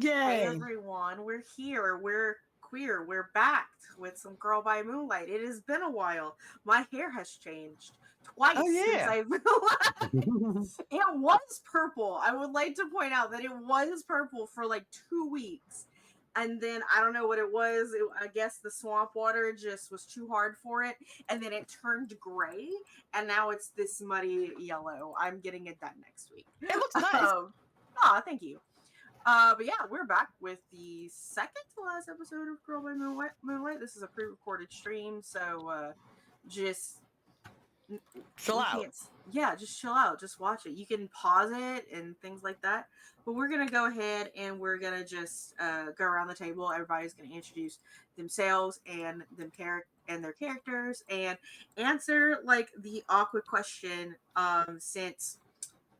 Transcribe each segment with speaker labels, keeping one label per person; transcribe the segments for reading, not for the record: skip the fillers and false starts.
Speaker 1: Hey
Speaker 2: Yay!
Speaker 1: everyone, we're here. We're queer. We're back with some Girl by Moonlight. It has been a while. My hair has changed
Speaker 2: Oh
Speaker 1: twice since
Speaker 2: yeah.
Speaker 1: I've been alive. It was purple. I would like to point out that it was purple for like 2 weeks. And then I don't know what it was. I guess the swamp water just was too hard for it. And then it turned gray. And now it's this muddy yellow. I'm getting it done next week.
Speaker 2: It looks nice.
Speaker 1: Thank you. But yeah, we're back with the second to last episode of Girl by Moonlight. This is a pre-recorded stream, so just
Speaker 2: Chill
Speaker 1: we
Speaker 2: out.
Speaker 1: can't. Yeah, just chill out, just watch it. You can pause it and things like that. But we're gonna go ahead and we're gonna just go around the table. Everybody's gonna introduce themselves and their characters and answer like the awkward question. Since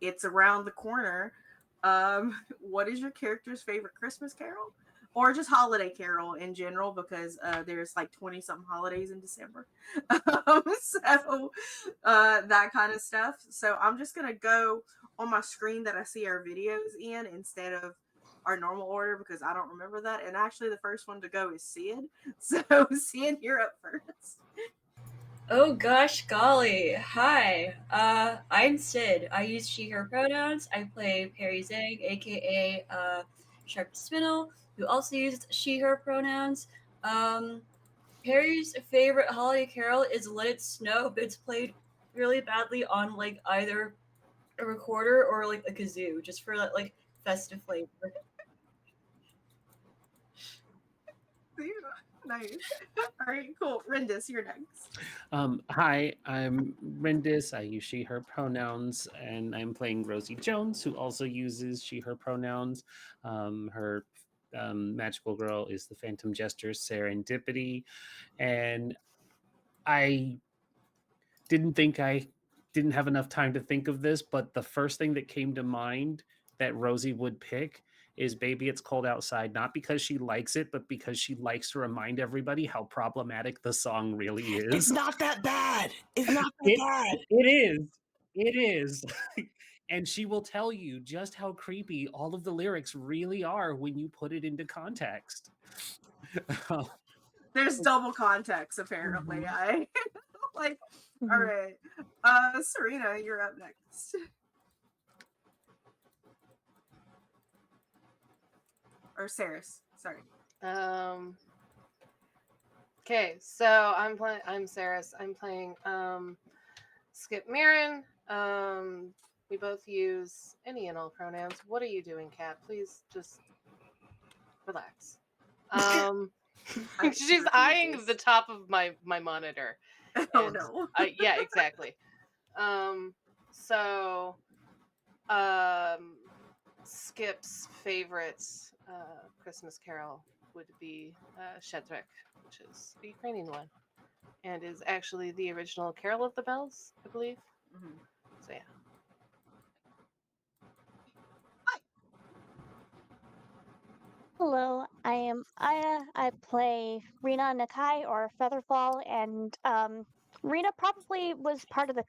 Speaker 1: it's around the corner. What is your character's favorite Christmas carol? Or just holiday carol in general, because there's like 20 something holidays in December. That kind of stuff. So I'm just going to go on my screen that I see our videos in instead of our normal order because I don't remember that. And actually, the first one to go is Sid. So, Sid, you're up first.
Speaker 3: Oh gosh golly. Hi. I'm Sid. I use she, her pronouns. I play Perry Zhang, aka Sharp Spinel, who also uses she, her pronouns. Um, Perry's favorite holiday carol is Let It Snow, but it's played really badly on like either a recorder or like a kazoo, just for like festive flavor.
Speaker 1: Nice. All right, cool. Rendis, you're next.
Speaker 4: Hi, I'm Rendis. I use she, her pronouns, and I'm playing Rosie Jones, who also uses she, her pronouns. Her magical girl is the Phantom Jester Serendipity. And I didn't think I didn't have enough time to think of this, but the first thing that came to mind that Rosie would pick is Baby It's Cold Outside, not because she likes it, but because she likes to remind everybody how problematic the song really
Speaker 2: It's
Speaker 4: is.
Speaker 2: not that bad. It's not that
Speaker 4: It,
Speaker 2: bad.
Speaker 4: it is. It is. And she will tell you just how creepy all of the lyrics really are when you put it into context.
Speaker 1: There's double context apparently.
Speaker 4: Mhm.
Speaker 1: I like. All
Speaker 5: Mhm.
Speaker 1: right, Serena, you're up next. Or Saris, sorry.
Speaker 5: Okay, so I'm Saris. I'm playing Skip Mirren. We both use any and all pronouns. What are you doing, Kat? Please just relax. She's eyeing the top of my monitor.
Speaker 1: Oh
Speaker 5: And,
Speaker 1: no.
Speaker 5: yeah, exactly. So Skip's favorite Christmas carol would be Shedrick, which is the Ukrainian one, and is actually the original Carol of the Bells, I believe.
Speaker 1: Mhm.
Speaker 5: So yeah.
Speaker 6: Hello, I am Aya. I play Rena Nakai or Featherfall, and Rena probably was part of the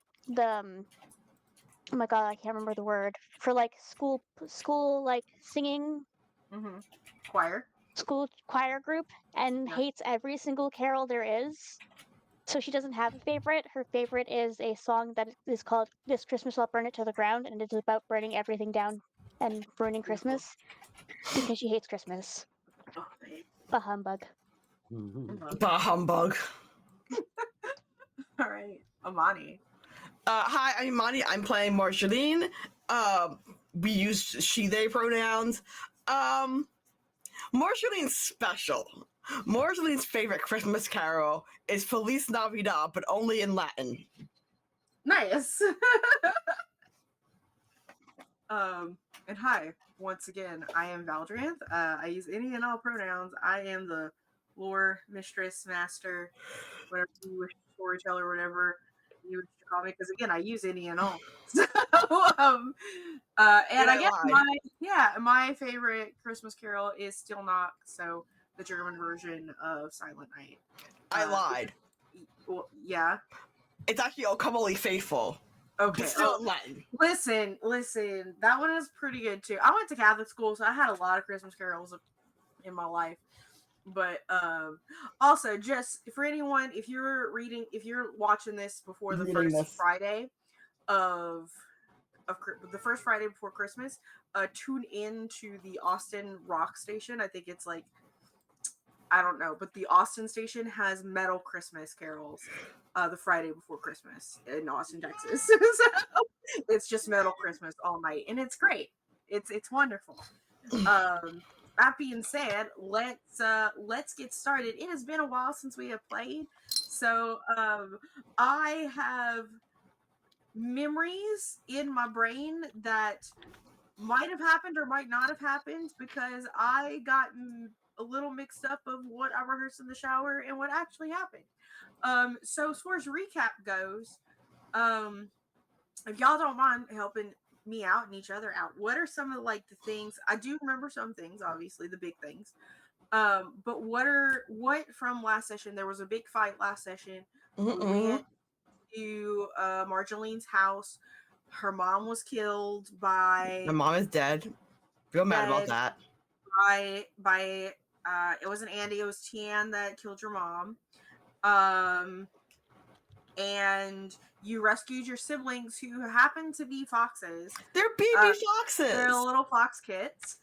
Speaker 6: oh my god, I can't remember the word for like school like singing
Speaker 1: Mhm. Choir.
Speaker 6: school choir group, and
Speaker 1: Yeah.
Speaker 6: hates every single carol there is. So she doesn't have a favorite. Her favorite is a song that is called "This Christmas I'll Burn It to the Ground," and it's about burning everything down and ruining
Speaker 1: Beautiful.
Speaker 6: Christmas because she hates Christmas.
Speaker 1: Oh man.
Speaker 6: A humbug.
Speaker 4: Mhm.
Speaker 2: Bah humbug.
Speaker 1: All right, Amani.
Speaker 2: Hi, I'm Imani. I'm playing Marceline. We use she, they pronouns. Marceline's special. Marceline's favorite Christmas carol is Feliz Navidad, but only in Latin.
Speaker 1: Nice. And hi, once again, I am Valdranth. I use any and all pronouns. I am the lore mistress, master, whatever you wish, storyteller, whatever you wish to call me. Because again, I use any and all. So, and I guess my favorite Christmas carol is Still Knock. So the German version of Silent Night.
Speaker 2: I lied.
Speaker 1: Well, yeah.
Speaker 2: It's actually O Come Only Faithful.
Speaker 1: Okay.
Speaker 2: But still Latin.
Speaker 1: Listen. That one is pretty good too. I went to Catholic school, so I had a lot of Christmas carols in my life. But also, just for anyone, if you're watching this before the first Friday of the first Friday before Christmas, tune in to the Austin Rock Station. I think it's like, I don't know, but the Austin station has metal Christmas carols the Friday before Christmas in Austin, Texas. So it's just metal Christmas all night, and it's great. It's wonderful. That being said, let's get started. It has been a while since we have played, so I have memories in my brain that might have happened or might not have happened because I got a little mixed up of what I rehearsed in the shower and what actually happened. So as far as recap goes, if y'all don't mind helping me out and each other out, what are some of like the things I do remember? Some things, obviously the big things, but what from last session? There was a big fight last session. We went to Marjolaine's house. Her mom was killed by.
Speaker 2: My mom is dead. Feel mad about that.
Speaker 1: By it wasn't Andy, it was Tian that killed your mom. And you rescued your siblings who happen to be foxes.
Speaker 2: They're baby foxes.
Speaker 1: They're little fox kits.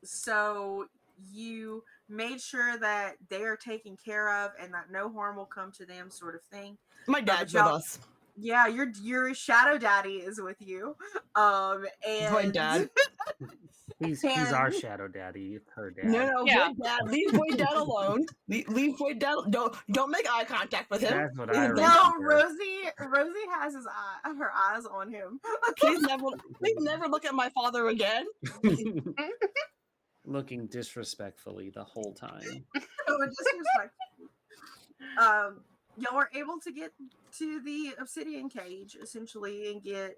Speaker 1: So you made sure that they are taken care of and that no harm will come to them, sort of thing.
Speaker 2: My dad's with us.
Speaker 1: Yeah, your shadow daddy is with you. And
Speaker 2: my dad.
Speaker 4: He's our shadow daddy, her dad.
Speaker 2: No, Void Dad. Leave Void Dad alone. Leave Void Dad. Don't make eye contact with him.
Speaker 4: That's what I remember.
Speaker 1: No, Rosie has her eyes on him.
Speaker 2: Please never look at my father again.
Speaker 4: Looking disrespectfully the whole time.
Speaker 1: Y'all were able to get to the obsidian cage essentially and get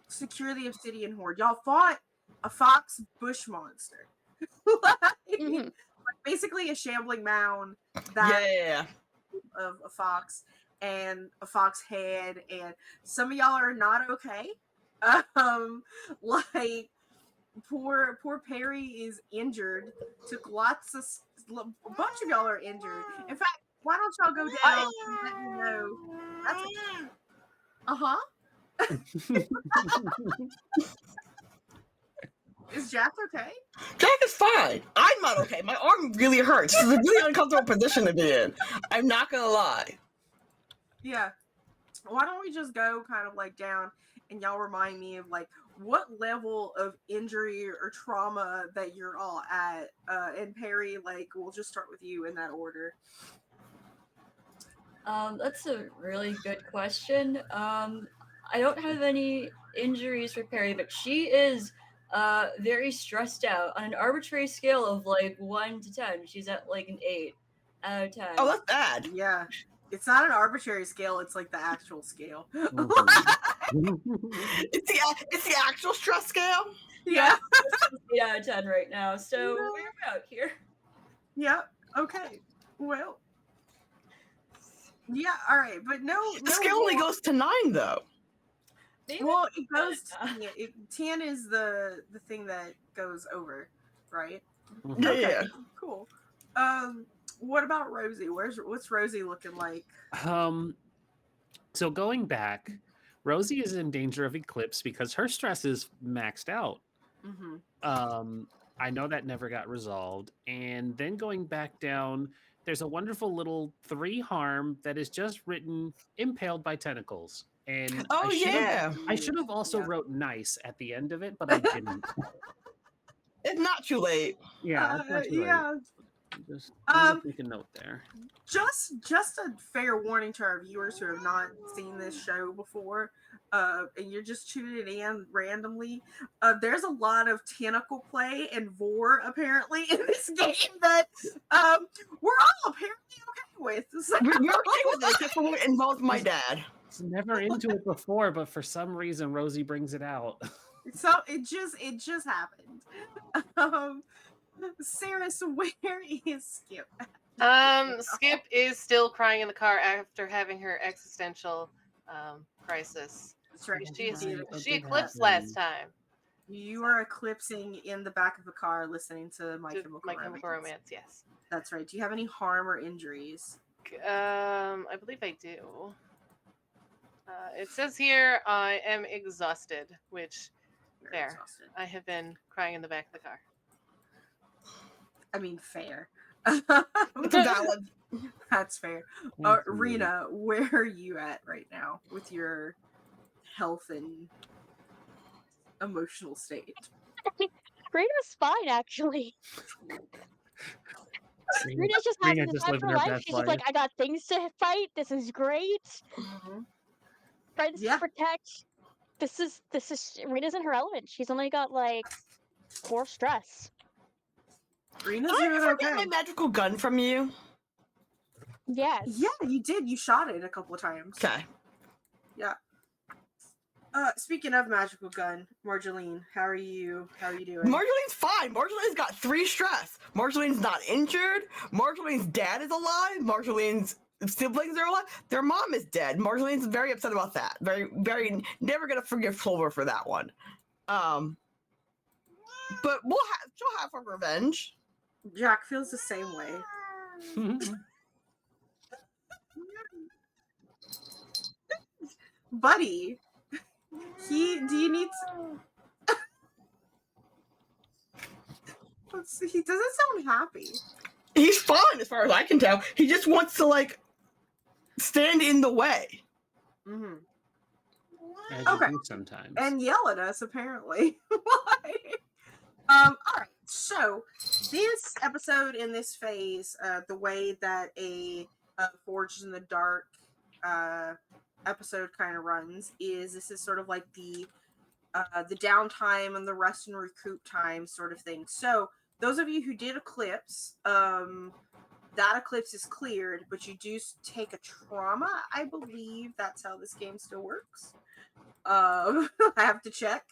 Speaker 1: secure the obsidian horde. Y'all fought a fox bush monster. Like basically a shambling mound that of a fox and a fox head, and some of y'all are not okay. Like poor Perry is injured. Took lots of a bunch of y'all are injured. In fact, why don't y'all go down and let me know? Is Jack okay?
Speaker 2: Jack is fine. I'm not okay. My arm really hurts. It's a really uncomfortable position to be in. I'm not gonna lie.
Speaker 1: Yeah. Why don't we just go kind of like down and y'all remind me of like what level of injury or trauma that you're all at. And Perry, like we'll just start with you in that order.
Speaker 3: That's a really good question. I don't have any injuries for Perry, but she is very stressed out. On an arbitrary scale of like 1 to 10, she's at like an 8 out of 10.
Speaker 2: Oh, that's bad.
Speaker 1: Yeah. It's not an arbitrary scale, it's like the actual scale.
Speaker 2: It's the actual stress scale?
Speaker 1: Yeah.
Speaker 3: 8 out of 10 right now, so we're out here.
Speaker 1: Yep. Okay. Well. Yeah, alright, but no.
Speaker 2: The scale only goes to 9 though.
Speaker 1: Well, it goes to 10 is the thing that goes over, right?
Speaker 2: Yeah,
Speaker 1: okay.
Speaker 2: yeah.
Speaker 1: Cool. What about Rosie? What's Rosie looking like?
Speaker 4: So going back, Rosie is in danger of eclipse because her stress is maxed out. I know that never got resolved. And then going back down, there's a wonderful little 3 harm that is just written impaled by tentacles. And I should have also wrote nice at the end of it, but I didn't.
Speaker 2: It's not too late.
Speaker 4: Yeah, it's not too late. Just make a note there.
Speaker 1: Just a fair warning to our viewers who have not seen this show before, and you're just tuning in randomly. There's a lot of tentacle play and vor apparently in this game that we're all apparently okay with. So.
Speaker 2: You're okay with it, except for what involves my dad.
Speaker 4: It's never into it before, but for some reason Rosie brings it out.
Speaker 1: So it just happened. Sarah, so where is Skip?
Speaker 5: Skip is still crying in the car after having her existential crisis.
Speaker 1: That's right.
Speaker 5: She eclipsed last time.
Speaker 1: You are eclipsing in the back of the car listening to My Chemical Romance.
Speaker 5: Yes.
Speaker 1: That's right. Do you have any harm or injuries?
Speaker 5: I believe I do. It says here I am exhausted, which
Speaker 1: Very exhausted.
Speaker 5: I have been crying in the back of the car.
Speaker 1: I mean, fair.
Speaker 2: It's a valid.
Speaker 1: That's fair. Rena, where are you at right now with your health and emotional state?
Speaker 6: Rena's fine, actually. Rena's just having the time of her life. She's just like, I got things to fight. This is great. Friends to protect. This is Rena's in her element. She's only got like 4 stress.
Speaker 1: Rena's
Speaker 2: Did I
Speaker 1: doing
Speaker 2: ever
Speaker 1: okay.
Speaker 2: get my magical gun from you?
Speaker 6: Yes.
Speaker 1: Yeah, you did. You shot it a couple of times.
Speaker 2: Okay.
Speaker 1: Yeah. Speaking of magical gun, Marjolaine, how are you doing?
Speaker 2: Marjolaine's fine. Marjolaine's got 3 stress. Marjolaine's not injured. Marjolaine's dad is alive. Marjolaine's siblings are alive. Their mom is dead. Marjolaine's very upset about that. Very, very never gonna forgive Clover for that one. But she'll have her revenge.
Speaker 1: Jack feels the same way. Buddy, do you need he doesn't sound happy.
Speaker 2: He's fine as far as I can tell. He just wants to like stand in the way.
Speaker 1: Mm-hmm.
Speaker 4: As you do sometimes.
Speaker 1: And yell at us, apparently. All right. So this episode in this phase, the way that a Forged in the Dark episode kind of runs is this is sort of like the downtime and the rest and recoup time sort of thing. So those of you who did Eclipse, that Eclipse is cleared, but you do take a trauma. I believe that's how this game still works. I have to check.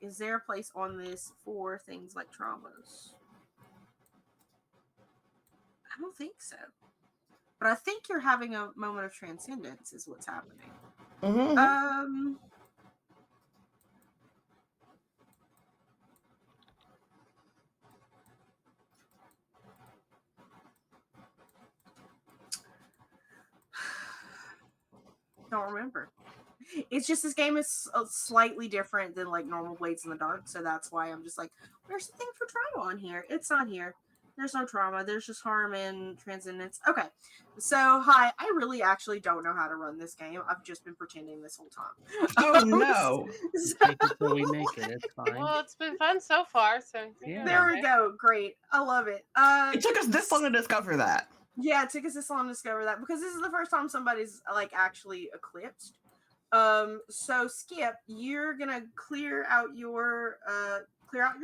Speaker 1: Is there a place on this for things like traumas? I don't think so. But I think you're having a moment of transcendence is what's happening.
Speaker 2: Mm-hmm.
Speaker 1: Don't remember. It's just this game is slightly different than like normal Blades in the Dark, so that's why I'm just like, there's something for trauma on here. It's not here. There's no trauma. There's just harm and transcendence. Okay. So, hi. I really actually don't know how to run this game. I've just been pretending this whole time.
Speaker 2: Oh, no.
Speaker 4: Take it till we make it. It's fine.
Speaker 5: Well, it's been fun so far. So
Speaker 4: Yeah.
Speaker 1: There we go. Great. I love it.
Speaker 2: It took us this long to discover that.
Speaker 1: Yeah, it took us this long to discover that because this is the first time somebody's like actually eclipsed. So Skip, you're gonna clear out your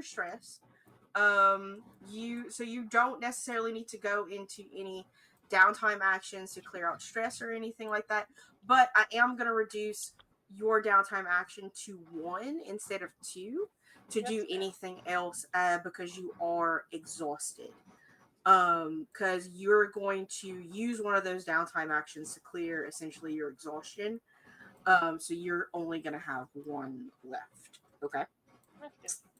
Speaker 1: stress. You don't necessarily need to go into any downtime actions to clear out stress or anything like that, but I am gonna reduce your downtime action to 1 instead of 2 to do anything else because you are exhausted. Because you're going to use one of those downtime actions to clear essentially your exhaustion. So you're only going to have 1 left. Okay.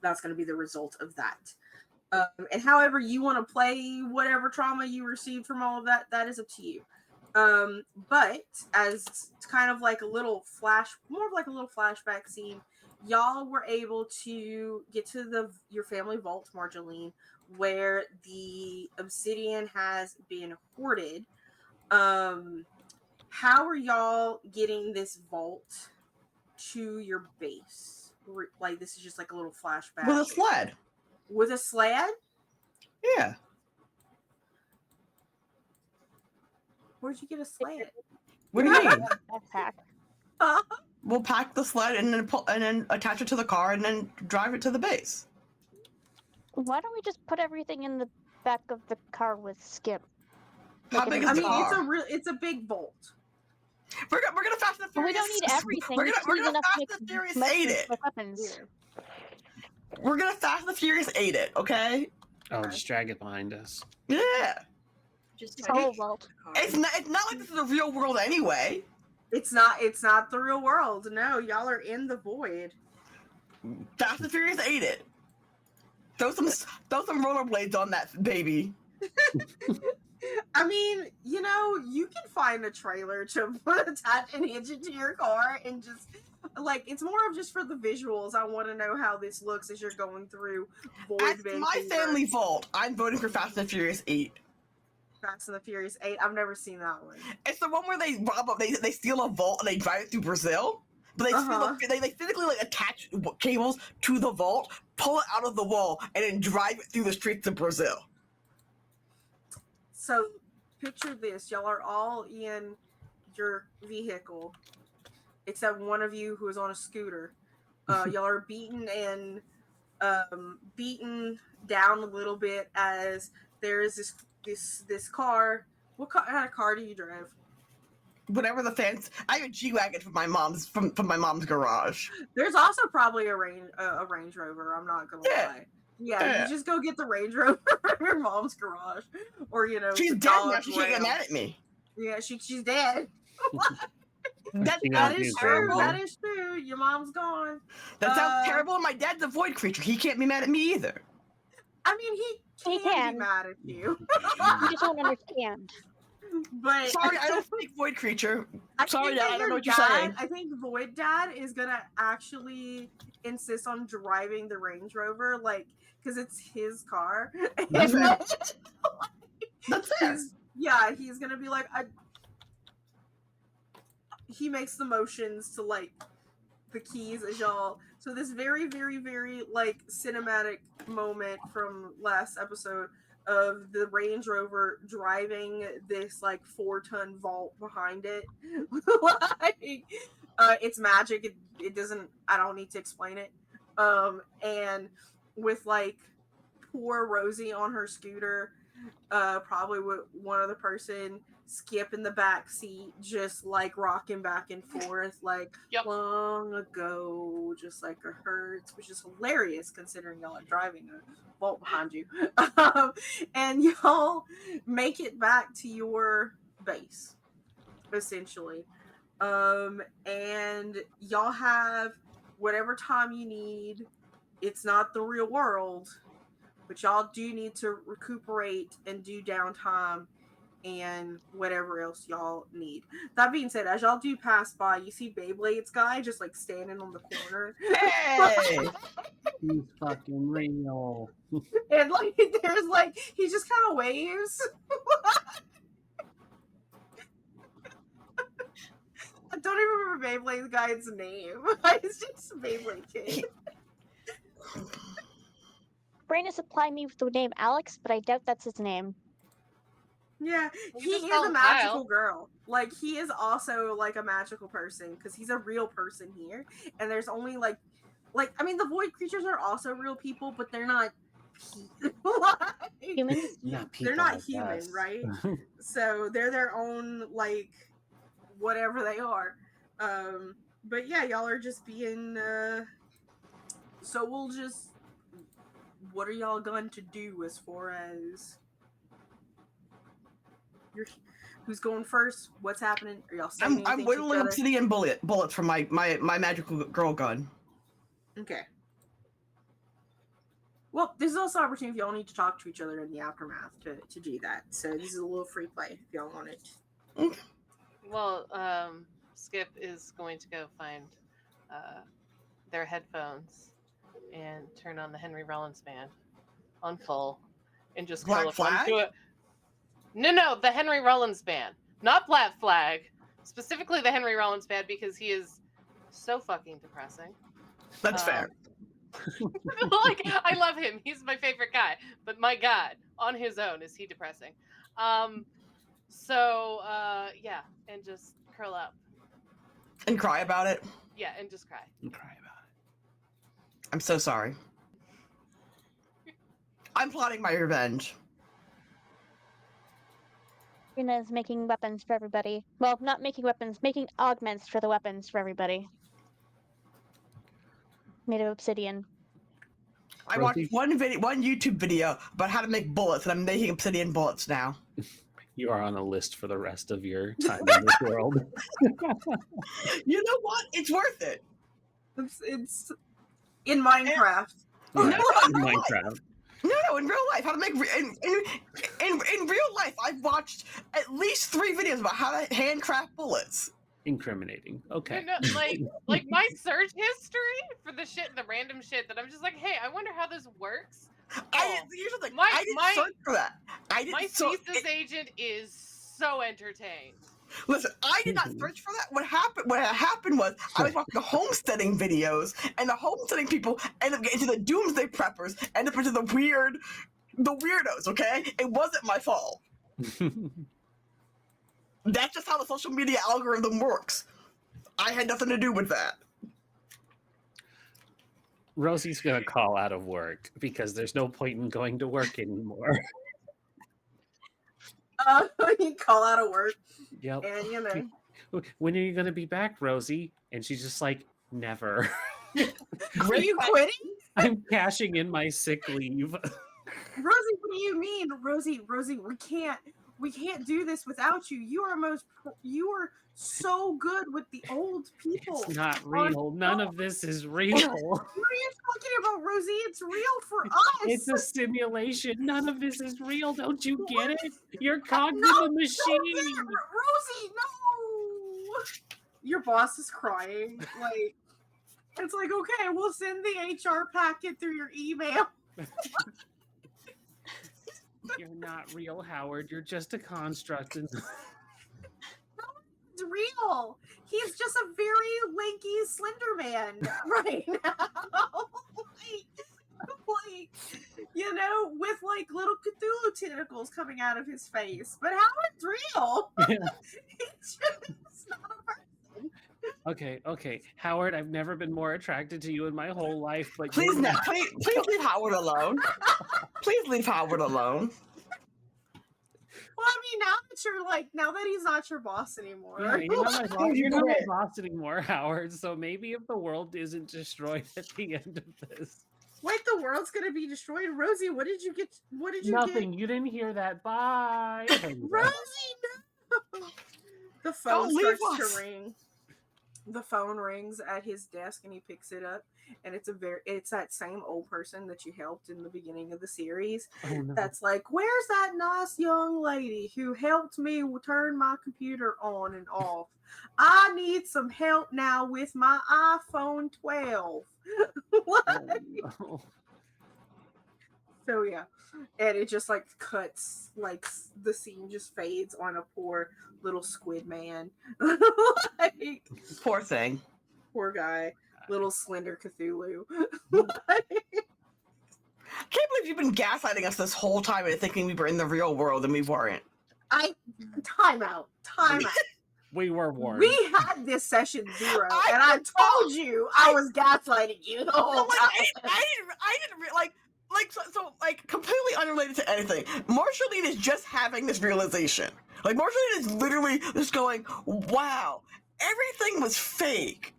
Speaker 1: That's going to be the result of that. And however you want to play whatever trauma you received from all of that, that is up to you. But as kind of like a little more of like a little flashback scene, y'all were able to get to your family vault, Marjolaine, where the obsidian has been hoarded. How are y'all getting this vault to your base? Like, this is just like a little flashback.
Speaker 2: With a sled.
Speaker 1: With a sled?
Speaker 2: Yeah.
Speaker 1: Where'd you get a sled?
Speaker 2: What do you mean?
Speaker 6: Backpack.
Speaker 2: We'll pack the sled and then attach it to the car and then drive it to the base.
Speaker 6: Why don't we just put everything in the back of the car with Skip?
Speaker 2: How big is the car?
Speaker 1: It's a big bolt.
Speaker 2: We're gonna Fast and Furious.
Speaker 6: We don't need everything.
Speaker 2: We're
Speaker 6: We
Speaker 2: gonna
Speaker 6: just need enough
Speaker 2: Fast and Furious 8 it.
Speaker 6: weapons.
Speaker 2: We're gonna Fast and the Furious 8 it, okay?
Speaker 4: Oh, just drag it behind us.
Speaker 2: Yeah.
Speaker 3: Just
Speaker 6: It's all vault.
Speaker 2: It's not like this is the real world anyway.
Speaker 1: It's not the real world. No, y'all are in the void.
Speaker 2: Fast and Furious 8 it. Throw some rollerblades on that baby.
Speaker 1: I mean, you know, you can find a trailer to attach an engine to your car and just like it's more of just for the visuals. I want to know how this looks as you're going through Void
Speaker 2: As
Speaker 1: Vancouver.
Speaker 2: my family vault, I'm voting for Fast and the Furious 8.
Speaker 1: Fast and the Furious 8. I've never seen that one.
Speaker 2: It's the one where they they steal a vault and they drive it through Brazil. But they physically like attach cables to the vault, pull it out of the wall, and then drive it through the streets of Brazil.
Speaker 1: So picture this. Y'all are all in your vehicle, except one of you who is on a scooter. Y'all are beaten down a little bit as there is this car. What kind of car do you drive?
Speaker 2: Whatever the fans, I have a G-Wagon from my mom's garage.
Speaker 1: There's also probably a Range Rover. I'm not gonna lie. Yeah, you just go get the Range Rover from your mom's garage, or you know.
Speaker 2: She's dead now. She can't get mad at me.
Speaker 1: Yeah, she's dead.
Speaker 2: that
Speaker 1: is true. That is true. Your mom's gone.
Speaker 2: That sounds terrible. And my dad's a void creature. He can't be mad at me either.
Speaker 1: I mean, he can be mad at you.
Speaker 6: You just don't understand.
Speaker 1: But
Speaker 2: sorry, I don't speak void creature. Sorry, Dad, I don't know what you're
Speaker 1: saying.
Speaker 2: saying.
Speaker 1: I think Void Dad is gonna actually insist on driving the Range Rover, like, because it's his car.
Speaker 2: That's fair. That's fair.
Speaker 1: Yeah, he's gonna be like, he makes the motions to like the keys as y'all. So this very, very, very like cinematic moment from last episode of the Range Rover driving this like 4-ton vault behind it. Like, it's magic. It doesn't. I don't need to explain it. And with like poor Rosie on her scooter, probably with one other person Skip in the back seat, just like rocking back and forth, like long ago, just like a Hertz, which is hilarious considering y'all are driving a vault behind you. And y'all make it back to your base, essentially. And y'all have whatever time you need. It's not the real world, but y'all do need to recuperate and do downtime and whatever else y'all need. That being said, as y'all do pass by, you see Beyblade's guy just like standing on the corner.
Speaker 2: Hey!
Speaker 4: He's fucking real.
Speaker 1: And like there's like he just kind of waves. I don't even remember Beyblade's guy's name. It's just Beyblade Kid.
Speaker 6: Brain is supplying me with the name Alex, but I doubt that's his name.
Speaker 1: Yeah, he
Speaker 5: just
Speaker 1: is
Speaker 5: call
Speaker 1: a
Speaker 5: him
Speaker 1: magical
Speaker 5: Kyle.
Speaker 1: girl. Like, he is also, like, a magical person, because he's a real person here. And there's only, like, I mean, the void creatures are also real people, but they're not
Speaker 6: Humans?
Speaker 4: Not people
Speaker 1: they're not
Speaker 4: like
Speaker 1: human,
Speaker 4: us.
Speaker 1: right? So they're their own, like, whatever they are. But yeah, y'all are just being, so we'll just, what are y'all going to do as far as... Who's going first? What's happening? Are y'all saying
Speaker 2: I'm
Speaker 1: anything
Speaker 2: whittling
Speaker 1: to each other?
Speaker 2: obsidian bullets from my magical girl gun.
Speaker 1: Okay. Well, this is also an opportunity if y'all need to talk to each other in the aftermath to do that. So this is a little free play if y'all want it.
Speaker 5: Well, Skip is going to go find their headphones and turn on the Henry Rollins band on full and just
Speaker 2: Black
Speaker 5: curl up
Speaker 2: Flag?
Speaker 5: onto it. No, the Henry Rollins band, not Black Flag. Specifically, the Henry Rollins band because he is so fucking depressing.
Speaker 2: That's fair.
Speaker 5: Like, I love him. He's my favorite guy. But my God, on his own, is he depressing? Yeah, and just curl up.
Speaker 2: And cry about it.
Speaker 5: Yeah, and just cry.
Speaker 4: And cry about it.
Speaker 2: I'm so sorry. I'm plotting my revenge.
Speaker 6: Rena is making weapons for everybody. Well, not making weapons, making augments for the weapons for everybody. made of obsidian.
Speaker 2: I watched
Speaker 4: Rosie?
Speaker 2: one YouTube video about how to make bullets, and I'm making obsidian bullets now.
Speaker 4: You are on a list for the rest of your time in this world.
Speaker 2: You know what? It's worth it.
Speaker 1: It's in Minecraft.
Speaker 4: Yeah,
Speaker 2: No,
Speaker 4: in Minecraft.
Speaker 2: No, in real life, how to make in real life, I've watched at least 3 videos about how to handcraft bullets.
Speaker 4: Incriminating. Okay.
Speaker 5: No, like my search history for the random shit that I'm just like, hey, I wonder how this works.
Speaker 2: Here's the thing.
Speaker 5: My-
Speaker 2: I didn't
Speaker 5: my-
Speaker 2: search for that.
Speaker 5: My thesis agent is so entertained.
Speaker 2: Listen, I did not search for that. What happened was I was watching the homesteading videos, and the homesteading people end up getting to the doomsday preppers, end up into the weirdos. Okay, it wasn't my fault. That's just how the social media algorithm works. I had nothing to do with that.
Speaker 4: Rosie's gonna call out of work because there's no point in going to work anymore.
Speaker 1: You call out of work,
Speaker 4: Yep.
Speaker 1: and you know.
Speaker 4: When are you gonna be back, Rosie? And she's just like, never.
Speaker 1: Are you quitting?
Speaker 4: I'm cashing in my sick leave.
Speaker 1: Rosie, what do you mean? Rosie, we can't do this without you. You are so good with the old people.
Speaker 4: It's not real. None of this is real.
Speaker 1: What are you talking about, Rosie? It's real for us.
Speaker 4: It's a simulation. None of this is real. Don't you get it? You're cognizant
Speaker 1: No,
Speaker 4: machine.
Speaker 1: Rosie, no. Your boss is crying. Like, it's like, okay, we'll send the HR packet through your email.
Speaker 4: You're not real, Howard. You're just a construct.
Speaker 1: It's real. He's just a very lanky Slender Man right now. like, you know, with like little Cthulhu tentacles coming out of his face. But Howard's real.
Speaker 4: Yeah.
Speaker 1: He's just not a person.
Speaker 4: Okay. Howard, I've never been more attracted to you in my whole life, but
Speaker 2: Please,
Speaker 4: you're not.
Speaker 2: please leave Howard alone. Please leave Howard alone.
Speaker 1: Well, I mean, now that he's not your boss anymore.
Speaker 4: Yeah, you're not my boss anymore, Howard. So maybe if the world isn't destroyed at the end of this.
Speaker 1: Wait, the world's gonna be destroyed. Rosie, what did you get? What did you
Speaker 4: Nothing. You didn't hear that. Bye.
Speaker 1: Rosie, no. The phone
Speaker 2: Don't leave
Speaker 1: starts
Speaker 2: us.
Speaker 1: to ring. The phone rings at his desk and he picks it up, and it's that same old person that you helped in the beginning of the series.
Speaker 4: Oh, no.
Speaker 1: That's like, where's that nice young lady who helped me turn my computer on and off? I need some help now with my iPhone 12.
Speaker 4: Oh, no.
Speaker 1: So yeah, and it just like cuts, like the scene just fades on a poor little squid man. Like,
Speaker 2: Poor thing.
Speaker 1: poor guy, little slender Cthulhu.
Speaker 2: I can't believe you've been gaslighting us this whole time and thinking we were in the real world and we weren't.
Speaker 1: Time out.
Speaker 4: We were warned.
Speaker 1: We had this session 0,
Speaker 2: I
Speaker 1: and I told you I was gaslighting you the whole time.
Speaker 2: I didn't completely unrelated to anything. Marceline is just having this realization. Like, Marceline is literally just going, wow, everything was fake.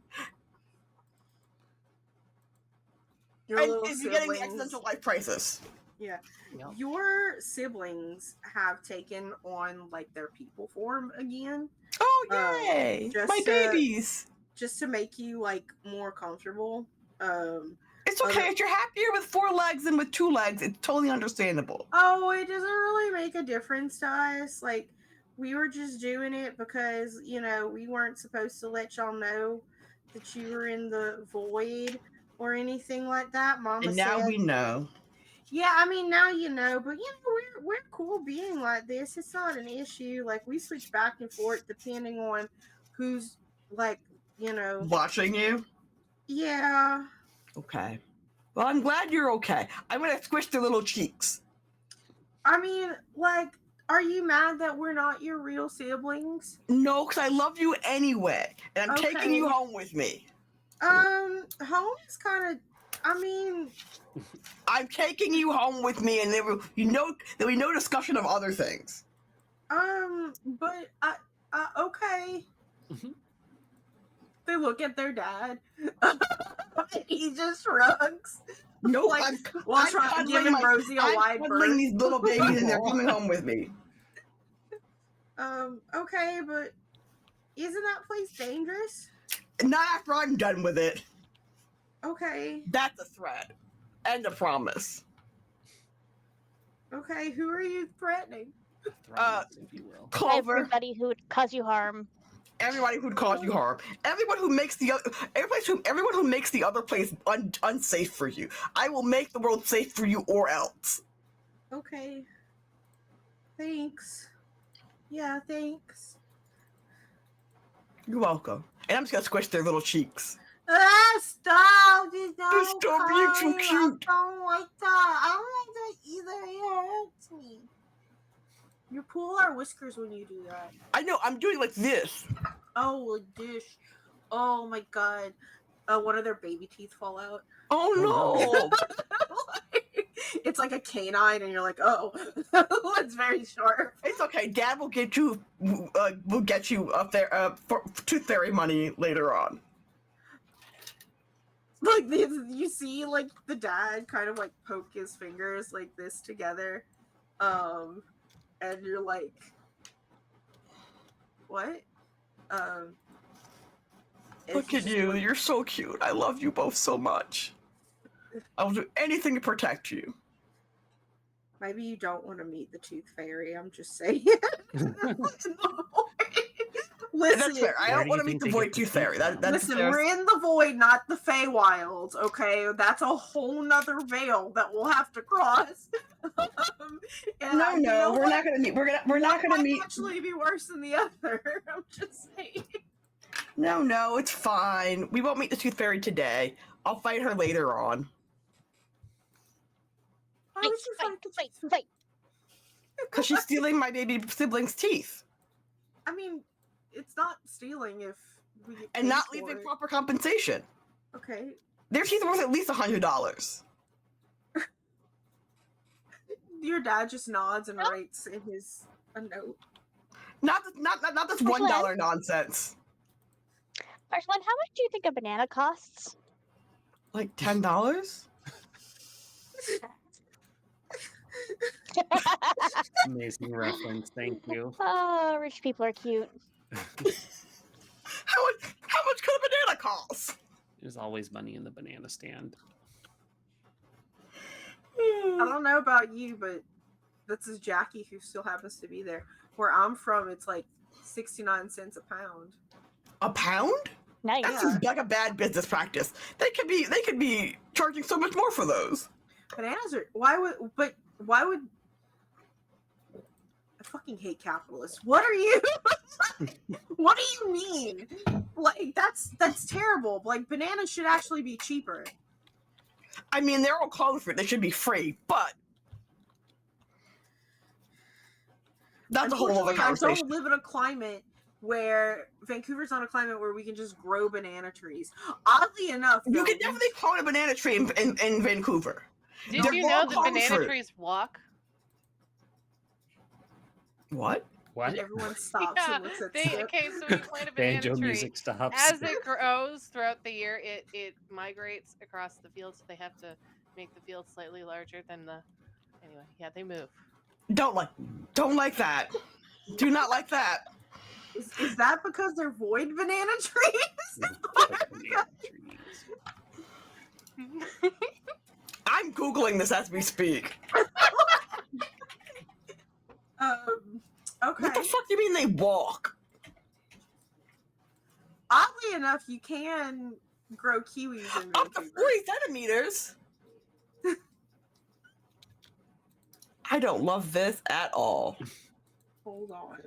Speaker 1: Your
Speaker 2: And
Speaker 1: little
Speaker 2: is getting the
Speaker 1: siblings-
Speaker 2: existential life crisis.
Speaker 1: Yeah.
Speaker 4: Yep.
Speaker 1: Your siblings have taken on like their people form again,
Speaker 2: Oh, yay!
Speaker 1: just
Speaker 2: My
Speaker 1: to-
Speaker 2: babies!
Speaker 1: just to make you like more comfortable.
Speaker 2: It's okay. If you're happier with 4 legs than with 2 legs, it's totally understandable.
Speaker 1: Oh, it doesn't really make a difference to us. Like, we were just doing it because, you know, we weren't supposed to let y'all know that you were in the void or anything like that. Mama
Speaker 2: And now
Speaker 1: said,
Speaker 2: we know.
Speaker 1: yeah, I mean, now you know, but, you know, we're cool being like this. It's not an issue. Like, we switch back and forth depending on who's, like, you know.
Speaker 2: Watching you?
Speaker 1: Yeah.
Speaker 2: Okay. Well, I'm glad you're okay. I'm gonna squish their little cheeks.
Speaker 1: I mean, like, are you mad that we're not your real siblings?
Speaker 2: No, because I love you anyway. And I'm taking
Speaker 1: Okay.
Speaker 2: you home with me.
Speaker 1: Home is kind of, I mean,
Speaker 2: I'm taking you home with me, and there'll be no discussion of other things.
Speaker 1: but okay.
Speaker 4: Mhm.
Speaker 1: They look at their dad. He just shrugs.
Speaker 2: Nope,
Speaker 1: Like,
Speaker 2: I'm
Speaker 1: while
Speaker 2: cuddling
Speaker 1: giving Rosie a
Speaker 2: I'm
Speaker 1: wide
Speaker 2: cuddling
Speaker 1: berth.
Speaker 2: these little babies, and they're coming home with me.
Speaker 1: Okay, but isn't that place dangerous?
Speaker 2: Not after I'm done with it.
Speaker 1: Okay.
Speaker 2: That's a threat and a promise.
Speaker 1: Okay, who are you threatening?
Speaker 4: Thrones, if you will.
Speaker 2: Clover,
Speaker 6: Everybody who would cause you harm.
Speaker 2: everybody who'd cause you harm, everyone who makes the other, everyone who makes the other place unsafe for you. I will make the world safe for you, or else.
Speaker 1: Okay. Thanks. Yeah, thanks.
Speaker 2: You're welcome. And I'm just gonna squish their little cheeks.
Speaker 1: Stop! Just
Speaker 2: They're still being so cute.
Speaker 1: I don't like that. I don't like that either. It hurts me. You pull our whiskers when you do that.
Speaker 2: I know, I'm doing like this.
Speaker 1: Oh, like dish. Oh my god. One of their baby teeth fall out.
Speaker 2: Oh no!
Speaker 1: It's like a canine, and you're like, oh, it's very sharp.
Speaker 2: It's okay. Dad will get you up there for tooth fairy money later on.
Speaker 1: Like this, you see, like the dad kind of like poke his fingers like this together, and you're like, what?
Speaker 2: Look at you. You're so cute. I love you both so much. I will do anything to protect you.
Speaker 1: Maybe you don't want to meet the tooth fairy. I'm just saying. Listen,
Speaker 2: That's fair. I
Speaker 4: Where
Speaker 2: don't
Speaker 4: do
Speaker 2: want
Speaker 4: you
Speaker 2: to meet
Speaker 4: think
Speaker 2: the
Speaker 4: they
Speaker 2: void
Speaker 4: get the
Speaker 2: tooth fairy.
Speaker 4: teeth
Speaker 2: That's
Speaker 1: listen,
Speaker 2: fair.
Speaker 1: we're in the void, not the Feywilds. Okay, that's a whole nother veil that we'll have to cross.
Speaker 2: No, we're not gonna meet. We're not gonna
Speaker 1: might
Speaker 2: meet.
Speaker 1: actually be worse than the other. I'm just saying.
Speaker 2: No, it's fine. We won't meet the tooth fairy today. I'll fight her later on.
Speaker 1: Why would you fight the tooth fairy?
Speaker 6: Fight.
Speaker 2: Because she's stealing my baby sibling's teeth.
Speaker 1: I mean, it's not stealing if we get
Speaker 2: And
Speaker 1: paid
Speaker 2: not
Speaker 1: for
Speaker 2: leaving
Speaker 1: it.
Speaker 2: proper compensation.
Speaker 1: Okay.
Speaker 2: Their teeth are worth at least $100.
Speaker 1: Your dad just nods and writes in his a note.
Speaker 2: Not this $1 nonsense.
Speaker 6: Marceline, how much do you think a banana costs?
Speaker 2: Like $10?
Speaker 4: Amazing reference. Thank you.
Speaker 6: Oh, rich people are cute.
Speaker 2: How much could a banana cost?
Speaker 4: There's always money in the banana stand.
Speaker 1: I don't know about you, but this is Jackie who still happens to be there. Where I'm from, it's like 69 cents a pound.
Speaker 2: A pound?
Speaker 6: Nice.
Speaker 2: That seems like a bad business practice. They could be charging so much more for those.
Speaker 1: Bananas are why would I fucking hate capitalists. What are you what do you mean? Like that's terrible. Like bananas should actually be cheaper.
Speaker 2: I mean, they're all calling for it. They should be free, but that's a whole other
Speaker 1: Unfortunately, I
Speaker 2: conversation.
Speaker 1: don't live in a climate where Vancouver's not a climate where we can just grow banana trees. Oddly enough,
Speaker 2: You
Speaker 1: though,
Speaker 2: can definitely call a banana tree in Vancouver.
Speaker 5: Did
Speaker 2: They're
Speaker 5: you
Speaker 2: all
Speaker 5: know that
Speaker 2: palm
Speaker 5: banana
Speaker 2: fruit.
Speaker 5: trees walk?
Speaker 2: What?
Speaker 4: What?
Speaker 1: everyone stops and looks at Skip.
Speaker 5: Okay, so when you plant a banana
Speaker 4: Banjo
Speaker 5: tree,
Speaker 4: music stops.
Speaker 5: as it grows throughout the year, it migrates across the field, so they have to make the field slightly larger than the. Anyway, yeah, they move.
Speaker 2: Don't like that. Do not like that.
Speaker 1: Is that because they're void banana trees?
Speaker 4: Banana trees.
Speaker 2: I'm Googling this as we speak.
Speaker 1: Okay.
Speaker 2: What the fuck do you mean they walk?
Speaker 1: Oddly enough, you can grow kiwis in
Speaker 2: Up to
Speaker 1: Vancouver.
Speaker 2: 40 centimeters? I don't love this at all.
Speaker 1: Hold on.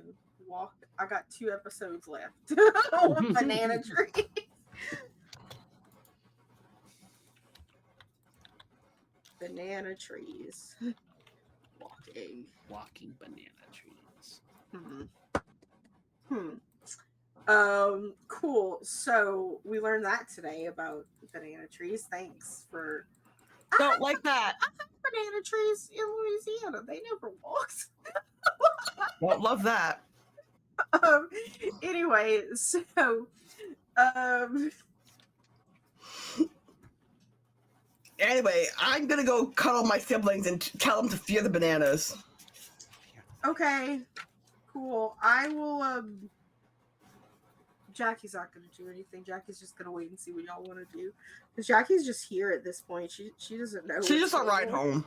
Speaker 1: Walk. I got 2 episodes left. Banana tree. Banana trees.
Speaker 4: Walking banana trees.
Speaker 1: Cool. So we learned that today about banana trees. Thanks for.
Speaker 2: Don't like that.
Speaker 1: Banana trees in Louisiana. They never walked.
Speaker 2: Won't love that.
Speaker 1: Anyway, so Um,
Speaker 2: Anyway, I'm gonna go cuddle my siblings and tell them to fear the bananas.
Speaker 1: okay, cool. I will. Jackie's not gonna do anything. Jackie's just gonna wait and see what y'all want to do. Because Jackie's just here at this point. She doesn't know.
Speaker 2: She
Speaker 1: what's
Speaker 2: just a
Speaker 1: going
Speaker 2: ride
Speaker 1: on.
Speaker 2: home.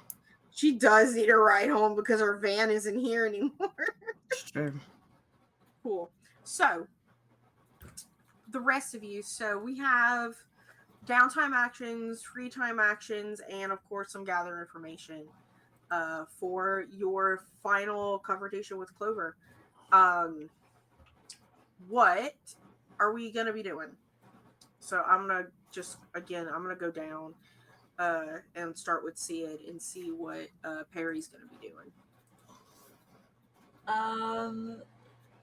Speaker 1: She does need a ride home because her van isn't here anymore.
Speaker 2: Sure.
Speaker 1: Cool. So, the rest of you. So we have downtime actions, free time actions, and of course some gather information for your final confrontation with Clover. What are we gonna be doing? So I'm gonna go down and start with Sid and see what Perry's gonna be doing.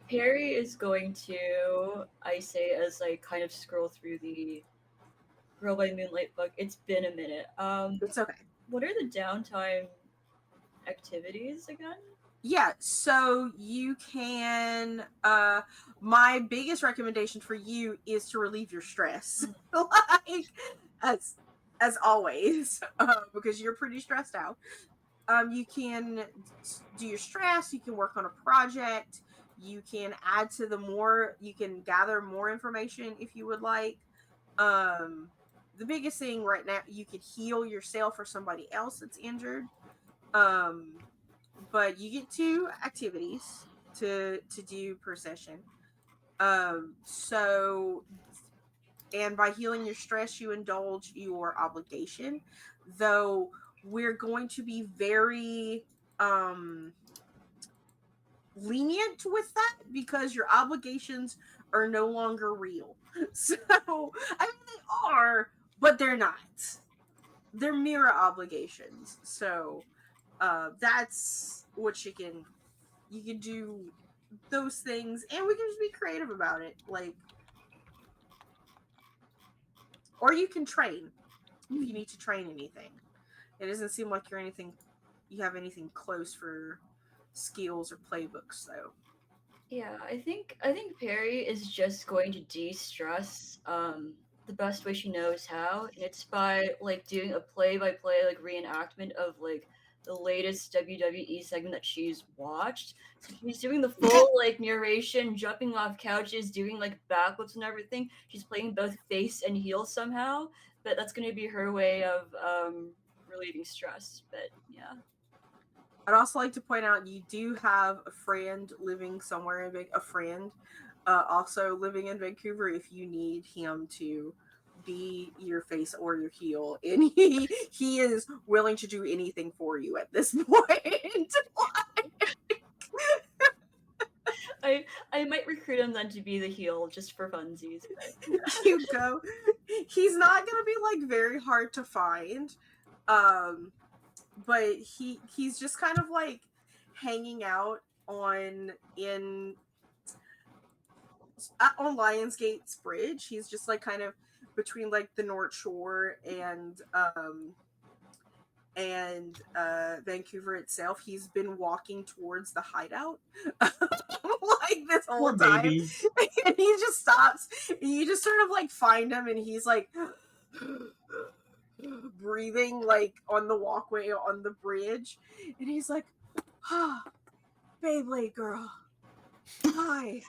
Speaker 3: Perry is going to, I say, as I kind of scroll through the Girl by Moonlight book. It's been a minute.
Speaker 1: It's okay.
Speaker 3: What are the downtime activities again?
Speaker 1: Yeah, so you can my biggest recommendation for you is to relieve your stress. Like as always, because you're pretty stressed out. You can do your stress, you can work on a project, you can add to you can gather more information if you would like. The biggest thing right now, you could heal yourself or somebody else that's injured. But you get 2 activities to do per session. So and by healing your stress, you indulge your obligation. Though we're going to be very lenient with that because your obligations are no longer real. So I mean they are, but they're not. They're mirror obligations. So that's what you can do those things, and we can just be creative about it. Like, or you can train if you need to train anything. It doesn't seem like you have anything close for skills or playbooks though.
Speaker 3: Yeah, I think Perry is just going to de-stress the best way she knows how, and it's by like doing a play-by-play like reenactment of like the latest WWE segment that she's watched. So she's doing the full like narration, jumping off couches, doing like backflips and everything. She's playing both face and heel somehow, but that's going to be her way of relieving stress. But yeah.
Speaker 1: I'd also like to point out you do have a friend living somewhere also living in Vancouver if you need him to be your face or your heel, and he is willing to do anything for you at this point.
Speaker 3: I might recruit him then to be the heel just for funsies. But yeah.
Speaker 1: You go. He's not gonna be like very hard to find. But he's just kind of like hanging out on Lionsgate's bridge. He's just like kind of between like the North Shore and Vancouver itself. He's been walking towards the hideout like this whole
Speaker 4: Poor
Speaker 1: time,
Speaker 4: baby.
Speaker 1: and he just stops, and you just sort of like find him, and he's like breathing like on the walkway on the bridge, and he's like, "Ah, Beyblade girl, hi."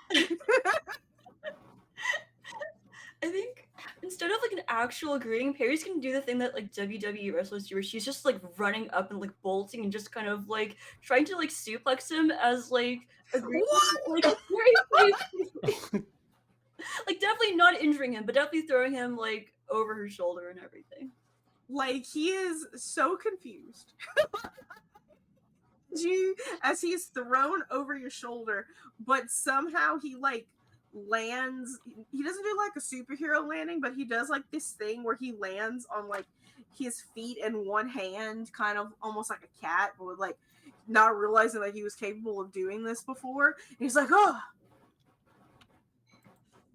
Speaker 3: I think instead of like an actual greeting, Perry's gonna do the thing that like WWE wrestlers do, where she's just like running up and like bolting and just kind of like trying to like suplex him as like a greeting. Like like definitely not injuring him, but definitely throwing him like over her shoulder and everything.
Speaker 1: Like he is so confused. As he's thrown over your shoulder, but somehow he like lands. He doesn't do like a superhero landing, but he does like this thing where he lands on like his feet in one hand, kind of almost like a cat, but with like not realizing that he was capable of doing this before. And he's like, "Oh."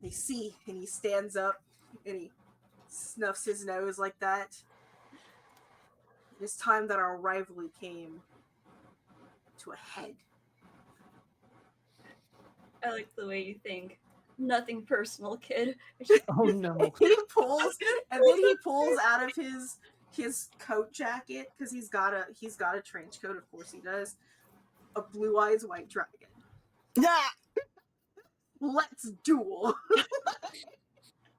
Speaker 1: They see, and he stands up and he snuffs his nose like that. It is time that our rivalry came to a head.
Speaker 3: I like the way you think. Nothing personal, kid. It's just-
Speaker 4: Oh no.
Speaker 1: He pulls, and then he pulls out of his coat jacket, because he's got a trench coat, of course he does, a blue eyes white dragon.
Speaker 2: Yeah.
Speaker 1: Let's duel.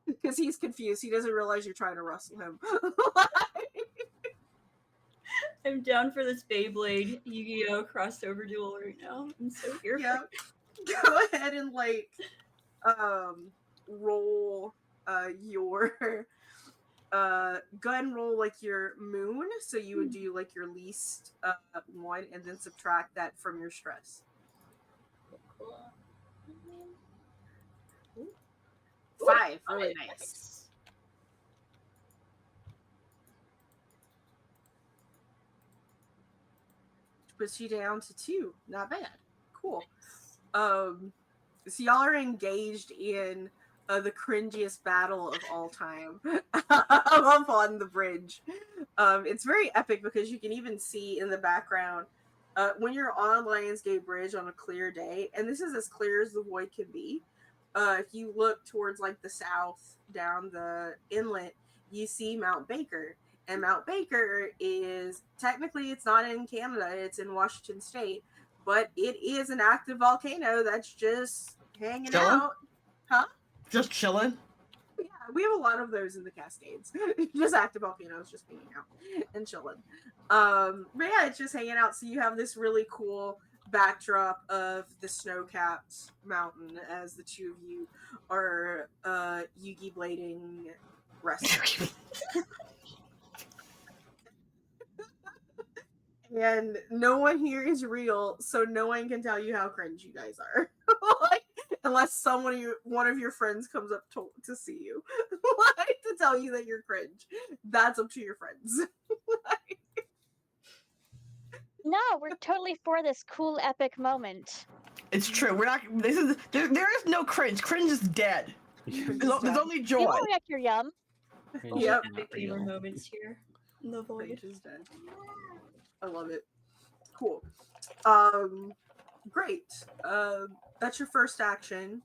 Speaker 1: Because he's confused. He doesn't realize you're trying to rustle him.
Speaker 3: I'm down for this Beyblade Yu-Gi-Oh crossover duel right now. I'm so here for
Speaker 1: Yep. Go ahead and roll your go ahead and roll like your moon. So you would do like your least one, and then subtract that from your stress.
Speaker 3: Ooh,
Speaker 1: 5, really nice. Puts you down to 2. Not bad. Cool. So y'all are engaged in the cringiest battle of all time up on the bridge. It's very epic because you can even see in the background when you're on Lionsgate Bridge on a clear day, and this is as clear as the void can be. If you look towards like the south down the inlet, you see Mount Baker. And Mount Baker is technically, it's not in Canada, it's in Washington State, but it is an active volcano that's just hanging
Speaker 2: Chilling?
Speaker 1: out. Huh?
Speaker 2: Just chilling.
Speaker 1: Yeah, we have a lot of those in the Cascades. Just active volcanoes just hanging out and chilling. But yeah, it's just hanging out. So you have this really cool backdrop of the snow-capped mountain as the two of you are Yugi blading wrestling. And no one here is real, so no one can tell you how cringe you guys are. Like, unless one of your friends comes up to see you, like, to tell you that you're cringe. That's up to your friends.
Speaker 6: No, we're totally for this cool epic moment.
Speaker 2: It's true. We're not. There is no cringe. Cringe is dead. There's only
Speaker 6: You
Speaker 2: joy.
Speaker 6: don't react your yum.
Speaker 3: only
Speaker 1: Yep.
Speaker 3: epic gamer moments here in the void.
Speaker 1: Cringe is dead. I love it. Cool. Great. That's your first action.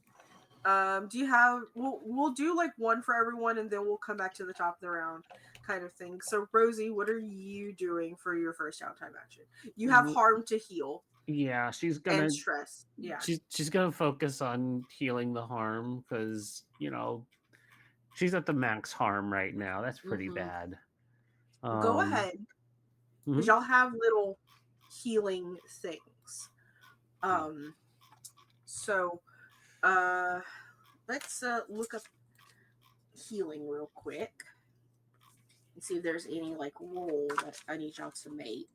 Speaker 1: Do you have? We'll do like one for everyone, and then we'll come back to the top of the round, kind of thing. So, Rosie, what are you doing for your first downtime action? You have harm to heal
Speaker 4: Yeah, she's gonna
Speaker 1: and stress. Yeah.
Speaker 4: she's gonna focus on healing the harm because she's at the max harm right now. That's pretty
Speaker 1: Mhm.
Speaker 4: bad.
Speaker 1: Go ahead, because y'all have little healing things. So, let's look up healing real quick and see if there's any like roll that I need y'all to make.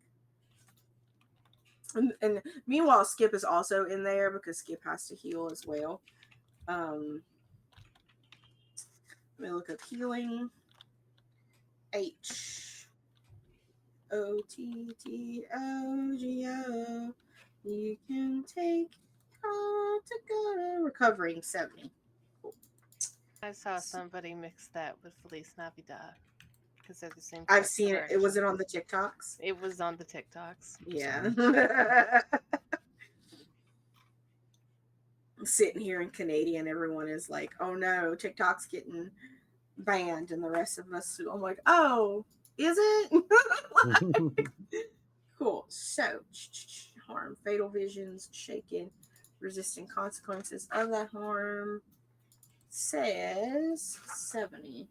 Speaker 1: And meanwhile, Skip is also in there because Skip has to heal as well. Let me look up healing. HOTTOGO. You can take to go to recovering 70. Cool.
Speaker 5: I saw somebody mix that with Feliz Navidad because they're the same.
Speaker 1: I've seen it. Was it on the TikToks?
Speaker 5: It was on the TikToks.
Speaker 1: Yeah. Sitting here in Canadian, everyone is like, "Oh no, TikTok's getting banned," and the rest of us, I'm like, "Oh, is it?" Cool. So, harm, fatal visions, shaken, resisting consequences of that harm. Says 70.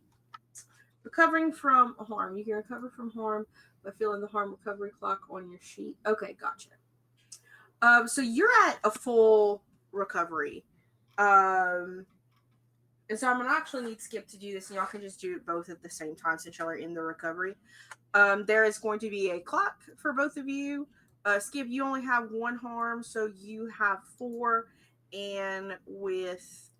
Speaker 1: Recovering from harm. You can recover from harm by feeling the harm recovery clock on your sheet. Okay, gotcha. So you're at a full recovery. And so I'm gonna actually need Skip to do this, and y'all can just do it both at the same time since y'all are in the recovery. There is going to be a clock for both of you. Skip, you only have 1 harm, so you have 4, and with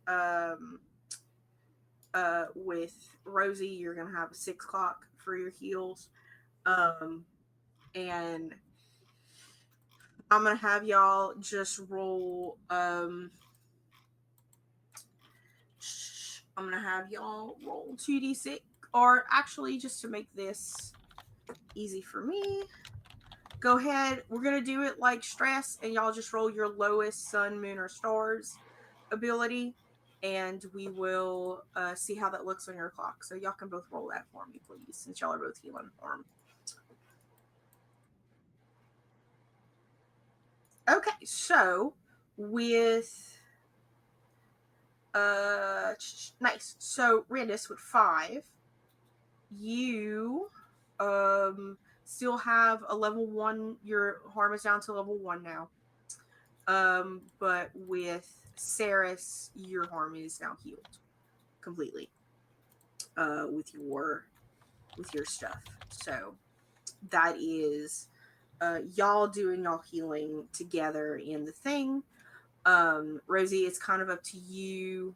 Speaker 1: Rosie, you're gonna have a 6 clock for your heals. And I'm gonna have y'all just roll. I'm gonna have y'all roll 2d6, or actually, just to make this easy for me, go ahead. We're gonna do it like stress, and y'all just roll your lowest sun, moon, or stars ability. and we will see how that looks on your clock. So y'all can both roll that for me, please, since y'all are both healing harm. Okay, so with nice. So Randis with 5, you still have a level 1. Your harm is down to level 1 now. But with Saris, your harm is now healed completely. With your stuff. So that is y'all doing y'all healing together in the thing. Rosie, it's kind of up to you.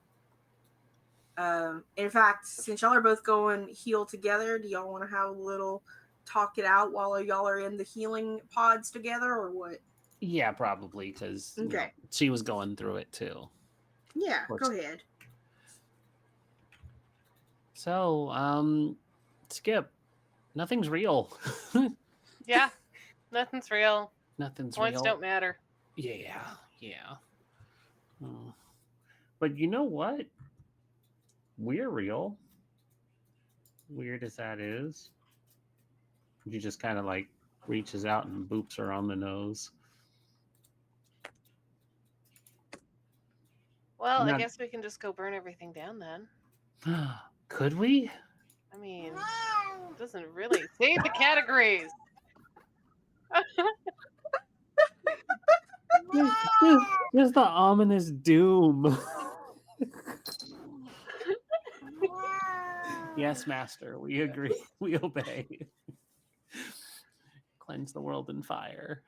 Speaker 1: In fact, since y'all are both going heal together, do y'all want to have a little talk it out while y'all are in the healing pods together, or what?
Speaker 4: Yeah, probably, because
Speaker 1: Okay.
Speaker 4: she was going through it too.
Speaker 1: Yeah, go ahead.
Speaker 4: So, Skip, nothing's real.
Speaker 5: Yeah, nothing's real.
Speaker 4: Nothing's
Speaker 5: Points
Speaker 4: real.
Speaker 5: don't matter.
Speaker 4: Yeah. But you know what? We're real. Weird as that is. He just kind of like reaches out and boops her on the nose.
Speaker 5: Well, I
Speaker 4: Not-
Speaker 5: guess we can just go burn everything down then.
Speaker 4: Could we?
Speaker 5: I mean, it doesn't really say the categories.
Speaker 4: There's the ominous doom. Yes, master, we agree. We obey. Cleanse the world in fire.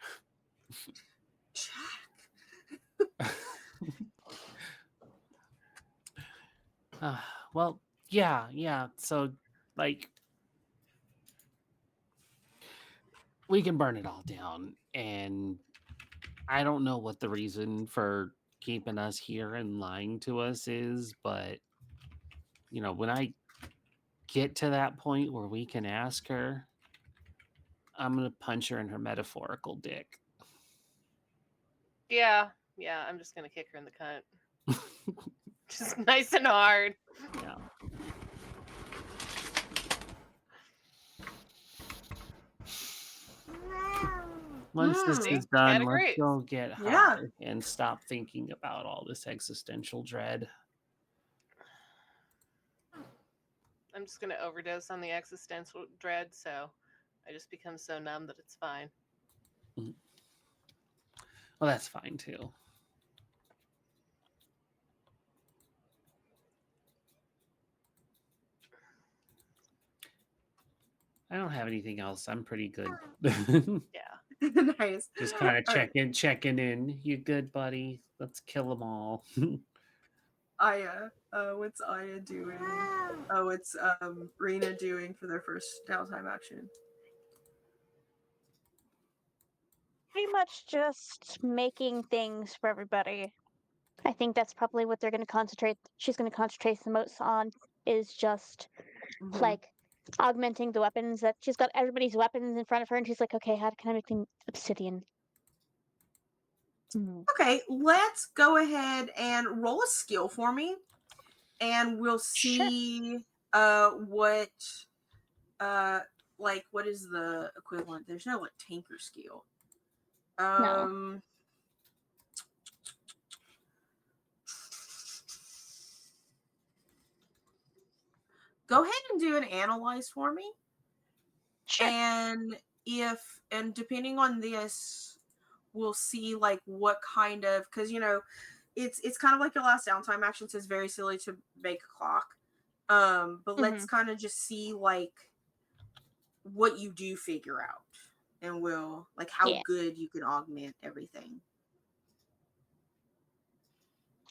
Speaker 4: Well, yeah. So, like, we can burn it all down, and I don't know what the reason for keeping us here and lying to us is, but when I get to that point where we can ask her, I'm gonna punch her in her metaphorical dick.
Speaker 5: Yeah, I'm just gonna kick her in the cunt. Just nice and hard.
Speaker 4: Yeah. Once this
Speaker 5: See?
Speaker 4: is done,
Speaker 5: Categories.
Speaker 4: let's go get high and stop thinking about all this existential dread.
Speaker 5: I'm just gonna overdose on the existential dread, so I just become so numb that it's fine.
Speaker 4: Well, that's fine too. I don't have anything else. I'm pretty good.
Speaker 5: Yeah.
Speaker 1: Nice.
Speaker 4: Just kind of checking in. You good, buddy? Let's kill them all.
Speaker 1: Aya, what's Aya doing? Oh, it's Rena doing for their first downtime action.
Speaker 6: Pretty much just making things for everybody. I think that's probably what they're going to concentrate. She's going to concentrate the most on is just like augmenting the weapons that she's got. Everybody's weapons in front of her, and she's like, "Okay, how can I make them obsidian?"
Speaker 1: Okay, let's go ahead and roll a skill for me, and we'll see what like what is the equivalent. There's no like tanker skill.
Speaker 6: No.
Speaker 1: Go ahead and do an analyze for me.
Speaker 6: Sure.
Speaker 1: And depending on this, we'll see like what kind of, because it's kind of like your last downtime action says very silly to make a clock. But let's kind of just see like what you do figure out, and we'll like how good you can augment everything.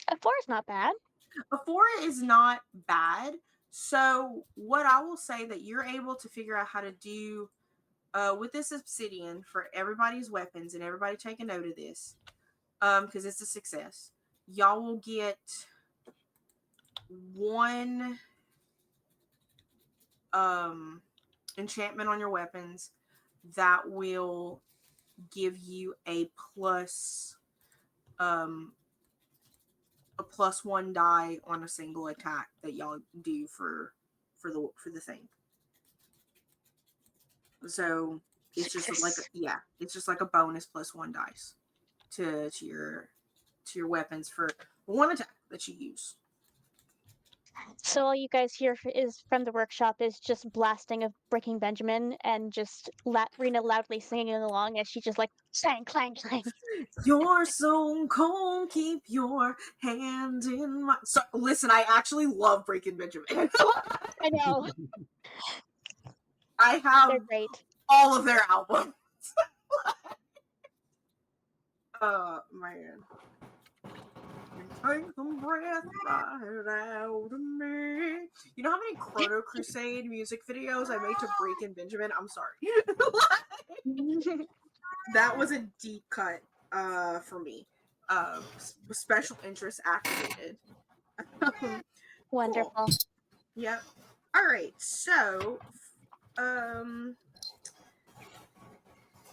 Speaker 6: A 4 is not bad.
Speaker 1: A 4 is not bad. So what I will say that you're able to figure out how to do with this obsidian for everybody's weapons, and everybody take a note of this because it's a success. Y'all will get 1 enchantment on your weapons that will give you a plus a +1 die on a single attack that y'all do for the thing. So it's just like it's just like a bonus +1 dice to your weapons for one attack that you use.
Speaker 6: So all you guys hear is from the workshop is just blasting of Breaking Benjamin and just Rena loudly singing along as she just like clang clang clang.
Speaker 1: You're so cold, keep your hand in my. So, listen, I actually love Breaking Benjamin.
Speaker 6: I know.
Speaker 1: I have
Speaker 6: They're great.
Speaker 1: all of their albums. Man. Take some breath right out of me. You know how many Chrono Crusade music videos I made to Breaking Benjamin? I'm sorry. That was a deep cut for me. Special interest activated.
Speaker 6: Wonderful.
Speaker 1: Cool. Yep. All right. So,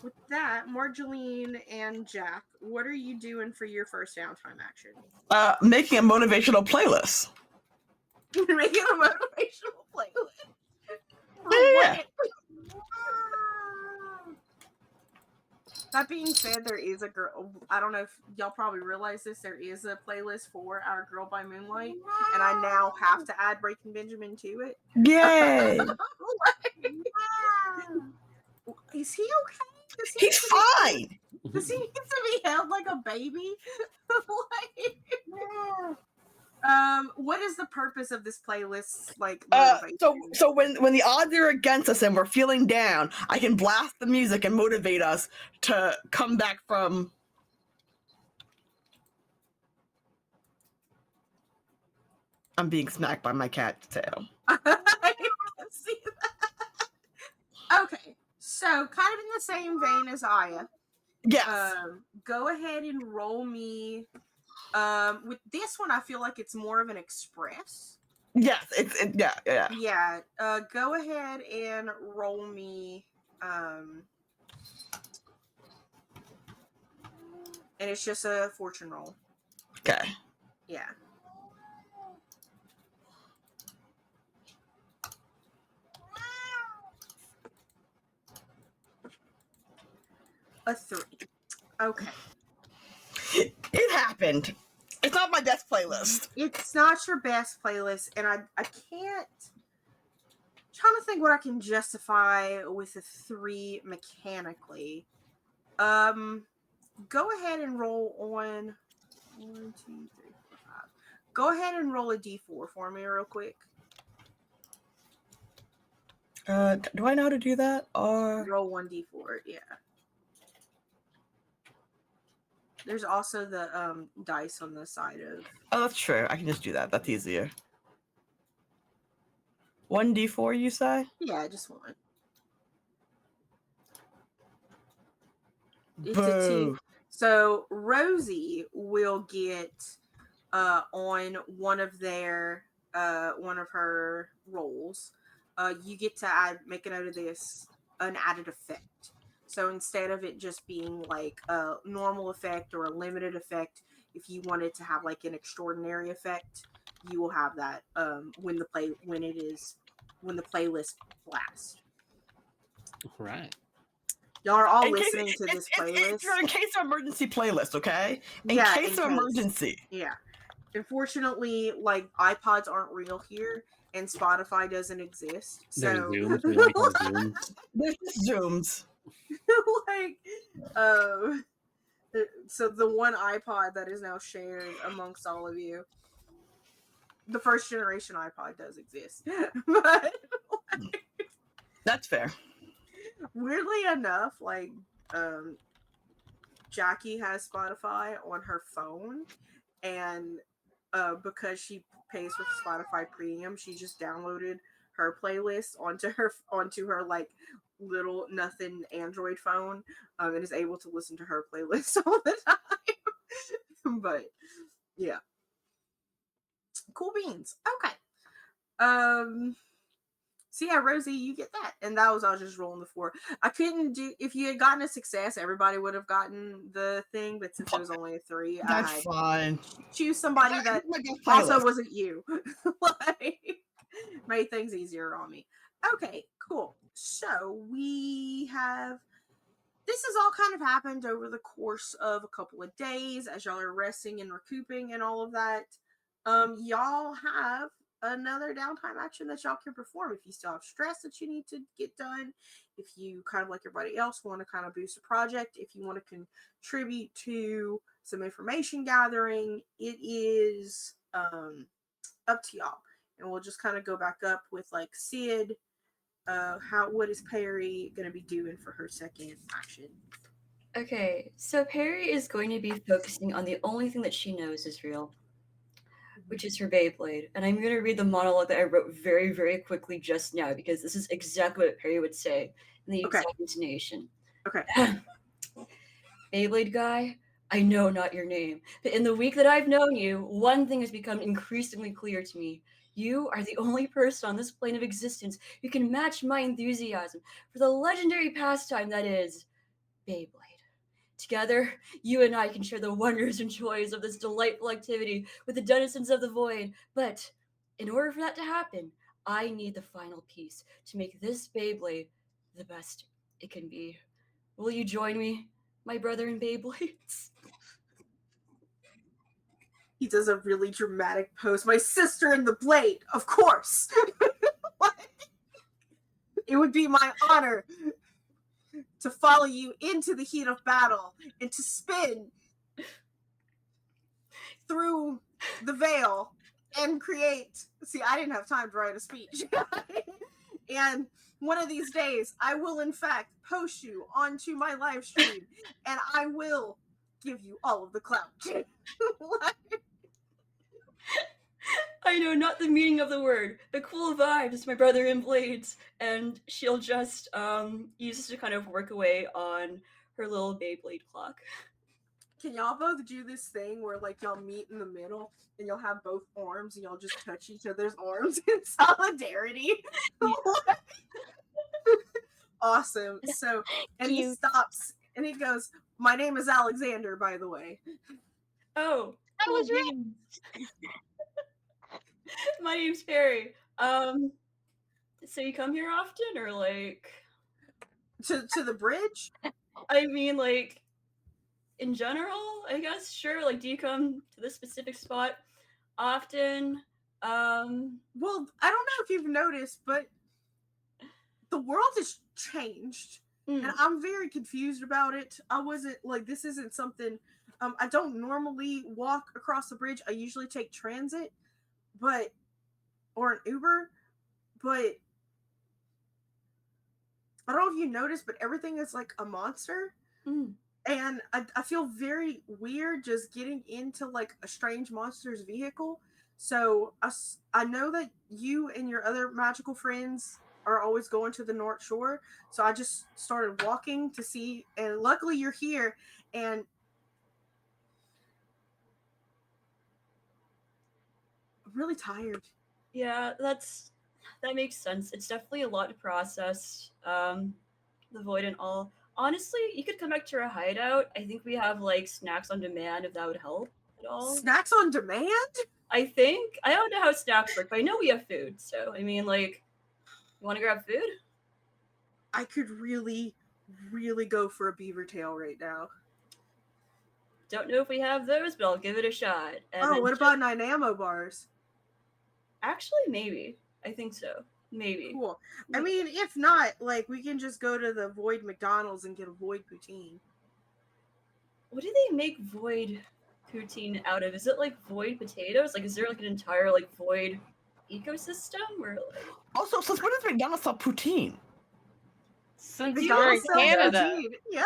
Speaker 1: with that, Marjoline and Jack, what are you doing for your first downtime action?
Speaker 2: Making a motivational playlist.
Speaker 1: Making a motivational playlist.
Speaker 2: Yeah.
Speaker 1: That being said, there is a girl. I don't know if y'all probably realize this. There is a playlist for our Girl by Moonlight, and I now have to add Breaking Benjamin to it.
Speaker 2: Yay!
Speaker 1: Is he okay?
Speaker 2: He's fine.
Speaker 1: Does he need to be held like a baby? What is the purpose of this playlist? Like,
Speaker 2: so when the odds are against us and we're feeling down, I can blast the music and motivate us to come back from. I'm being smacked by my cat's tail.
Speaker 1: I can see that. Okay, so kind of in the same vein as Aya.
Speaker 2: Yes.
Speaker 1: Go ahead and roll me. With this one, I feel like it's more of an express.
Speaker 2: Yes, yeah.
Speaker 1: Yeah. Go ahead and roll me. And it's just a fortune roll.
Speaker 2: Okay.
Speaker 1: Yeah. A 3. Okay.
Speaker 2: It happened. It's not my best playlist.
Speaker 1: It's not your best playlist, and I can't. I'm trying to think what I can justify with a 3 mechanically. Go ahead and roll on 1, 2, 3, 4, 5. Go ahead and roll a d4 for me real quick.
Speaker 2: Do I know how to do that? Or
Speaker 1: roll 1d4, yeah. There's also the dice on the side of.
Speaker 2: Oh, that's true. I can just do that. That's easier. 1d4, you say?
Speaker 1: Yeah, just one. It's
Speaker 2: Boo.
Speaker 1: a 2. So Rosie will get on one of her rolls. You get to make a note of this, an added effect. So instead of it just being like a normal effect or a limited effect, if you wanted to have like an extraordinary effect, you will have that when the playlist blasts.
Speaker 4: Right.
Speaker 1: Y'all are all listening to this playlist.
Speaker 2: It's in case of emergency playlist, okay? In case of emergency.
Speaker 1: Yeah. Unfortunately, like iPods aren't real here, and Spotify doesn't exist. So
Speaker 4: There's Zooms. We only have Zooms.
Speaker 2: There's Zooms.
Speaker 1: like, so the one iPod that is now shared amongst all of you, the first generation iPod does exist, but
Speaker 2: that's fair.
Speaker 1: Weirdly enough, like, Jackie has Spotify on her phone, and because she pays for Spotify Premium, she just downloaded her playlist onto her like little nothing Android phone, and is able to listen to her playlist all the time. But yeah, cool beans. Okay. So yeah, Rosie, you get that. And I was just rolling the 4. I couldn't do, if you had gotten a success, everybody would have gotten the thing, but since it was only a 3, I
Speaker 2: That's
Speaker 1: had
Speaker 2: fine.
Speaker 1: choose somebody that also wasn't you. Like, made things easier on me. Okay, cool. So we have, this has all kind of happened over the course of a couple of days as y'all are resting and recouping and all of that. Y'all have another downtime action that y'all can perform if you still have stress that you need to get done, if you kind of like everybody else want to kind of boost a project, if you want to contribute to some information gathering, it is up to y'all. And we'll just kind of go back up with like Sid. What is Perry gonna be doing for her second action?
Speaker 3: Okay, so Perry is going to be focusing on the only thing that she knows is real, which is her Beyblade. And I'm going to read the monologue that I wrote very, very quickly just now because this is exactly what Perry would say in the exact intonation.
Speaker 1: Okay.
Speaker 3: Beyblade guy, I know not your name, but in the week that I've known you, one thing has become increasingly clear to me. You are the only person on this plane of existence who can match my enthusiasm for the legendary pastime that is Beyblade. Together, you and I can share the wonders and joys of this delightful activity with the denizens of the void. But in order for that to happen, I need the final piece to make this Beyblade the best it can be. Will you join me, my brother in Beyblades?
Speaker 1: He does a really dramatic pose. My sister in the blade, of course. It would be my honor to follow you into the heat of battle and to spin through the veil and create. See, I didn't have time to write a speech. And one of these days, I will in fact post you onto my live stream and I will give you all of the clout.
Speaker 3: I know not the meaning of the word, but cool vibes, my brother in blades. And she'll just use this to kind of work away on her little Beyblade clock.
Speaker 1: Can y'all both do this thing where like y'all meet in the middle and you'll have both arms and y'all just touch each other's arms in solidarity? Awesome. So, and he
Speaker 6: Cute.
Speaker 1: stops and he goes, "My name is Alexander, by the way."
Speaker 3: Oh,
Speaker 6: I
Speaker 3: cool
Speaker 6: was right.
Speaker 3: beans. My name's Perry. So you come here often, or like?
Speaker 1: To the bridge?
Speaker 3: I mean, like, in general, I guess. Sure. Like, do you come to this specific spot often?
Speaker 1: Well, I don't know if you've noticed, but the world has changed. And I'm very confused about it. I wasn't like, this isn't something, I don't normally walk across the bridge. I usually take transit, or an Uber, but I don't know if you noticed, but everything is like a monster. And I feel very weird just getting into like a strange monster's vehicle. So I know that you and your other magical friends are always going to the North Shore. So I just started walking to see, and luckily you're here. And I'm really tired.
Speaker 3: Yeah, that makes sense. It's definitely a lot to process. The void and all. Honestly, you could come back to our hideout. I think we have like snacks on demand if that would help at all.
Speaker 1: Snacks on demand?
Speaker 3: I think. I don't know how snacks work, but I know we have food. So I mean, like, you want to grab food?
Speaker 1: I could really, really go for a beaver tail right now.
Speaker 3: Don't know if we have those, but I'll give it a shot. And
Speaker 1: What about Dynamo bars?
Speaker 3: Actually, maybe. I think so. Maybe.
Speaker 1: Cool. I mean, if not, like, we can just go to the Void McDonald's and get a Void poutine.
Speaker 3: What do they make Void poutine out of? Is it like Void potatoes? Like, is there like an entire like Void ecosystem? Or like...
Speaker 2: Also, since when does McDonald's sell poutine?
Speaker 5: Since you're in Canada.
Speaker 1: Poutine. Yeah.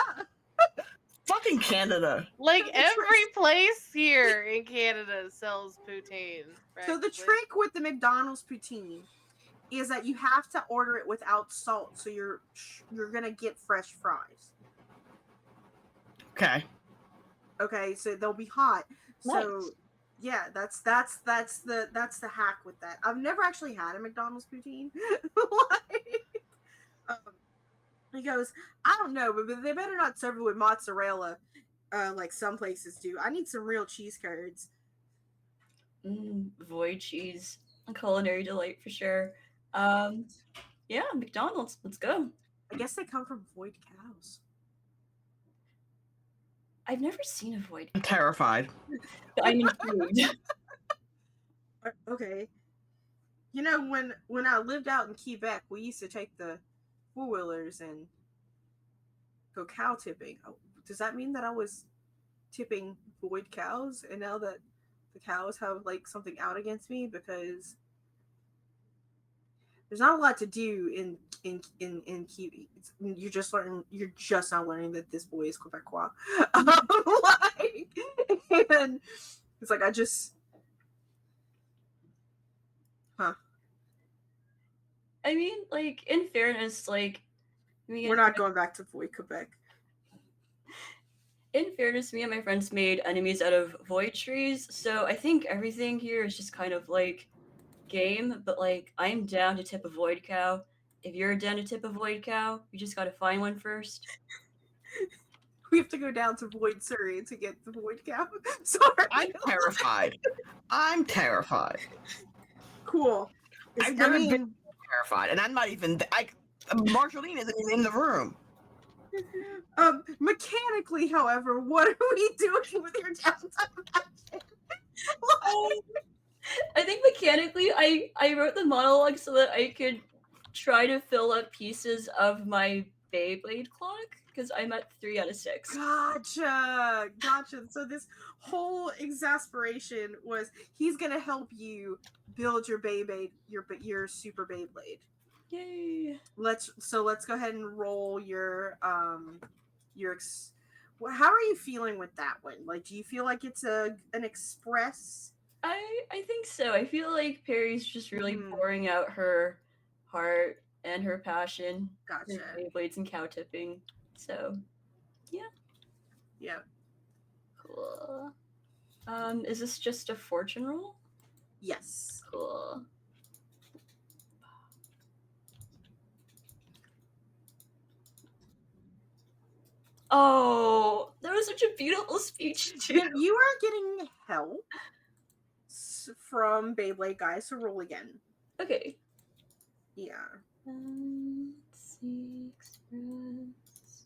Speaker 2: Fucking Canada.
Speaker 5: Like every place here in Canada sells poutine.
Speaker 1: So the trick with the McDonald's poutine is that you have to order it without salt, so you're gonna get fresh fries.
Speaker 2: Okay.
Speaker 1: Okay, so they'll be hot. So
Speaker 6: Nice.
Speaker 1: Yeah, that's the hack with that. I've never actually had a McDonald's poutine. Like, he goes, I don't know, but they better not serve it with mozzarella, like some places do. I need some real cheese curds.
Speaker 3: Void cheese, a culinary delight for sure. Um, yeah, McDonald's. Let's go.
Speaker 1: I guess they come from void cows.
Speaker 3: I've never seen a void.
Speaker 2: I'm terrified.
Speaker 3: I'm intrigued.
Speaker 1: Okay. You know, when I lived out in Quebec, we used to take the four-wheelers and go cow tipping. Oh, does that mean that I was tipping void cows, and now that the cows have like something out against me? Because there's not a lot to do in Quebec. You're just not learning that this boy is Quebecois. Like, and it's like I just,
Speaker 3: I mean, like, in fairness, like,
Speaker 1: we're not going back to void Quebec.
Speaker 3: In fairness, me and my friends made enemies out of void trees, so I think everything here is just kind of like game, but like I'm down to tip a void cow. If you're down to tip a void cow, you just gotta find one first.
Speaker 1: We have to go down to Void Surrey to get the void cow. Sorry.
Speaker 2: I'm terrified. I'm terrified.
Speaker 1: Cool.
Speaker 2: I've never been terrified, and I'm not even. Marceline isn't even in the room.
Speaker 1: Mechanically, however, what are we doing with your downtime action?
Speaker 3: I think mechanically, I wrote the monologue so that I could try to fill up pieces of my Beyblade clock because I'm at 3 out of 6.
Speaker 1: Gotcha. So this whole exasperation was he's gonna help you build your Beyblade, your Super Beyblade.
Speaker 3: Yay!
Speaker 1: Let's go ahead and roll your how are you feeling with that one? Like, do you feel like it's an express?
Speaker 3: I think so. I feel like Perry's just really pouring out her heart and her passion for
Speaker 1: Gotcha.
Speaker 3: Beyblades and cow tipping. So, yeah.
Speaker 1: Yeah.
Speaker 3: Cool. Is this just a fortune roll?
Speaker 1: Yes.
Speaker 3: Cool. Oh, that was such a beautiful speech too.
Speaker 1: You are getting help from Beyblade guys, so roll again.
Speaker 3: Okay.
Speaker 1: Yeah.
Speaker 3: Let's see. Express.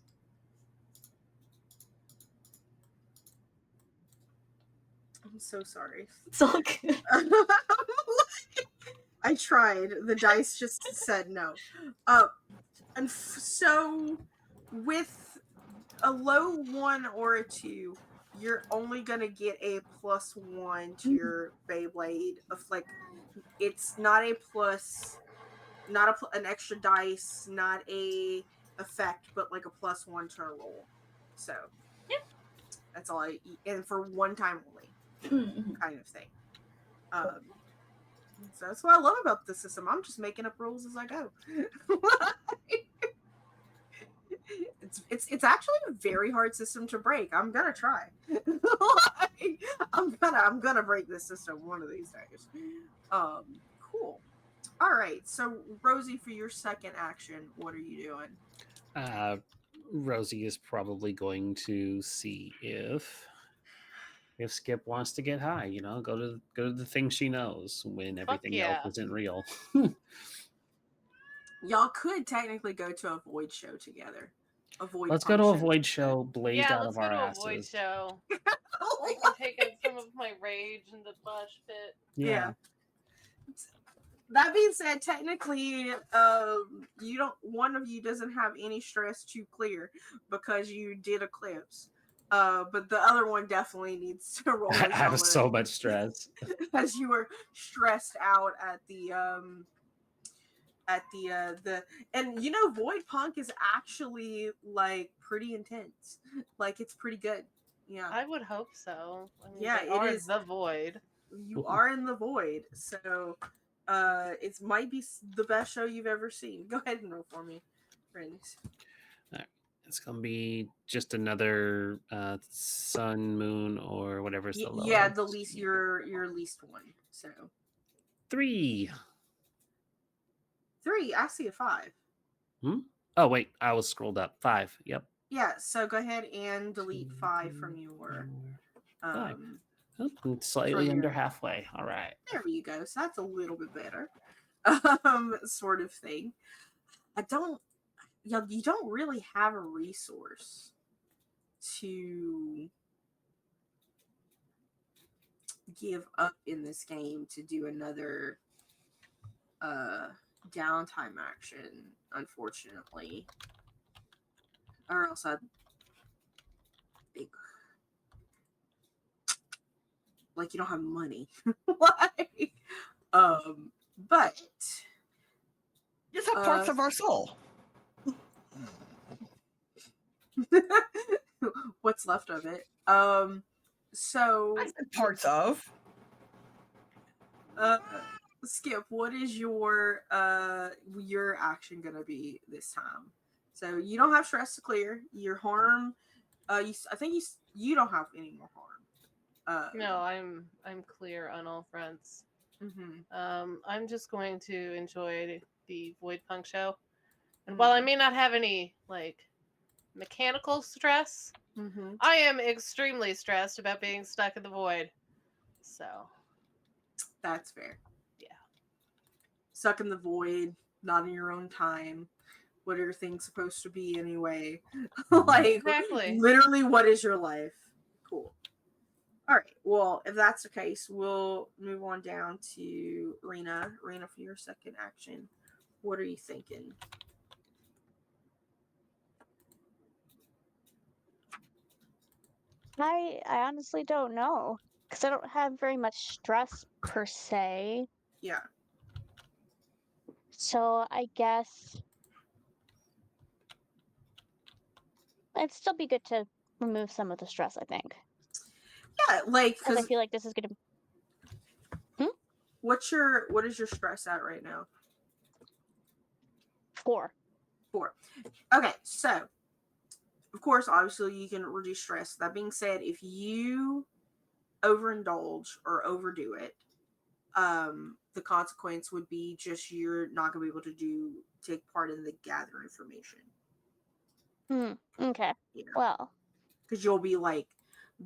Speaker 1: I'm so sorry.
Speaker 3: It's all good.
Speaker 1: I tried. The dice just said no. And so with a low 1 or a 2, you're only gonna get a +1 to your Beyblade. Of like, it's not a plus, not an extra dice, not a effect, but like a +1 to a roll. So
Speaker 3: yeah,
Speaker 1: that's all and for one time only, kind of thing. So that's what I love about this system. I'm just making up rules as I go. It's actually a very hard system to break. I'm gonna try. I'm gonna break this system one of these days. Cool. All right. So Rosie, for your second action, what are you doing?
Speaker 4: Rosie is probably going to see if Skip wants to get high. You know, go to the thing she knows when everything else isn't real.
Speaker 1: Y'all could technically go to a void show together.
Speaker 4: Let's go to a void show blazed out of our asses.
Speaker 5: Void show. I can take in some of my rage in the mosh pit.
Speaker 1: Yeah. That being said, technically, one of you doesn't have any stress to clear because you did Eclipse. But the other one definitely needs to roll.
Speaker 4: I have so much stress
Speaker 1: as you were stressed out at the and you know, Void Punk is actually like pretty intense. Like, it's pretty good. Yeah,
Speaker 5: I would hope so. I mean,
Speaker 1: yeah, it is
Speaker 5: the void.
Speaker 1: You are in the void, so it might be the best show you've ever seen. Go ahead and roll for me, friends.
Speaker 4: All right. It's gonna be just another sun, moon, or whatever's the lowest.
Speaker 1: Yeah, the least your least one. So
Speaker 4: 3.
Speaker 1: 3. I see a 5.
Speaker 4: Oh wait, I was scrolled up. 5. Yep.
Speaker 1: Yeah. So go ahead and delete 5 from your
Speaker 4: 5.
Speaker 1: from
Speaker 4: Slightly
Speaker 1: your-
Speaker 4: under halfway. All right.
Speaker 1: There you go. So that's a little bit better. Sort of thing. You don't really have a resource to give up in this game to do another downtime action, unfortunately. Or else I'd like you don't have money. Like but
Speaker 2: Just have parts of our soul.
Speaker 1: what's left of it. So
Speaker 2: I said parts of.
Speaker 1: Skip, what is your action gonna be this time? So you don't have stress to clear. Your harm, I think you don't have any more harm.
Speaker 5: No, I'm clear on all fronts.
Speaker 1: Mm-hmm.
Speaker 5: I'm just going to enjoy the Void Punk show, and while I may not have any like mechanical stress, I am extremely stressed about being stuck in the void. So
Speaker 1: that's fair.
Speaker 5: Yeah.
Speaker 1: Stuck in the void, not in your own time. What are things supposed to be anyway? Like
Speaker 5: Exactly.
Speaker 1: literally, what is your life? Cool. All right. Well, if that's the case, we'll move on down to Rena. Rena, for your second action, what are you thinking?
Speaker 6: I honestly don't know because I don't have very much stress per se.
Speaker 1: Yeah.
Speaker 6: So I guess it'd still be good to remove some of the stress. I think
Speaker 1: Yeah, like
Speaker 6: because I
Speaker 1: because
Speaker 6: feel like this is gonna.
Speaker 1: what is your stress at right now?
Speaker 6: 4.
Speaker 1: 4. Okay, so of course, obviously, you can reduce stress. That being said, if you overindulge or overdo it, the consequence would be just you're not gonna be able to take part in the gather information.
Speaker 6: Okay.
Speaker 1: Yeah,
Speaker 6: Well,
Speaker 1: because you'll be like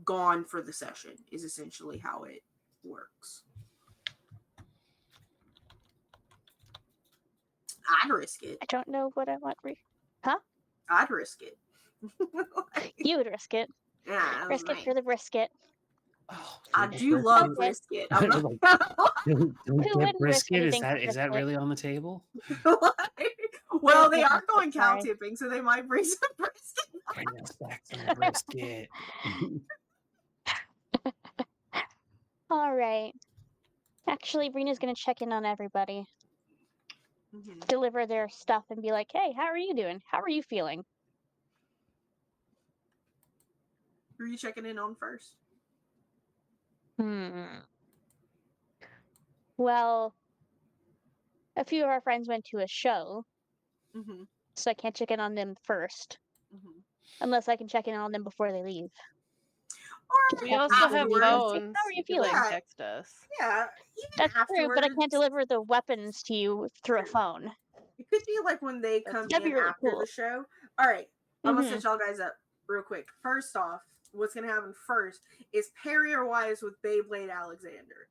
Speaker 1: gone for the session. Is essentially how it works. I'd risk it.
Speaker 6: I don't know what I want. Huh?
Speaker 1: I'd risk it. Like,
Speaker 6: You would risk it.
Speaker 1: yeah,
Speaker 6: Risk it for the brisket.
Speaker 4: Oh,
Speaker 1: I
Speaker 4: people
Speaker 1: do love
Speaker 6: brisket.
Speaker 1: brisket. I'm not
Speaker 4: Don't
Speaker 6: Who
Speaker 4: get
Speaker 6: wouldn't risk
Speaker 4: brisket. Is
Speaker 6: anything for
Speaker 4: that
Speaker 6: brisket?
Speaker 4: really on the table?
Speaker 1: Well, they
Speaker 6: Yeah,
Speaker 1: are going cow
Speaker 6: sorry.
Speaker 1: tipping, so they might bring some brisket.
Speaker 4: Bring us back some brisket.
Speaker 6: All right. Actually, Rena's gonna check in on everybody, deliver their stuff, and be like, "Hey, how are you doing? How are you feeling?"
Speaker 1: Who are you checking in on first?
Speaker 6: Well, a few of our friends went to a show,
Speaker 1: Mm-hmm.
Speaker 6: so I can't check in on them first,
Speaker 1: Mm-hmm.
Speaker 6: unless I can check in on them before they leave.
Speaker 1: Or
Speaker 5: We also have
Speaker 1: afterwards.
Speaker 5: phones.
Speaker 6: How are you
Speaker 5: You could like
Speaker 1: feeling?
Speaker 5: text us.
Speaker 1: Yeah, even
Speaker 6: That's true, but I
Speaker 1: afterwards.
Speaker 6: can't deliver the weapons to you through a phone.
Speaker 1: It could be like when they come
Speaker 6: That'd be
Speaker 1: in
Speaker 6: really
Speaker 1: after
Speaker 6: cool.
Speaker 1: the show. All right, I'm gonna
Speaker 6: Mhm.
Speaker 1: set y'all guys up real quick. First off, what's gonna happen first is Perry or Wise with Beyblade Alexander.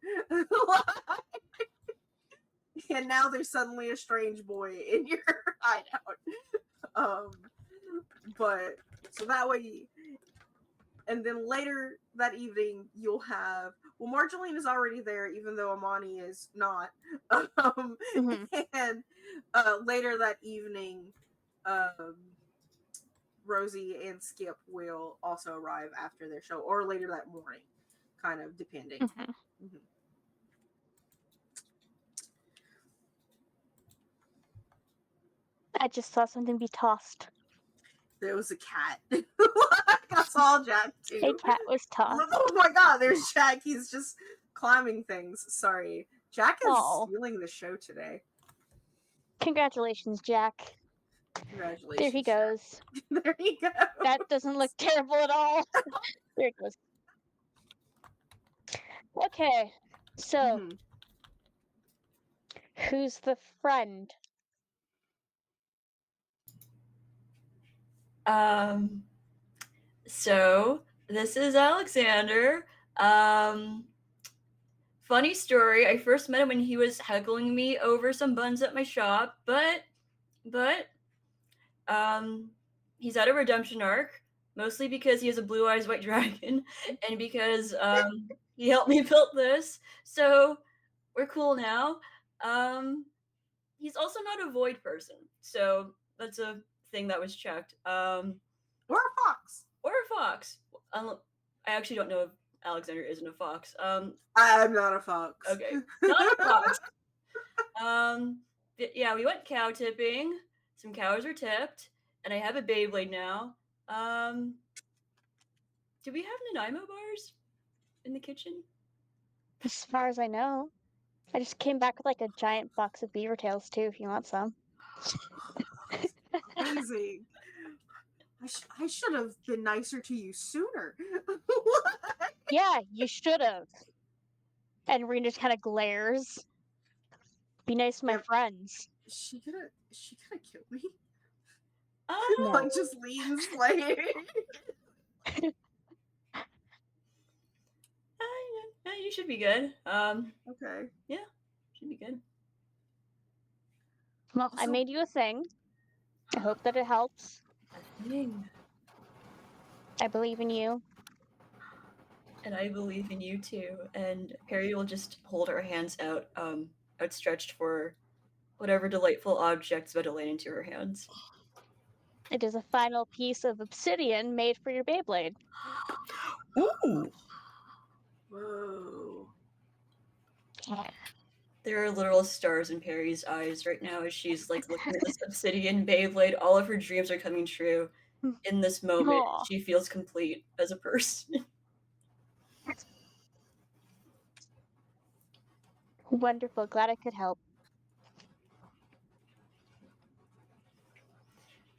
Speaker 1: And now there's suddenly a strange boy in your hideout. But so that way, and then later that evening you'll have Marceline is already there, even though Amani is not.
Speaker 6: Mhm.
Speaker 1: And later that evening, Rosie and Skip will also arrive after their show, or later that morning, kind of depending.
Speaker 6: Mhm.
Speaker 1: Mhm.
Speaker 6: I just saw something be tossed.
Speaker 1: There was a cat. I saw Jack too.
Speaker 6: A cat was tossed.
Speaker 1: Oh my god, there's Jack. He's just climbing things. Sorry. Jack is
Speaker 6: Oh.
Speaker 1: stealing the show today.
Speaker 6: Congratulations, Jack.
Speaker 1: Congratulations.
Speaker 6: There he
Speaker 1: Jack.
Speaker 6: goes.
Speaker 1: There you go.
Speaker 6: That doesn't look terrible at all. There it goes. Okay, so
Speaker 1: Mhm.
Speaker 6: who's the friend?
Speaker 3: So this is Alexander. Funny story. I first met him when he was heckling me over some buns at my shop, but he's at a redemption arc, mostly because he has a blue eyes white dragon, and because he helped me build this. So we're cool now. He's also not a void person, so that's a thing that was checked.
Speaker 1: Or a fox.
Speaker 3: Or a fox. I actually don't know if Alexander isn't a fox.
Speaker 1: I'm not a fox.
Speaker 3: Okay, not a fox. Yeah, we went cow tipping. Some cows are tipped, and I have a Beyblade now. Do we have Nanaimo bars in the kitchen?
Speaker 6: As far as I know. I just came back with like a giant box of beaver tails too, if you want some.
Speaker 1: Amazing. I should have been nicer to you sooner.
Speaker 6: Yeah, you should have. And Rena just kind of glares. Be nice to my
Speaker 1: Yep.
Speaker 6: friends.
Speaker 1: Is she gonna kill me?
Speaker 6: No.
Speaker 1: Like just leans like
Speaker 3: You should be good.
Speaker 1: okay.
Speaker 3: Should be good.
Speaker 6: Well, I
Speaker 1: Also-
Speaker 6: made you a thing. I hope that it helps.
Speaker 3: Dang.
Speaker 6: I believe in you.
Speaker 3: And I believe in you too. And Perry will just hold her hands out, outstretched for whatever delightful object's about to land into her hands.
Speaker 6: It is a final piece of obsidian made for your Beyblade.
Speaker 2: Ooh.
Speaker 1: Whoa.
Speaker 3: There are literal stars in Perry's eyes right now as she's like looking at this obsidian Beyblade. All of her dreams are coming true. In this moment,
Speaker 6: Aw.
Speaker 3: she feels complete as a person.
Speaker 6: Wonderful. Glad I could help.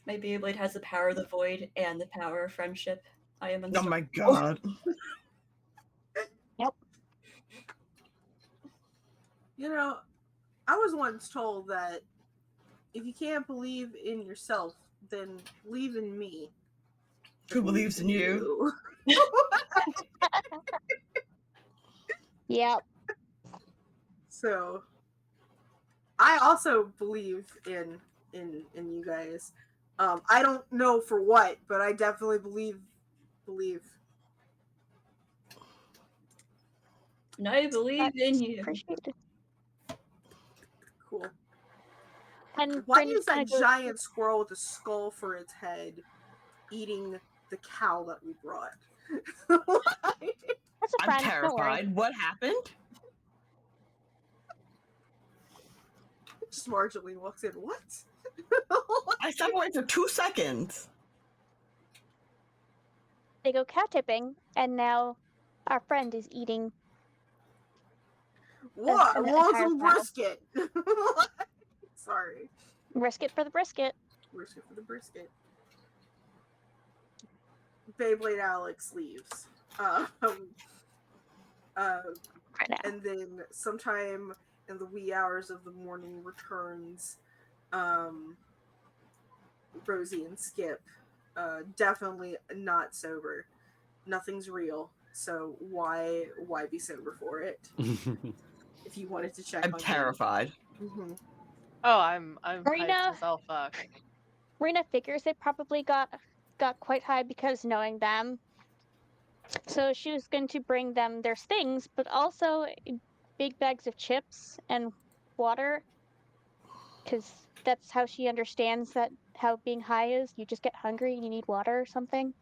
Speaker 3: My Beyblade has the power of the void and the power of friendship. I am
Speaker 2: Oh
Speaker 3: unstoppable.
Speaker 2: my god.
Speaker 1: You know, I was once told that if you can't believe in yourself, then believe in me.
Speaker 2: Who believes in you?
Speaker 6: Yep.
Speaker 1: So I also believe in you guys. I don't know for what, but I definitely believe.
Speaker 3: And I believe in you.
Speaker 6: Appreciate it.
Speaker 1: Cool.
Speaker 6: And
Speaker 1: Why
Speaker 6: Brandon
Speaker 1: is that
Speaker 6: kinda goes,
Speaker 1: giant squirrel with a skull for its head eating the cow that we brought?
Speaker 6: That's a
Speaker 2: I'm
Speaker 6: friend. Don't worry.
Speaker 2: terrified. What happened?
Speaker 1: Just Marjorie walks in. What?
Speaker 2: I stepped away for 2 seconds.
Speaker 6: They go cow tipping, and now our friend is eating.
Speaker 1: What? I
Speaker 6: an
Speaker 1: want
Speaker 6: entire
Speaker 1: some
Speaker 6: cow.
Speaker 1: brisket. Sorry.
Speaker 6: Brisket for the brisket.
Speaker 1: Brisket for the brisket. Beyblade Alex leaves.
Speaker 6: Right now.
Speaker 1: And then sometime in the wee hours of the morning returns Rosie and Skip. Definitely not sober. Nothing's real. So why be sober for it? If you wanted to check
Speaker 2: I'm
Speaker 1: on
Speaker 2: terrified.
Speaker 1: Mm-hmm.
Speaker 5: Oh, I'm
Speaker 6: Marina-
Speaker 5: hyped as all fuck.
Speaker 6: Rena figures they probably got quite high because knowing them. So she was going to bring them their things, but also big bags of chips and water, because that's how she understands that how being high is. You just get hungry and you need water or something.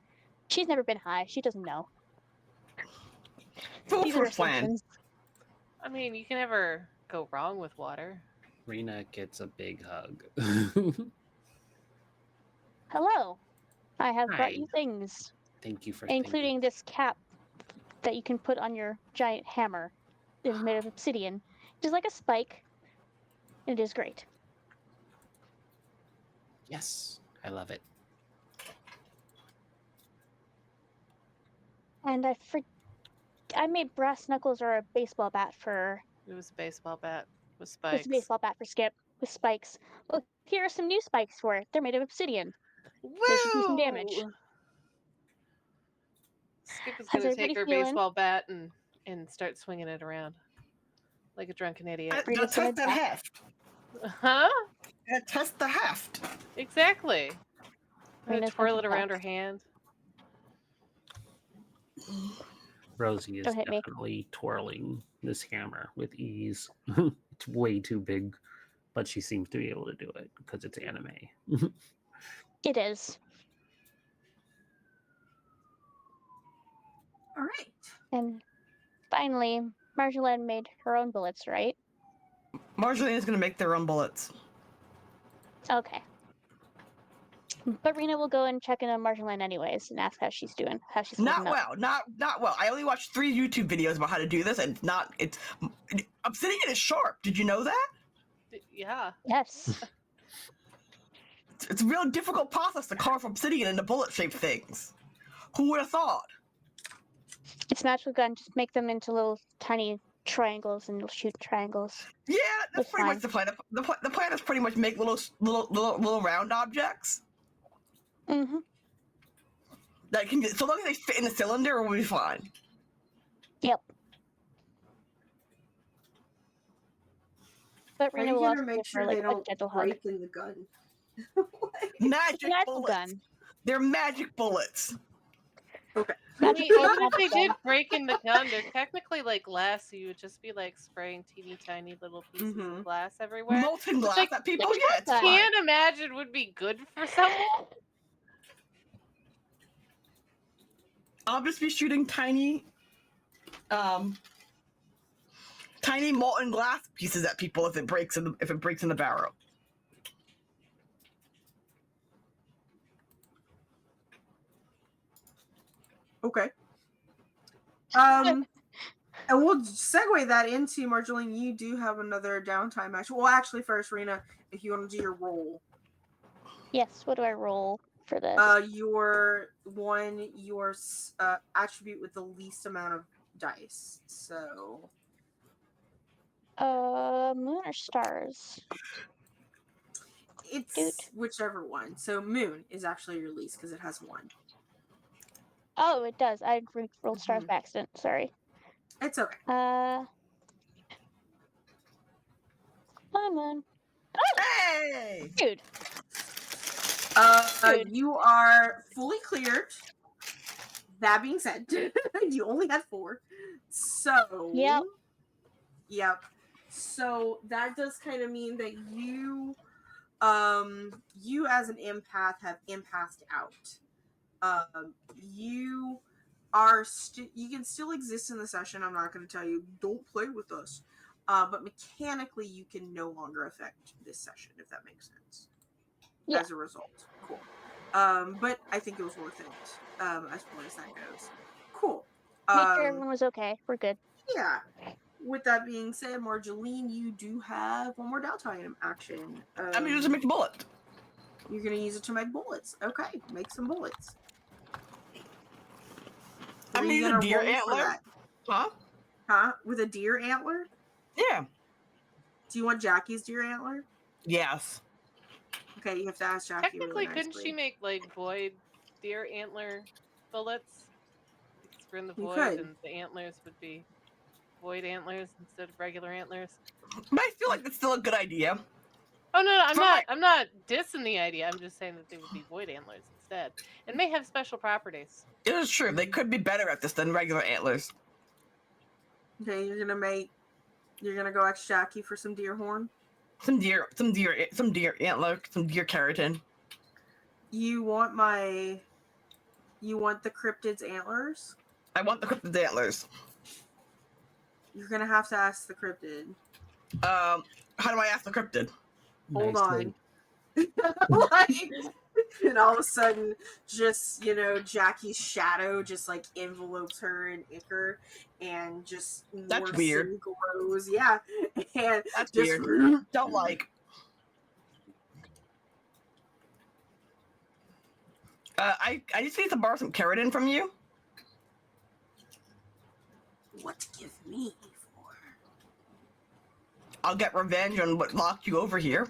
Speaker 6: She's never been high. She doesn't know. These are
Speaker 2: Foolproof plan.
Speaker 6: assumptions.
Speaker 5: I mean, you can never go wrong with water.
Speaker 4: Rena gets a big hug.
Speaker 6: Hello. I have
Speaker 4: Hi.
Speaker 6: brought you things,
Speaker 4: Thank you for
Speaker 6: including this cap that you can put on your giant hammer. It is made of obsidian. It is like a spike. It is great.
Speaker 4: Yes, I love it.
Speaker 6: And I made brass knuckles or a baseball bat for.
Speaker 5: It was a baseball bat with
Speaker 6: It was a
Speaker 5: spikes.
Speaker 6: baseball bat for Skip with spikes. Well, here are some new spikes for it. They're made of obsidian. They should do some damage.
Speaker 5: Woo! Skip is
Speaker 6: How's
Speaker 5: gonna take
Speaker 6: everybody
Speaker 5: her
Speaker 6: feeling?
Speaker 5: baseball bat and start swinging it around like a drunken idiot.
Speaker 6: Rita's
Speaker 2: Test
Speaker 6: gonna
Speaker 2: that
Speaker 6: back-
Speaker 2: heft.
Speaker 5: Huh?
Speaker 2: Test the heft.
Speaker 5: Exactly. I'm gonna
Speaker 6: Rita's
Speaker 5: twirl
Speaker 6: gonna
Speaker 5: it around
Speaker 6: back.
Speaker 5: her hand.
Speaker 4: Rosie is
Speaker 6: Don't hit me.
Speaker 4: definitely twirling this hammer with ease. It's way too big, but she seems to be able to do it because it's anime.
Speaker 6: It is.
Speaker 1: All right.
Speaker 6: And finally, Marjolaine made her own bullets, right?
Speaker 2: Marjolaine is going to make their own bullets.
Speaker 6: Okay. But Rena will go and check in on Marjolaine anyways and ask how she's doing, how she's holding
Speaker 2: Not
Speaker 6: up.
Speaker 2: well, not well. I only watched 3 YouTube videos about how to do this, and it's obsidian is sharp. Did you know that?
Speaker 5: Yeah.
Speaker 6: Yes.
Speaker 2: It's a real difficult process to carve obsidian into bullet-shaped things. Who would have thought?
Speaker 6: It's magical gun. Just make them into little tiny triangles and you'll shoot triangles.
Speaker 2: Yeah, that's
Speaker 6: It's
Speaker 2: pretty
Speaker 6: fine.
Speaker 2: much the plan. The plan is pretty much make little round objects
Speaker 6: Mm-hmm.
Speaker 2: that can so long as they fit in the cylinder, we'll be fine.
Speaker 6: Yep. But
Speaker 1: How are
Speaker 6: Rena
Speaker 1: you
Speaker 6: will
Speaker 1: gonna
Speaker 6: also
Speaker 1: make
Speaker 6: give
Speaker 1: sure
Speaker 6: her
Speaker 1: they
Speaker 6: like a
Speaker 1: don't
Speaker 6: gentle hug.
Speaker 1: break in the gun?
Speaker 2: Magic
Speaker 6: Magical
Speaker 2: bullets.
Speaker 6: gun.
Speaker 2: They're magic bullets.
Speaker 1: Okay.
Speaker 5: I
Speaker 6: Magic
Speaker 5: mean,
Speaker 6: bullet,
Speaker 5: even if they
Speaker 6: magic
Speaker 5: did
Speaker 6: gun.
Speaker 5: break in the gun, they're technically like glass, so you would just be like spraying teeny tiny little pieces
Speaker 1: Mhm.
Speaker 5: of glass everywhere.
Speaker 2: Molten glass
Speaker 5: like-
Speaker 2: at people.
Speaker 6: like
Speaker 2: Yeah, it's
Speaker 6: shotgun.
Speaker 2: fine.
Speaker 5: Can't imagine would be good for someone.
Speaker 2: I'll just be shooting tiny molten glass pieces at people if it breaks in the barrel.
Speaker 1: Okay. And we'll segue that into Marjolaine. You do have another downtime action. Well, actually, first, Rena, if you want to do your roll,
Speaker 6: Yes. What do I roll for this?
Speaker 1: your attribute with the least amount of dice. So
Speaker 6: Moon or stars?
Speaker 1: it's
Speaker 6: Dude.
Speaker 1: whichever one. So moon is actually your least because it has 1.
Speaker 6: Oh, it does. I rolled stars
Speaker 1: Mhm.
Speaker 6: by accident. Sorry.
Speaker 1: It's okay.
Speaker 6: Come on.
Speaker 2: Hey!
Speaker 6: Dude. Dude.
Speaker 1: You are fully cleared. That being said, you only had 4. So
Speaker 6: Yep.
Speaker 1: Yep. So that does kind of mean that you as an empath have empathed out. You are you can still exist in the session. I'm not going to tell you don't play with us. But mechanically you can no longer affect this session, if that makes sense.
Speaker 6: Yeah.
Speaker 1: As a result. Cool. But I think it was worth it. As far as that goes. Cool.
Speaker 6: Make sure everyone was okay. We're good.
Speaker 1: Yeah. With that being said, Marjolaine, you do have one more downtime action.
Speaker 2: I'm using to make bullet.
Speaker 1: You're going to use it to make bullets. Okay, make some bullets.
Speaker 2: I'm
Speaker 1: What are
Speaker 2: gonna
Speaker 1: you
Speaker 2: use a
Speaker 1: gonna
Speaker 2: deer
Speaker 1: roll for
Speaker 2: antler.
Speaker 1: that?
Speaker 2: Huh?
Speaker 1: Huh? With a deer antler?
Speaker 2: Yeah.
Speaker 1: Do you want Jackie's deer antler?
Speaker 2: Yes.
Speaker 1: Okay, you have to ask Jackie.
Speaker 5: Technically,
Speaker 1: really
Speaker 5: couldn't
Speaker 1: nicely.
Speaker 5: she make like void deer antler bullets? Because we're in the
Speaker 1: You
Speaker 5: void,
Speaker 1: could.
Speaker 5: and the antlers would be void antlers instead of regular antlers.
Speaker 2: But I feel like it's still a good idea.
Speaker 5: Oh no, I'm
Speaker 2: Fine.
Speaker 5: not dissing the idea. I'm just saying that they would be void antlers instead, and may have special properties.
Speaker 2: It is true. They could be better at this than regular antlers.
Speaker 1: Okay, you're gonna go ask Jackie for some deer horn.
Speaker 2: Some deer antler, some deer keratin.
Speaker 1: You want the cryptid's antlers?
Speaker 2: I want the cryptid antlers.
Speaker 1: You're gonna have to ask the cryptid.
Speaker 2: How do I ask the cryptid?
Speaker 1: Hold
Speaker 4: Nicely.
Speaker 1: on. Like, and all of a sudden, just, Jackie's shadow just like envelopes her in ichor and just
Speaker 2: That's
Speaker 1: morphs
Speaker 2: weird.
Speaker 1: and grows. Yeah. And
Speaker 2: That's
Speaker 1: just
Speaker 2: weird. Don't like. I just need to borrow some keratin from you.
Speaker 1: What to give me for?
Speaker 2: I'll get revenge on what locked you over here.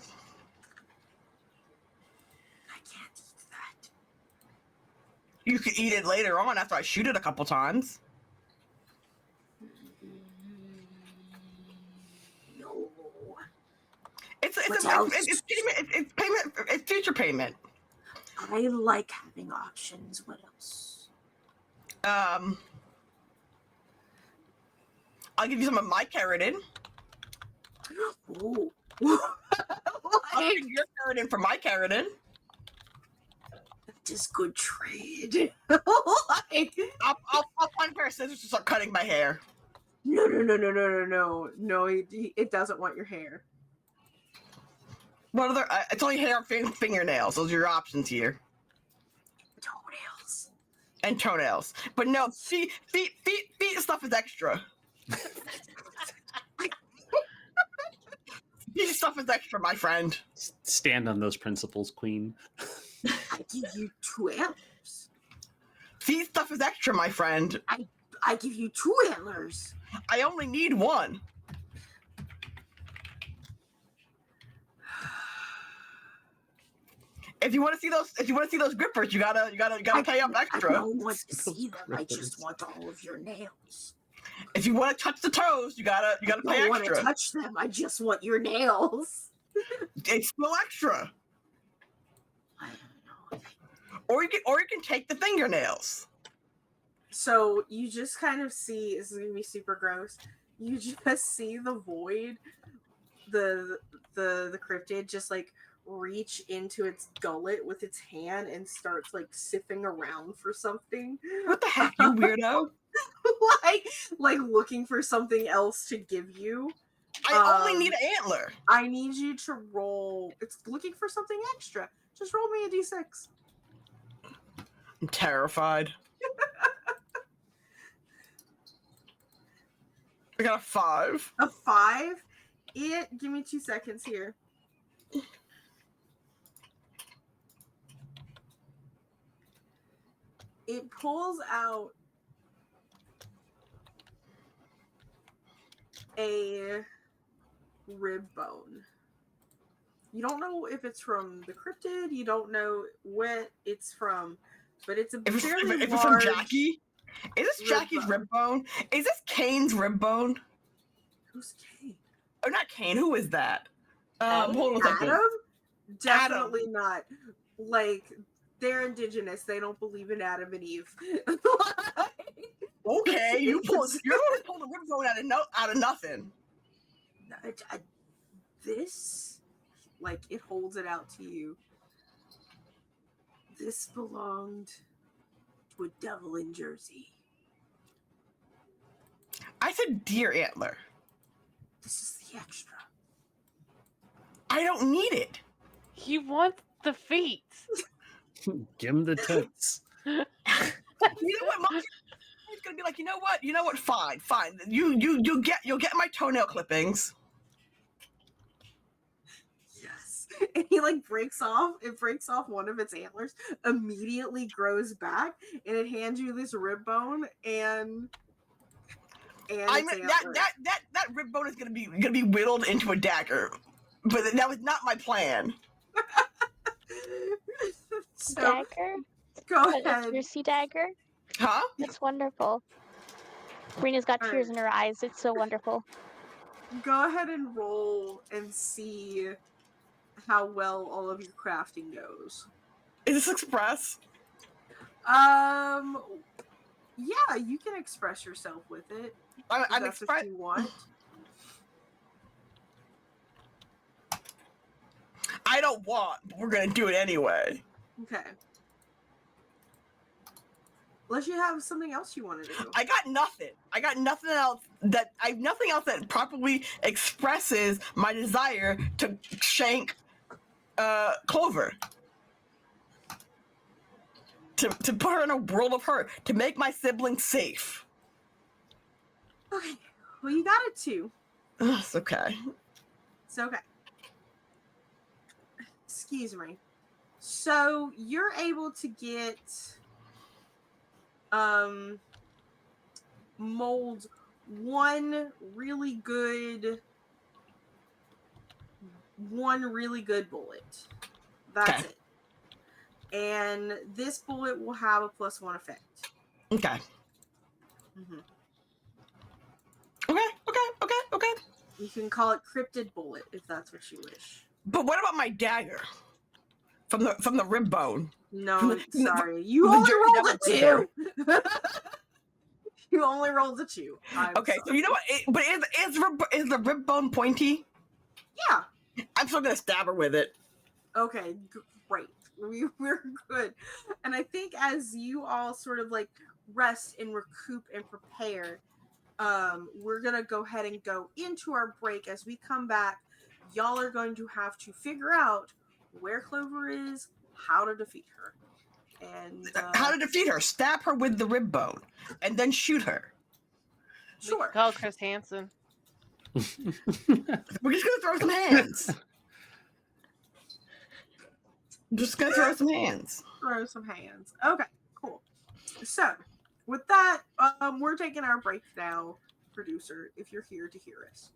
Speaker 1: I can't eat that.
Speaker 2: You can eat it later on after I shoot it a couple times.
Speaker 1: No.
Speaker 2: It's payment. It's future payment.
Speaker 1: I like having options. What else?
Speaker 2: I'll give you some of my keratin.
Speaker 1: Ooh.
Speaker 2: I'll give you your keratin for my keratin.
Speaker 1: That is good trade. Like,
Speaker 2: I'll find a pair of scissors to start cutting my hair.
Speaker 1: no. No, it doesn't want your hair.
Speaker 2: What other? It's only hair and fingernails. Those are your options here.
Speaker 1: Toenails.
Speaker 2: And toenails. But no, feet stuff is extra. Feet stuff is extra, my friend.
Speaker 4: Stand on those principles, Queen.
Speaker 1: I give you 2 antlers.
Speaker 2: Feet stuff is extra, my friend.
Speaker 1: I give you 2 antlers.
Speaker 2: I only need 1. If you want to see those grippers, you gotta pay up extra.
Speaker 1: I don't want to see them. I just want all of your nails.
Speaker 2: If you want to touch the toes, you gotta
Speaker 1: I
Speaker 2: pay
Speaker 1: don't want to
Speaker 2: extra.
Speaker 1: touch them. I just want your nails.
Speaker 2: It's still extra.
Speaker 1: I don't know.
Speaker 2: Or you can take the fingernails.
Speaker 1: So you just kind of see, this is gonna be super gross. You just see the void, the cryptid just like reach into its gullet with its hand and starts like sifting around for something.
Speaker 2: What the heck, you weirdo?
Speaker 1: like looking for something else to give you.
Speaker 2: I only need an antler.
Speaker 1: I need you to roll. It's looking for something extra. Just roll me a d6.
Speaker 2: I'm terrified. I got a 5.
Speaker 1: A 5? Give me 2 seconds here. It pulls out a rib bone. You don't know if it's from the cryptid. You don't know what it's from, but it's a fairly
Speaker 2: If it's
Speaker 1: large.
Speaker 2: from Jackie? Is this
Speaker 1: rib
Speaker 2: Jackie's
Speaker 1: bone.
Speaker 2: rib bone? Is this Kane's rib bone?
Speaker 1: Who's Kate?
Speaker 2: Oh, not Kane. Who is that?
Speaker 3: Adam?
Speaker 2: Hold on a second.
Speaker 1: Adam? Definitely not. Like, they're indigenous. They don't believe in Adam and Eve.
Speaker 2: Okay, you're the one who pulled the rib bone out of nothing.
Speaker 1: This, like, it holds it out to you. This belonged to a devil in Jersey.
Speaker 2: I said deer antler.
Speaker 1: This is the extra.
Speaker 2: I don't need it.
Speaker 5: He wants the feet.
Speaker 4: Give him the tits.
Speaker 2: You know what? Mom's gonna be like, you know what? Fine. You'll get my toenail clippings.
Speaker 1: Yes. And he like breaks off one of its antlers, immediately grows back, and it hands you this rib bone and
Speaker 2: I mean, that rib bone is gonna be whittled into a dagger, but that was not my plan.
Speaker 1: So
Speaker 6: Dagger?
Speaker 1: go
Speaker 6: A
Speaker 1: ahead.
Speaker 6: juicy dagger?
Speaker 2: Huh?
Speaker 6: It's wonderful. Rena's got tears
Speaker 1: Alright.
Speaker 6: in her eyes. It's so wonderful.
Speaker 1: Go ahead and roll and see how well all of your crafting goes.
Speaker 2: Is this express?
Speaker 1: Yeah, you can express yourself with it.
Speaker 2: I'm
Speaker 1: That's
Speaker 2: express.
Speaker 1: if you want.
Speaker 2: I don't want, but we're gonna do it anyway.
Speaker 1: Okay. Unless you have something else you want to do.
Speaker 2: I got nothing else that properly expresses my desire to shank Clover. To put her in a world of hurt, to make my siblings safe.
Speaker 1: Okay. Well, you got it too.
Speaker 2: It's okay.
Speaker 1: It's okay. Excuse me. So you're able to get mold one really good bullet. That's
Speaker 2: Okay.
Speaker 1: it. And this bullet will have a +1 effect.
Speaker 2: Okay.
Speaker 1: Mm-hmm.
Speaker 2: Okay.
Speaker 1: You can call it cryptid bullet if that's what you wish.
Speaker 2: But what about my dagger from the rib bone?
Speaker 1: No,
Speaker 2: From
Speaker 1: sorry. You
Speaker 2: from the
Speaker 1: only
Speaker 2: Jeffrey
Speaker 1: rolled a
Speaker 2: Dahmer
Speaker 1: 2. You only rolled a 2. I'm
Speaker 2: Okay,
Speaker 1: sorry.
Speaker 2: so you know what? But is the rib bone pointy?
Speaker 1: Yeah.
Speaker 2: I'm still gonna stab her with it.
Speaker 1: Okay, great. We're good. And I think as you all sort of like rest and recoup and prepare, we're gonna go ahead and go into our break. As we come back, y'all are going to have to figure out where Clover is, how to defeat her. And
Speaker 2: How to defeat her? Stab her with the rib bone, and then shoot her.
Speaker 5: We could
Speaker 1: sure.
Speaker 5: call Chris Hansen.
Speaker 2: We're just gonna throw some hands. Just gonna throw some hands.
Speaker 1: Throw some hands. Okay, cool. So with that, we're taking our break now, producer, if you're here to hear us.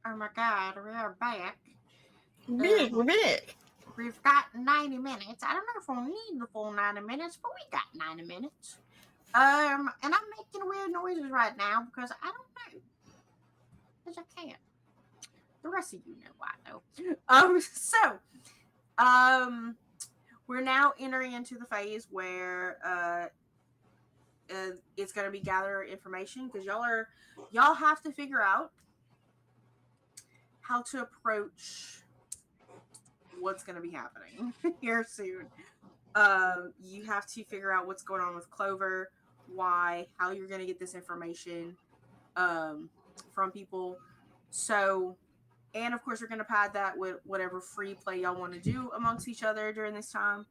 Speaker 1: Oh my god, we're back.
Speaker 2: We're back.
Speaker 1: We've got 90 minutes. I don't know if we'll need the full 90 minutes, but we got 90 minutes. And I'm making weird noises right now because I don't know. Because I can't. The rest of you know why, though. We're now entering into the phase where it's going to be gather information because y'all have to figure out how to approach what's going to be happening here soon. You have to figure out what's going on with Clover, why, how you're going to get this information from people. So, and of course, you're going to pad that with whatever free play y'all want to do amongst each other during this time.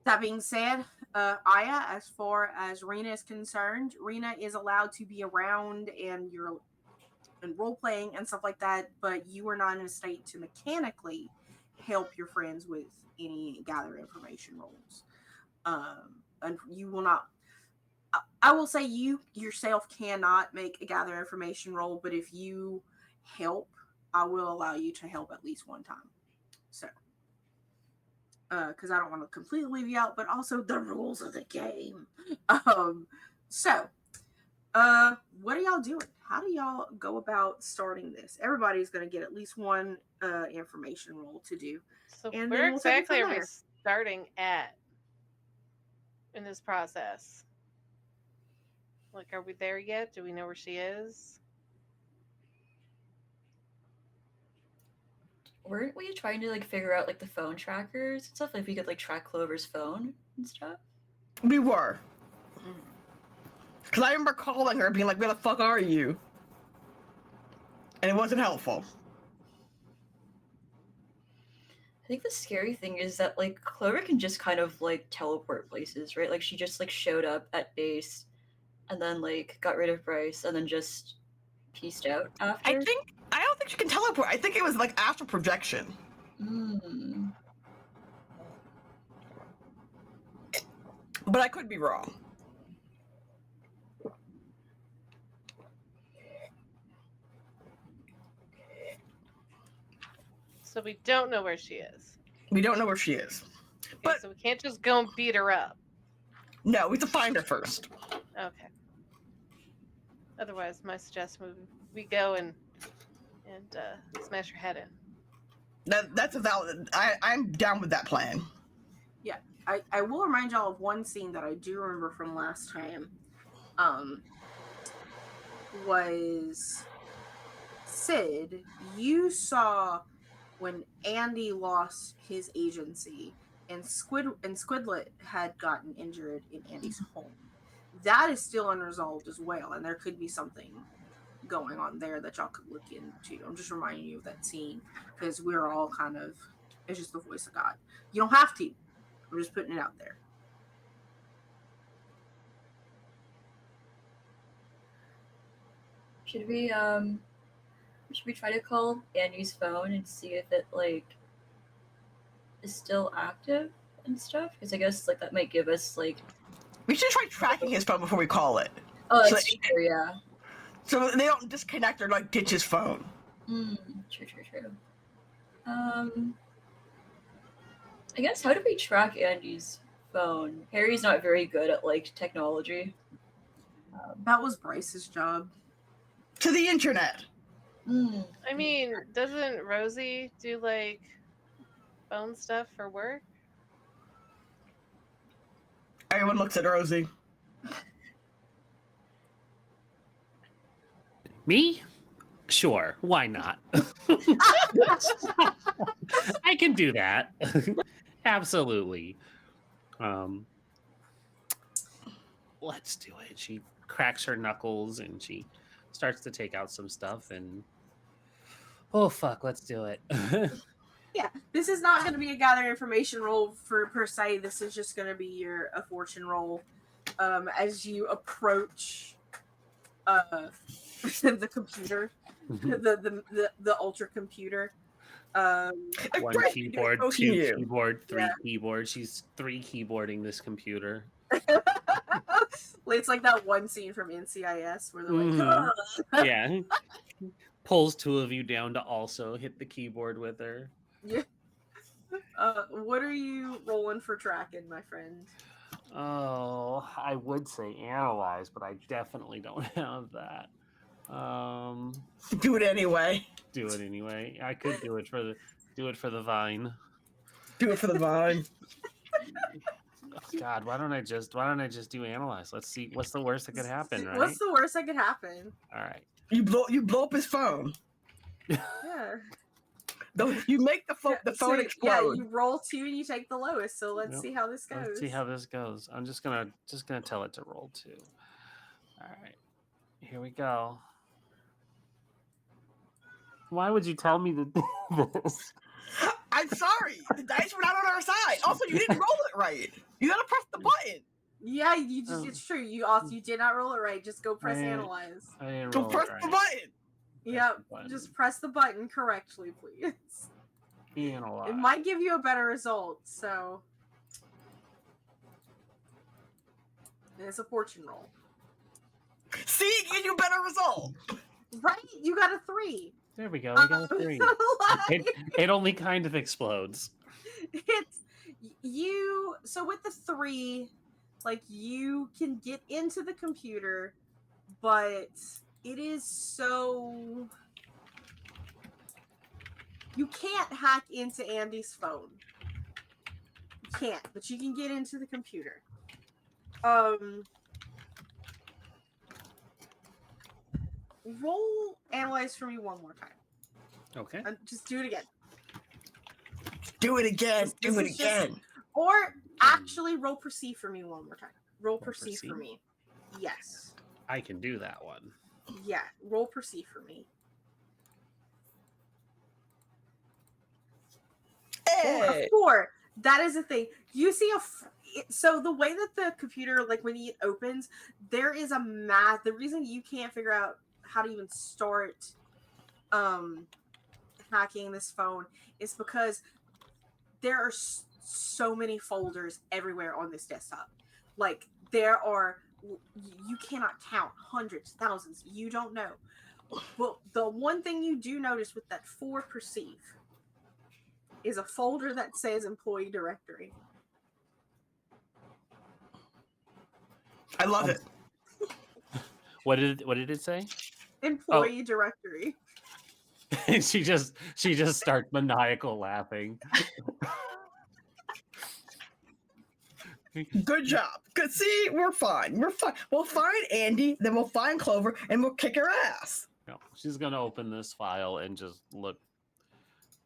Speaker 1: That being said, Aya, as far as Rena is concerned, Rena is allowed to be around and you're in role playing and stuff like that, but you are not in a state to mechanically help your friends with any gather information roles. And you will not. I will say you yourself cannot make a gather information roll, but if you help, I will allow you to help at least one time. So. Because I don't want to completely leave you out, but also the rules of the game. What are y'all doing? How do y'all go about starting this? Everybody's going to get at least one information roll to do.
Speaker 5: So
Speaker 1: And
Speaker 5: where
Speaker 1: then we'll take it
Speaker 5: exactly
Speaker 1: from
Speaker 5: are we
Speaker 1: there.
Speaker 5: starting at in this process? Like, are we there yet? Do we know where she is?
Speaker 3: Weren't we trying to like figure out like the phone trackers and stuff? Like if we could like track Clover's phone and stuff?
Speaker 2: We were. Because I remember calling her being like, where the fuck are you? And it wasn't helpful.
Speaker 3: I think the scary thing is that like Clover can just kind of like teleport places, right? Like she just like showed up at base and then like got rid of Bryce and then just pieced out after.
Speaker 2: I don't think she can teleport. I think it was like astral projection. But I could be wrong.
Speaker 5: So we don't know where she is.
Speaker 2: We don't know where she is.
Speaker 5: Okay,
Speaker 2: But
Speaker 5: so we can't just go and beat her up.
Speaker 2: no, we have to find her first.
Speaker 5: Okay. Otherwise, my suggestion would we go and smash her head in.
Speaker 2: That's a valid. I'm down with that plan.
Speaker 1: Yeah, I will remind y'all of one scene that I do remember from last time. Was Sid, you saw when Andy lost his agency and Squidlet had gotten injured in Andy's home. That is still unresolved as well, and there could be something going on there that y'all could look into. I'm just reminding you of that scene because we're all kind of, it's just the voice of God. You don't have to. I'm just putting it out there.
Speaker 3: Should we try to call Andy's phone and see if it like is still active and stuff? Because I guess like that might give us like.
Speaker 2: We should try tracking his phone before we call it.
Speaker 3: Oh, that's true. Yeah.
Speaker 2: So they don't disconnect or like ditch his phone.
Speaker 3: True. I guess how do we track Andy's phone? Harry's not very good at like technology.
Speaker 1: That was Bryce's job.
Speaker 2: To the internet.
Speaker 5: I mean, doesn't Rosie do like phone stuff for work?
Speaker 2: Everyone looks at Rosie.
Speaker 4: Me? Sure, why not? I can do that. Absolutely. Let's do it. She cracks her knuckles and she starts to take out some stuff and oh fuck, let's do it.
Speaker 1: Yeah, this is not going to be a gather information roll for per se. This is just going to be a fortune roll as you approach the computer, the ultra computer.
Speaker 4: One keyboard, two keyboard, three keyboard. She's 3 keyboarding this computer.
Speaker 1: It's like that one scene from NCIS where they're like,
Speaker 4: yeah, pulls two of you down to also hit the keyboard with her.
Speaker 1: Yeah. What are you rolling for tracking, my friend?
Speaker 4: Oh, I would say analyze, but I definitely don't have that.
Speaker 2: Do it anyway.
Speaker 4: Do it anyway. I could do it for the vine.
Speaker 2: Do it for the vine.
Speaker 4: Oh, God, why don't I just do analyze? Let's see what's the worst that could happen, right?
Speaker 1: What's the worst that could happen?
Speaker 4: All right.
Speaker 2: You blow up his phone.
Speaker 1: Yeah.
Speaker 2: You make the phone
Speaker 1: So,
Speaker 2: explode.
Speaker 1: yeah, you roll 2 and you take the lowest. So let's
Speaker 4: Yep.
Speaker 1: see how this goes.
Speaker 4: Let's see how this goes. I'm just gonna tell it to roll 2. All right. Here we go. Why would you tell me to do this?
Speaker 2: I'm sorry. The dice were not on our side. Also, you didn't roll it right. You gotta press the button.
Speaker 1: Yeah, it's true. You did not roll it right. Just go press analyze.
Speaker 4: I didn't
Speaker 2: Go
Speaker 4: roll
Speaker 2: press
Speaker 4: it right.
Speaker 2: the button.
Speaker 1: Yep.
Speaker 4: the button.
Speaker 1: Just press the button correctly, please.
Speaker 4: Analyze.
Speaker 1: It might give you a better result, so and it's a fortune roll.
Speaker 2: See, give you a better result.
Speaker 1: Right? You got a 3.
Speaker 4: There we go. We got a 3. It only kind of explodes.
Speaker 1: It's you. So with the 3, like you can get into the computer, but it is so you can't hack into Andy's phone. You can't, but you can get into the computer. Roll analyze for me one more time.
Speaker 4: Okay.
Speaker 1: Just do it again.
Speaker 2: Do it again. Do
Speaker 1: This
Speaker 2: it
Speaker 1: is just-
Speaker 2: again.
Speaker 1: Or actually roll perceive for me one more time. Roll perceive for
Speaker 4: perceive?
Speaker 1: me. Yes.
Speaker 4: I can do that one.
Speaker 1: Yeah. Roll perceive for me.
Speaker 2: Hey.
Speaker 1: 4. That is the thing. You see so the way that the computer, like when it opens, there is a math. The reason you can't figure out how to even start hacking this phone is because there are so many folders everywhere on this desktop. Like there are, you cannot count hundreds, thousands. You don't know. But the one thing you do notice with that 4 perceive is a folder that says employee directory.
Speaker 2: I love it.
Speaker 4: What did it say?
Speaker 1: Employee directory.
Speaker 4: she just starts maniacal laughing.
Speaker 2: Good job. Good. See, we're fine. We're fine. We'll find Andy, then we'll find Clover, and we'll kick her ass.
Speaker 4: No, she's gonna open this file and just look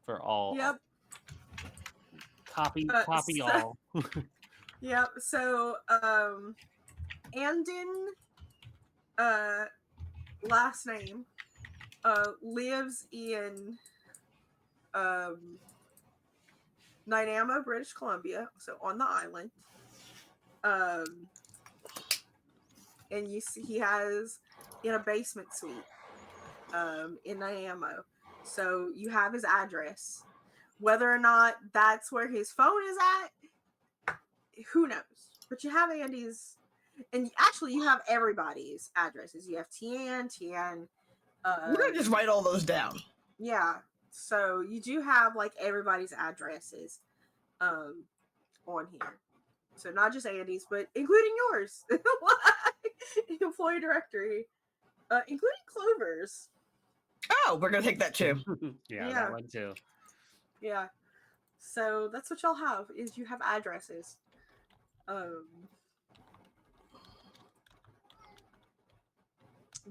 Speaker 4: for all.
Speaker 1: Yep.
Speaker 4: Copy
Speaker 1: So-
Speaker 4: all.
Speaker 1: Yep. So, Andin, last name, lives in, Nanaimo, British Columbia, so on the island. And you see he has in a basement suite, in Nanaimo. So you have his address. Whether or not that's where his phone is at, who knows? But you have Andy's, and actually you have everybody's addresses. You have Tian.
Speaker 2: We're gonna just write all those down.
Speaker 1: Yeah. So you do have like everybody's addresses on here. So not just Andy's, but including yours. Employee directory. Including Clover's.
Speaker 2: Oh, we're gonna take that too.
Speaker 4: yeah,
Speaker 1: Yeah.
Speaker 4: that one too.
Speaker 1: Yeah. So that's what y'all have, is you have addresses.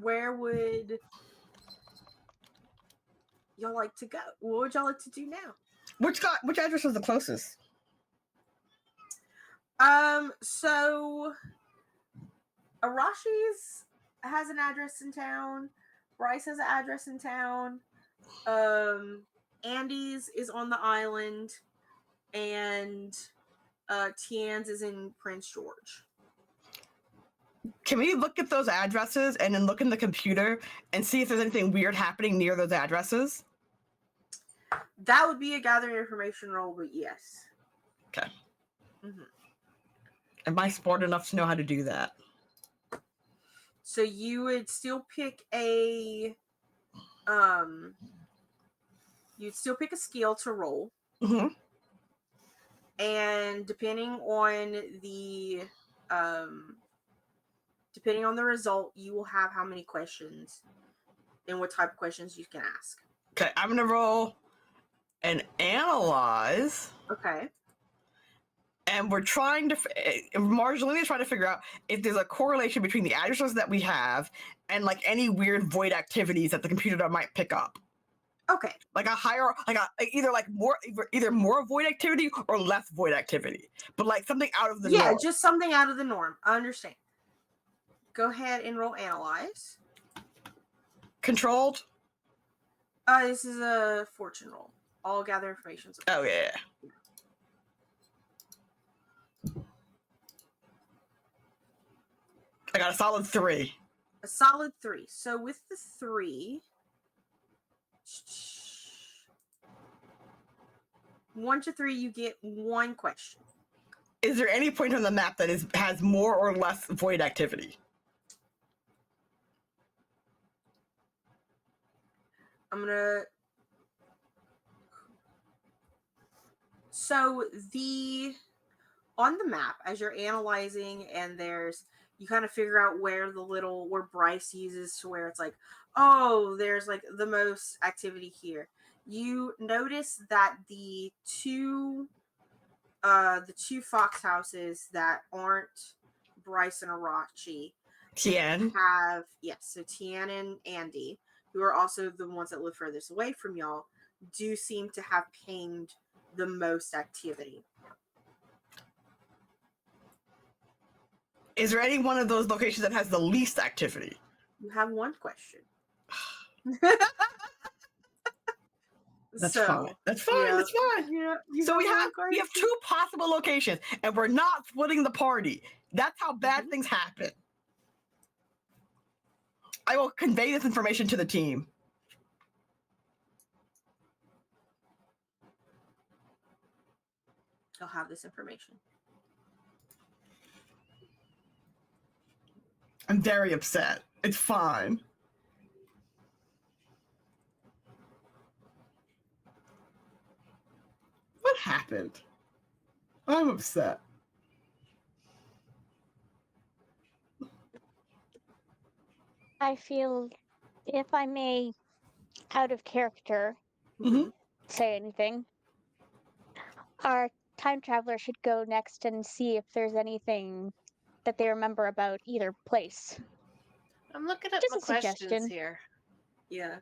Speaker 1: Where would y'all like to go? What would y'all like to do now?
Speaker 2: Which address was the closest?
Speaker 1: So Arashi's has an address in town. Bryce has an address in town. Andy's is on the island, and Tian's is in Prince George.
Speaker 2: Can we look at those addresses and then look in the computer and see if there's anything weird happening near those addresses?
Speaker 1: That would be a gathering information roll, but yes.
Speaker 2: Okay.
Speaker 1: Mm-hmm.
Speaker 2: Am I smart enough to know how to do that?
Speaker 1: So you would still pick a you'd still pick a skill to roll.
Speaker 2: Mm-hmm.
Speaker 1: And depending on the result, you will have how many questions and what type of questions you can ask.
Speaker 2: Okay, I'm gonna roll and analyze.
Speaker 1: Okay.
Speaker 2: And we're trying to marginally trying to figure out if there's a correlation between the addresses that we have and like any weird void activities that the computer might pick up.
Speaker 1: Okay.
Speaker 2: Like a higher, either more void activity or less void activity, but like something out of the norm.
Speaker 1: Just something out of the norm. I understand. Go ahead and roll analyze.
Speaker 2: Controlled.
Speaker 1: This is a fortune roll. All gather information.
Speaker 2: Oh yeah. I got a solid 3.
Speaker 1: A solid 3. So with the 3, 1 to 3, you get 1 question.
Speaker 2: Is there any point on the map that has more or less void activity?
Speaker 1: I'm gonna. So on the map, as you're analyzing, and you kind of figure out where Bryce uses to where it's like, oh, there's like the most activity here. You notice that the two fox houses that aren't Bryce and Arachi
Speaker 2: Tien.
Speaker 1: so Tien and Andy, who are also the ones that live furthest away from y'all, do seem to have pinged the most activity.
Speaker 2: Is there any one of those locations that has the least activity?
Speaker 1: You have 1 question.
Speaker 2: That's fine. That's fine.
Speaker 1: Yeah.
Speaker 2: That's fine.
Speaker 1: Yeah.
Speaker 2: So we have 2 possible locations, and we're not splitting the party. That's how bad things happen. I will convey this information to the team.
Speaker 1: I'll have this information.
Speaker 2: I'm very upset. It's fine. What happened? I'm upset.
Speaker 6: I feel, if I may, out of character, say anything, our time traveler should go next and see if there's anything that they remember about either place.
Speaker 5: I'm looking at
Speaker 6: Just
Speaker 5: my
Speaker 6: a
Speaker 5: questions
Speaker 6: suggestion.
Speaker 5: here.
Speaker 1: Yeah.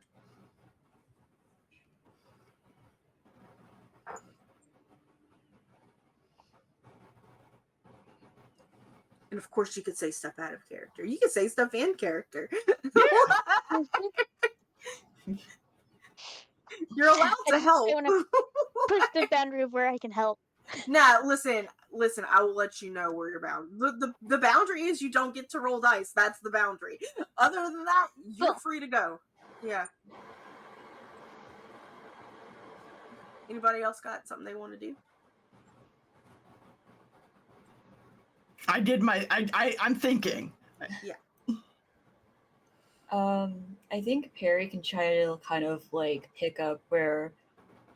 Speaker 1: And of course, you could say stuff out of character. You could say stuff in character. You're allowed to help.
Speaker 6: I want to push the boundary of where I can help.
Speaker 1: Nah, listen. I will let you know where you're bound. The boundary is you don't get to roll dice. That's the boundary. Other than that, you're free to go. Yeah. Anybody else got something they want to do?
Speaker 2: I did my. I'm thinking.
Speaker 1: Yeah.
Speaker 3: I think Perry can try to kind of like pick up where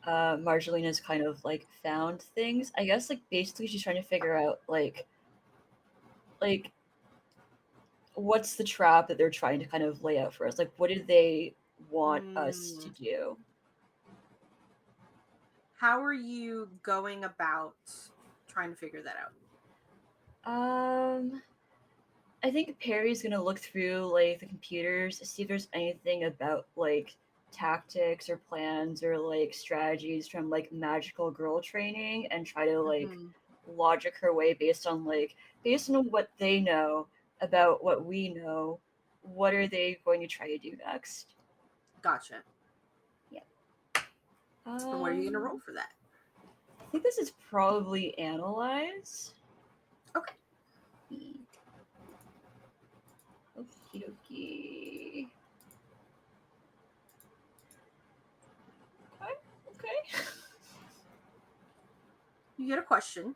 Speaker 3: Marjolina's kind of like found things. I guess like basically she's trying to figure out like what's the trap that they're trying to kind of lay out for us. Like what do they want us to do?
Speaker 1: How are you going about trying to figure that out?
Speaker 3: I think Perry's gonna look through like the computers to see if there's anything about like tactics or plans or like strategies from like magical girl training and try to like logic her way based on what they know about what we know. What are they going to try to do next?
Speaker 1: Gotcha.
Speaker 3: Yeah.
Speaker 1: And what are you going to roll for that?
Speaker 3: I think this is probably analyze.
Speaker 1: Okay.
Speaker 3: Okie dokie. Okay.
Speaker 1: You get a question.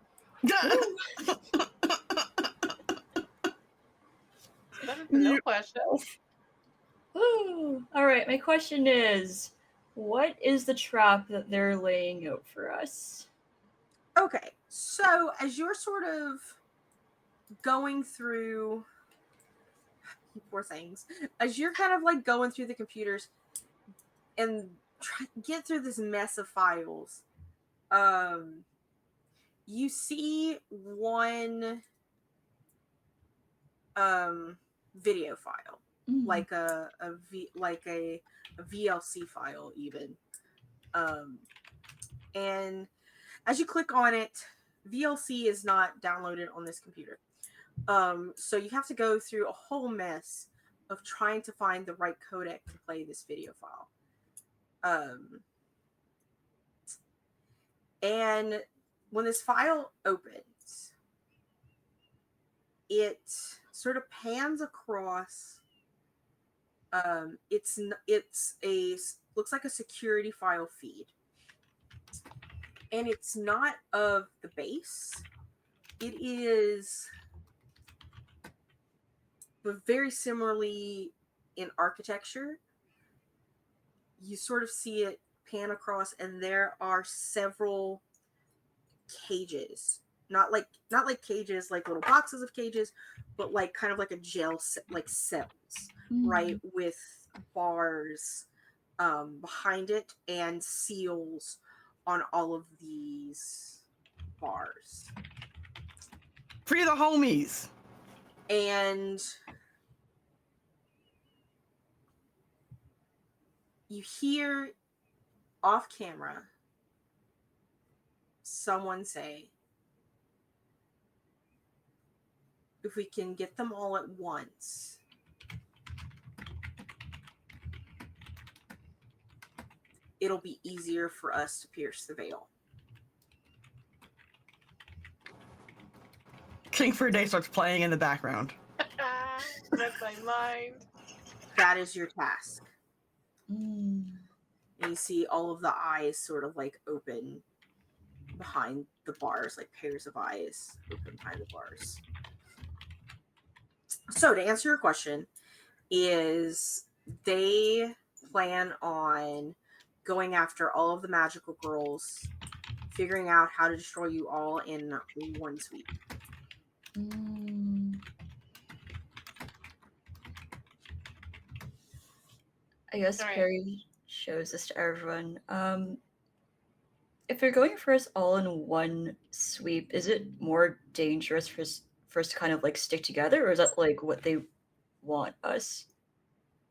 Speaker 5: Better than no question.
Speaker 3: All right, my question is, what is the trap that they're laying out for us?
Speaker 1: Okay, so as you're sort of going through, poor things, as you're kind of like going through the computers and get through this mess of files, you see one video file, like a VLC file even, and as you click on it, VLC is not downloaded on this computer. So you have to go through a whole mess of trying to find the right codec to play this video file. And when this file opens, it sort of pans across. It's looks like a security file feed, and it's not of the base. It is, but very similarly in architecture. You sort of see it pan across, and there are several cages, not like cages, like little boxes of cages, but like kind of like a jail like cells, right, with bars behind it and seals on all of these bars.
Speaker 2: Free the homies.
Speaker 1: And you hear off camera someone say, if we can get them all at once, it'll be easier for us to pierce the veil.
Speaker 2: King for a Day starts playing in the background.
Speaker 5: Read my mind.
Speaker 1: That is your task. And you see all of the eyes sort of like open behind the bars, like pairs of eyes open behind the bars. So to answer your question, is they plan on going after all of the magical girls, figuring out how to destroy you all in one sweep.
Speaker 3: I guess
Speaker 5: All right.
Speaker 3: Perry shows this to everyone. If they're going for us all in one sweep, is it more dangerous for us to kind of like stick together, or is that like what they want us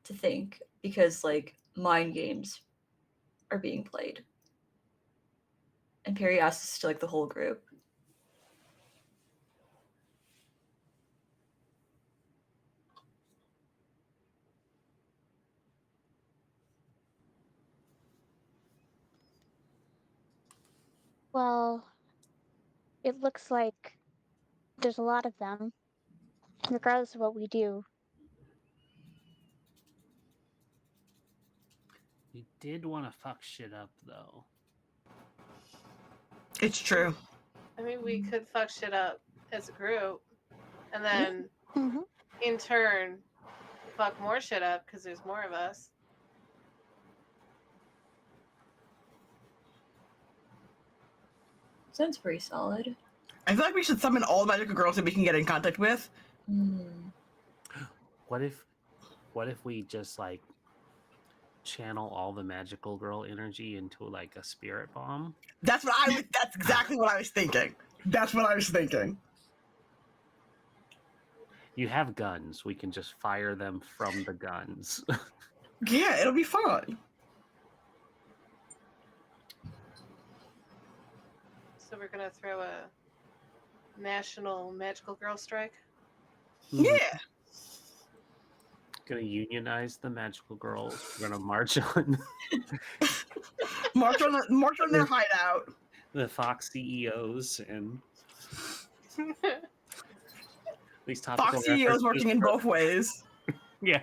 Speaker 3: to think? Because like mind games are being played. And Perry asks us to like the whole group.
Speaker 6: Well, it looks like there's a lot of them, regardless of what we do.
Speaker 4: You did want to fuck shit up, though.
Speaker 2: It's true.
Speaker 5: I mean, we could fuck shit up as a group, and then
Speaker 6: Mm-hmm.
Speaker 5: in turn, fuck more shit up because there's more of us.
Speaker 3: Sounds pretty solid.
Speaker 2: I feel like we should summon all the magical girls that we can get in contact with.
Speaker 4: What if we just like channel all the magical girl energy into like a spirit bomb?
Speaker 2: That's exactly what I was thinking. That's what I was thinking.
Speaker 4: You have guns. We can just fire them from the guns.
Speaker 2: Yeah, it'll be fun.
Speaker 5: So we're gonna throw a national magical girl strike.
Speaker 2: Yeah.
Speaker 4: Gonna unionize the magical girls. We're gonna march on
Speaker 2: March on their hideout.
Speaker 4: the Fox CEOs and these topical
Speaker 2: Fox CEOs
Speaker 4: references.
Speaker 2: working in both ways.
Speaker 4: Yeah.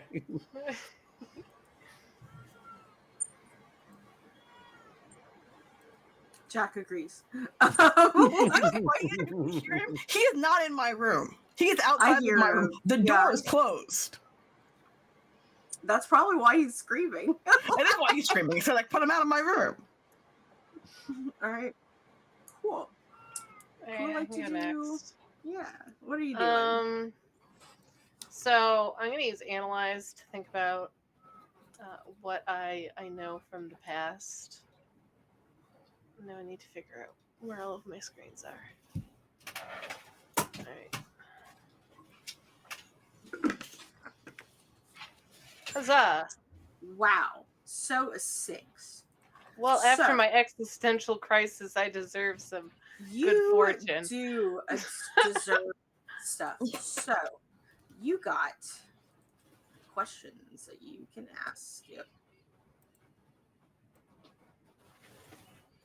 Speaker 1: Jack agrees.
Speaker 2: He is not in my room. He is outside of
Speaker 1: hear
Speaker 2: my
Speaker 1: him.
Speaker 2: room. The door is closed.
Speaker 1: That's probably why he's screaming.
Speaker 2: That is why he's screaming. So like, put him out of my room.
Speaker 1: All right. Cool.
Speaker 5: All
Speaker 1: Who would
Speaker 5: right, I
Speaker 1: like
Speaker 5: can
Speaker 1: to
Speaker 5: go
Speaker 1: do?
Speaker 5: next.
Speaker 1: Yeah. What are you doing?
Speaker 5: So I'm gonna use analyze to think about what I know from the past. Now I need to figure out where all of my screens are. All right. Huzzah!
Speaker 1: Wow. So a 6.
Speaker 5: Well, after
Speaker 1: So-
Speaker 5: my existential crisis, I deserve some
Speaker 1: You
Speaker 5: good fortune.
Speaker 1: do deserve stuff. So you got questions that you can ask. Yep.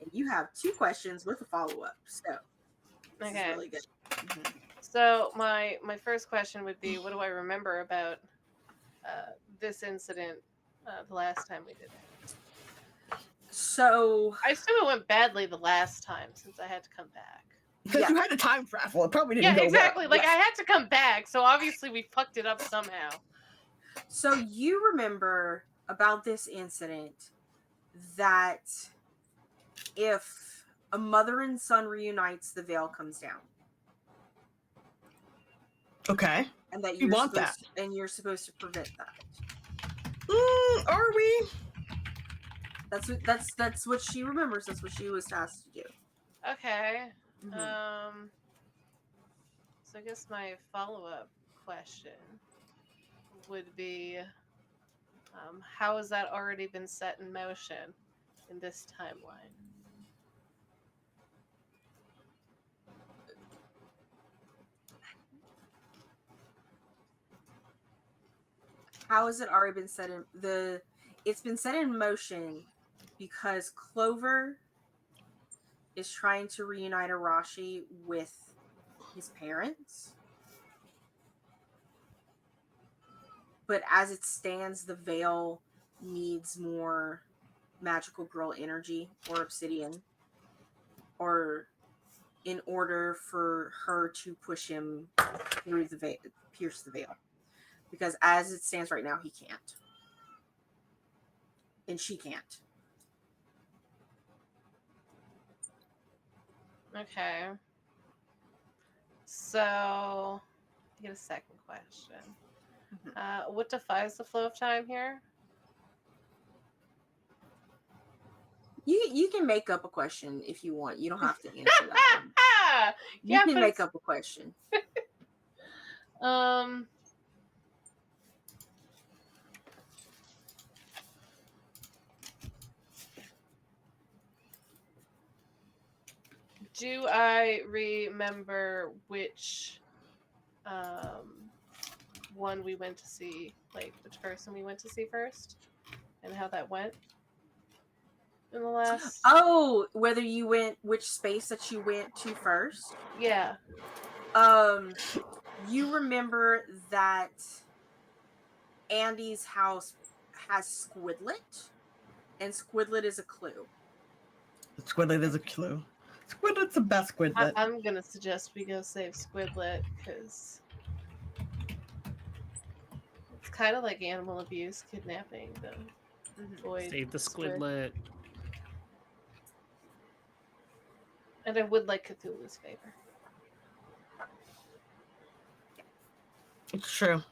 Speaker 1: And you have 2 questions with a follow-up. So this is
Speaker 5: Okay.
Speaker 1: really good. Mhm.
Speaker 5: So my first question would be, what do I remember about this incident the last time we did it?
Speaker 1: So
Speaker 5: I assume it went badly the last time since I had to come back.
Speaker 2: Because
Speaker 1: Yeah.
Speaker 2: you had to time travel. It probably didn't
Speaker 5: Yeah,
Speaker 2: go
Speaker 5: exactly.
Speaker 2: well.
Speaker 5: Like I had to come back, so obviously we fucked it up somehow.
Speaker 1: So you remember about this incident that if a mother and son reunites, the veil comes down,
Speaker 2: Okay.
Speaker 1: and that
Speaker 2: We
Speaker 1: you're
Speaker 2: want
Speaker 1: supposed and you're supposed to prevent that.
Speaker 2: Are we?
Speaker 1: That's what she remembers. That's what she was tasked to do.
Speaker 5: Okay.
Speaker 1: Mhm.
Speaker 5: So I guess my follow-up question would be, how has that already been set in motion in this timeline?
Speaker 1: How has it already been set in the? It's been set in motion because Clover is trying to reunite Arashi with his parents. But as it stands, the veil needs more magical girl energy or obsidian, or in order for her to push him through the veil, pierce the veil. Because as it stands right now, he can't. And she can't.
Speaker 5: Okay. So, I get a second question. What defies the flow of time here?
Speaker 1: You can make up a question if you want. You don't have to answer that one. You
Speaker 5: Yeah,
Speaker 1: can
Speaker 5: but
Speaker 1: make
Speaker 5: it's-
Speaker 1: up a question.
Speaker 5: Do I remember which one we went to see, like which person we went to see first, and how that went in the last?
Speaker 1: Oh, whether you went, which space that you went to first.
Speaker 5: Yeah.
Speaker 1: You remember that Andy's house has Squidlet, and Squidlet is a clue.
Speaker 2: Squidlet is a clue. Squidlet's the best Squidlet.
Speaker 5: I'm gonna suggest we go save Squidlet because it's kind of like animal abuse, kidnapping the void.
Speaker 4: Save the
Speaker 5: squid.
Speaker 4: Squidlet.
Speaker 5: And I would like Cthulhu's favor.
Speaker 2: It's true.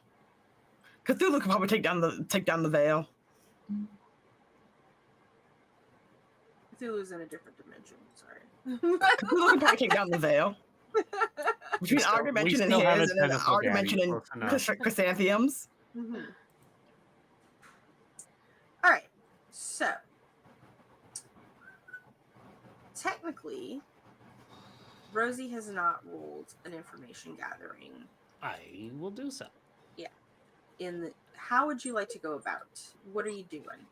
Speaker 2: Cthulhu could probably take down the veil.
Speaker 1: Cthulhu's in a different dimension. Sorry.
Speaker 2: Cthulhu could probably take down the veil. Between our dimension and
Speaker 4: still have
Speaker 2: his,
Speaker 4: a
Speaker 2: and then
Speaker 4: tentacle
Speaker 2: our
Speaker 4: daddy,
Speaker 2: dimension and
Speaker 4: close enough.
Speaker 2: chrysanthemums.
Speaker 1: All right. So, technically, Rosie has not rolled an information gathering.
Speaker 4: I will do so.
Speaker 1: How would you like to go about? What are you doing?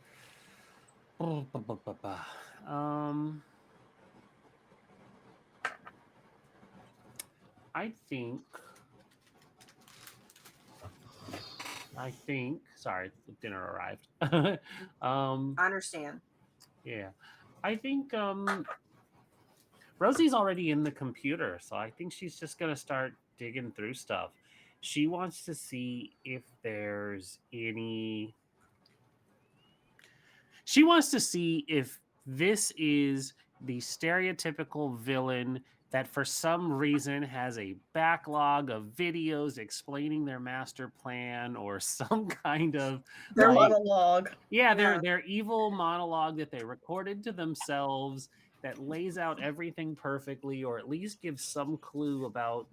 Speaker 4: I think. Sorry, dinner arrived.
Speaker 1: I understand.
Speaker 4: Yeah, I think Rosie's already in the computer, so I think she's just gonna start digging through stuff. She wants to see if there's any she wants to see if this is the stereotypical villain that for some reason has a backlog of videos explaining their master plan or some kind of
Speaker 2: Their
Speaker 4: like,
Speaker 2: monologue.
Speaker 4: yeah,
Speaker 1: Yeah.
Speaker 4: their evil monologue that they recorded to themselves that lays out everything perfectly, or at least gives some clue about,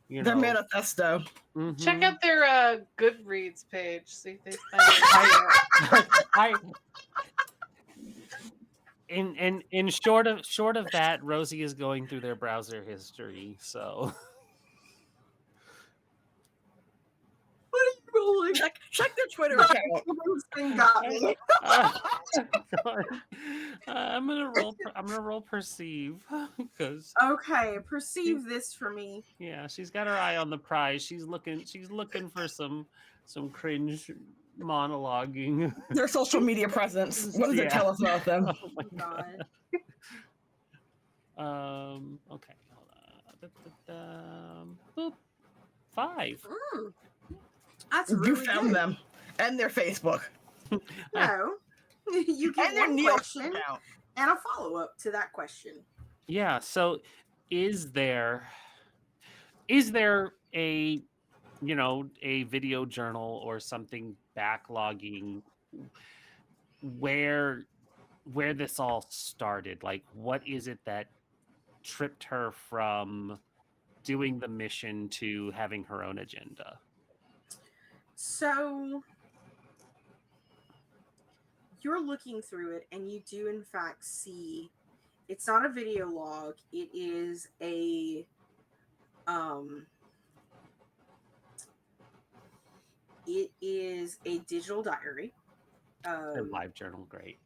Speaker 4: you
Speaker 2: Their
Speaker 4: know.
Speaker 2: manifesto.
Speaker 5: Check
Speaker 4: Mhm.
Speaker 5: out their Goodreads page. See if they find it.
Speaker 4: I in short of that, Rosie is going through their browser history. So
Speaker 1: What are you rolling?
Speaker 2: Check their Twitter account.
Speaker 1: This thing got me.
Speaker 4: God. I'm gonna roll perceive because
Speaker 1: Okay, perceive this for me.
Speaker 4: yeah, she's got her eye on the prize. She's looking for some cringe monologuing.
Speaker 2: Their social media presence. What does it
Speaker 4: Yeah.
Speaker 2: tell us about them?
Speaker 4: Oh my
Speaker 1: God.
Speaker 4: Okay, hold on. Boop. 5.
Speaker 1: Mm, that's
Speaker 2: You
Speaker 1: really
Speaker 2: found
Speaker 1: good.
Speaker 2: them. And their Facebook.
Speaker 1: No, you get
Speaker 2: And their
Speaker 1: one
Speaker 2: New York
Speaker 1: question
Speaker 2: account.
Speaker 1: and a follow up to that question.
Speaker 4: Yeah, so is there a a video journal or something backlogging where this all started? Like, what is it that tripped her from doing the mission to having her own agenda?
Speaker 1: So you're looking through it, and you do in fact see it's not a video log. It is a digital diary.
Speaker 4: Her live journal, great.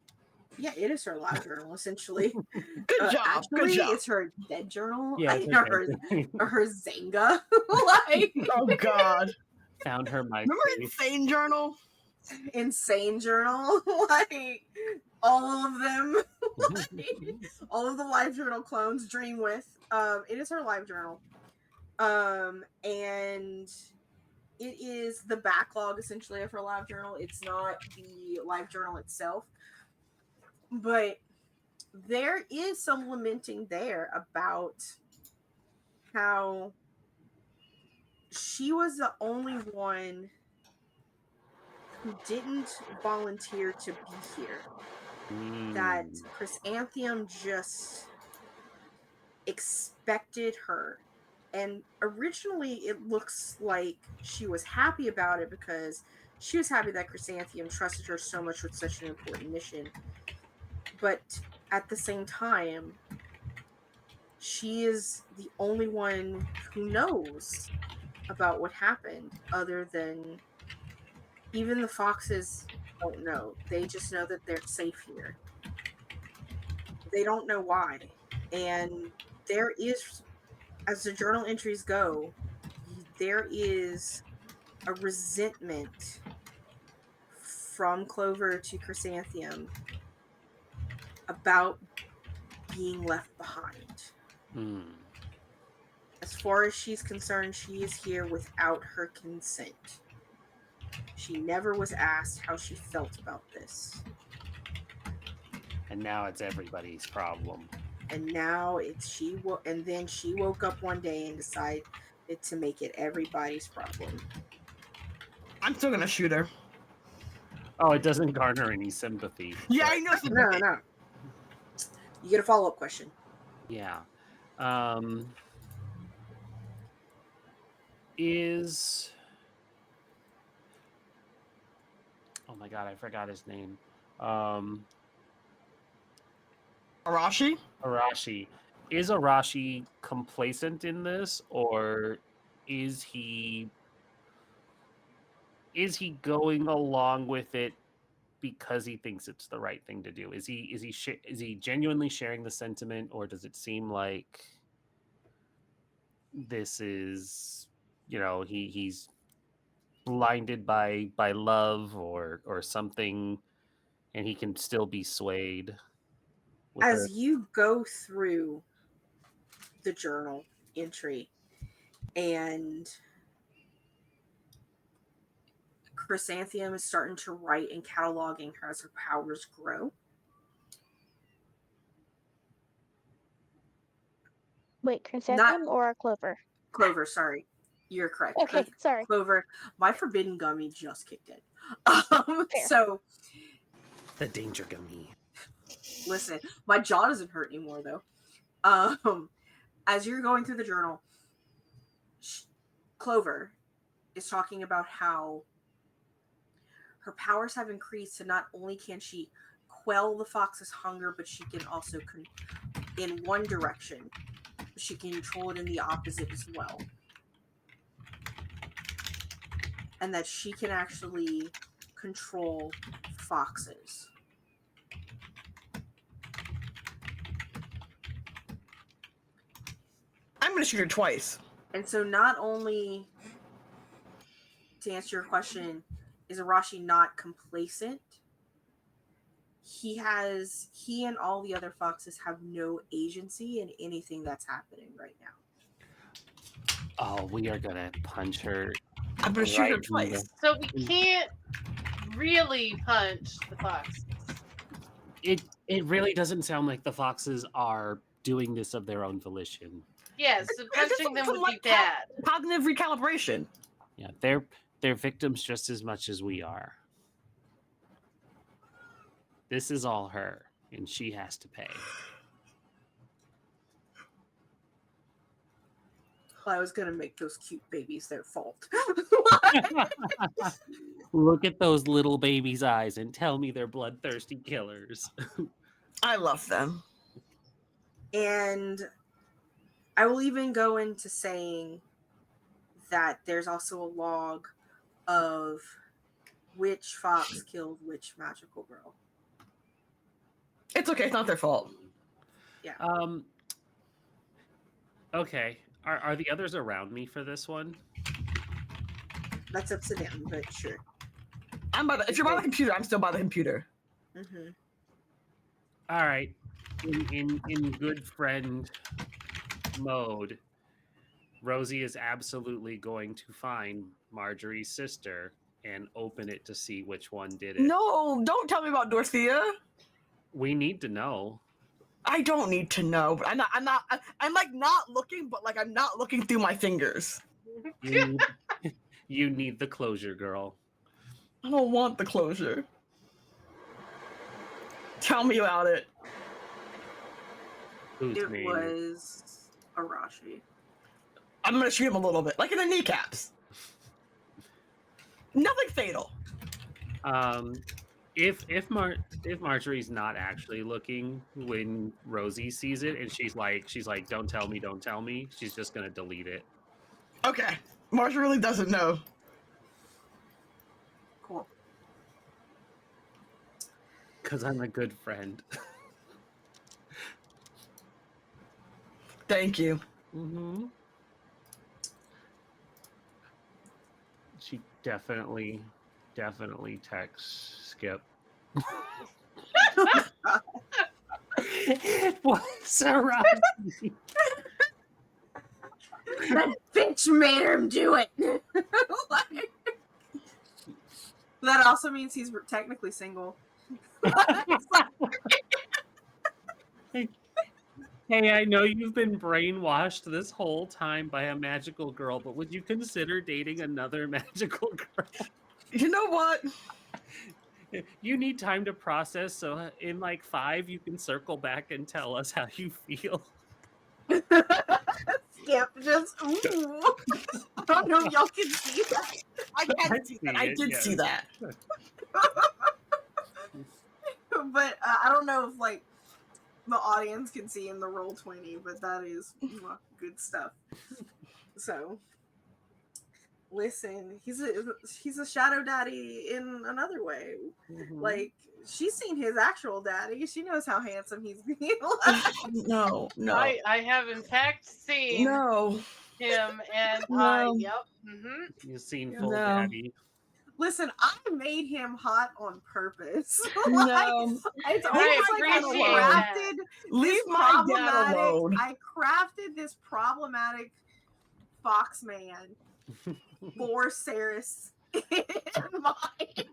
Speaker 1: Yeah, it is her live journal essentially.
Speaker 2: Good job.
Speaker 1: Actually,
Speaker 2: Good job.
Speaker 1: it's her dead journal.
Speaker 4: Yeah, it's okay.
Speaker 1: her Zanga. Like,
Speaker 2: Oh God.
Speaker 4: Found her my
Speaker 2: Remember Insane Journal?
Speaker 1: insane journal. Like all of them. Like, all of the live journal clones dream with. It is her live journal. And it is the backlog essentially of her live journal. It's not the live journal itself. But there is some lamenting there about how she was the only one who didn't volunteer to be here. That Chrysanthemum just expected her. And originally it looks like she was happy about it because she was happy that Chrysanthemum trusted her so much with such an important mission. But at the same time, she is the only one who knows about what happened, other than even the foxes don't know. They just know that they're safe here. They don't know why. And there is, as the journal entries go, there is a resentment from Clover to Chrysanthemum about being left behind. As far as she's concerned, she is here without her consent. She never was asked how she felt about this.
Speaker 4: And now it's everybody's problem.
Speaker 1: And now and then she woke up one day and decided to make it everybody's problem.
Speaker 2: I'm still gonna shoot her.
Speaker 4: Oh, it doesn't garner any sympathy.
Speaker 2: Yeah, I know.
Speaker 1: No. You get a follow-up question.
Speaker 4: Yeah. Oh my God, I forgot his name.
Speaker 2: Arashi?
Speaker 4: Arashi. Is Arashi complacent in this, or is he going along with it because he thinks it's the right thing to do? Is he genuinely sharing the sentiment, or does it seem like this is, he's blinded by love or something, and he can still be swayed?
Speaker 1: As you go through the journal entry and Chrysanthemum is starting to write and cataloging her as her powers grow,
Speaker 6: Wait, chrysanthemum or clover?
Speaker 1: Clover, sorry. You're correct.
Speaker 6: Okay, sorry.
Speaker 1: Clover. My forbidden gummy just kicked in.
Speaker 6: Fair.
Speaker 1: So,
Speaker 4: The danger gummy.
Speaker 1: listen, my jaw doesn't hurt anymore, though. As you're going through the journal, Clover is talking about how her powers have increased, so not only can she quell the fox's hunger, but she can also, in one direction, she can control it in the opposite as well. And that she can actually control foxes.
Speaker 2: I'm going to shoot her twice.
Speaker 1: And so not only, to answer your question, is Arashi not complacent, he and all the other foxes have no agency in anything that's happening right now.
Speaker 4: Oh, we are gonna punch her.
Speaker 2: I'm going to shoot her
Speaker 4: in
Speaker 2: twice.
Speaker 5: So we can't really punch the fox.
Speaker 4: It really doesn't sound like the foxes are doing this of their own volition.
Speaker 5: Yes, so punching them would be
Speaker 2: like
Speaker 5: bad.
Speaker 2: Cognitive recalibration.
Speaker 4: Yeah, they're victims just as much as we are. This is all her, and she has to pay.
Speaker 1: Well, I was gonna make those cute babies their fault.
Speaker 4: Look at those little babies' eyes and tell me they're bloodthirsty killers.
Speaker 2: I love them.
Speaker 1: And I will even go into saying that there's also a log of which fox killed which magical girl.
Speaker 2: It's okay. It's not their fault.
Speaker 1: Yeah.
Speaker 4: Okay. Are the others around me for this one?
Speaker 1: That's up to them, but sure.
Speaker 2: If you're by the computer, I'm still by the computer.
Speaker 1: Mm-hmm.
Speaker 4: All right. In good friend mode, Rosie is absolutely going to find Marjorie's sister and open it to see which one did it.
Speaker 2: No, don't tell me about Dorothea.
Speaker 4: We need to know.
Speaker 2: I don't need to know. But I'm like not looking, but like I'm not looking through my fingers.
Speaker 4: You need the closure, girl.
Speaker 2: I don't want the closure. Tell me about it.
Speaker 1: It was Arashi.
Speaker 2: I'm gonna shoot him a little bit, like in the kneecaps. Nothing fatal.
Speaker 4: If Marjorie's not actually looking when Rosie sees it, and she's like, don't tell me, she's just gonna delete it.
Speaker 2: Okay, Marcia really doesn't know.
Speaker 1: Cool.
Speaker 4: Because I'm a good friend.
Speaker 2: Thank you.
Speaker 4: Mm-hmm. She definitely texts Skip. It was Arashi.
Speaker 1: That bitch made him do it. That also means he's technically single.
Speaker 4: Hey, I know you've been brainwashed this whole time by a magical girl, but would you consider dating another magical girl?
Speaker 2: You know what?
Speaker 4: You need time to process, so in like 5, you can circle back and tell us how you feel.
Speaker 1: Skip just. Ooh. I don't know if y'all can see that.
Speaker 2: I can see that. I did see that.
Speaker 1: But I don't know if like the audience can see in the Roll20, but that is good stuff. So, listen, he's a shadow daddy in another way.
Speaker 4: Mm-hmm.
Speaker 1: Like, she's seen his actual daddy. She knows how handsome he's been.
Speaker 2: No.
Speaker 5: I have in fact seen him, and yep. Mm-hmm.
Speaker 4: You've seen full daddy.
Speaker 1: Listen, I made him hot on purpose.
Speaker 2: No.
Speaker 1: It's
Speaker 5: I
Speaker 1: almost like I
Speaker 5: appreciate
Speaker 1: crafted
Speaker 2: Leave my dad alone.
Speaker 1: I crafted this problematic fox man for Saris in mind.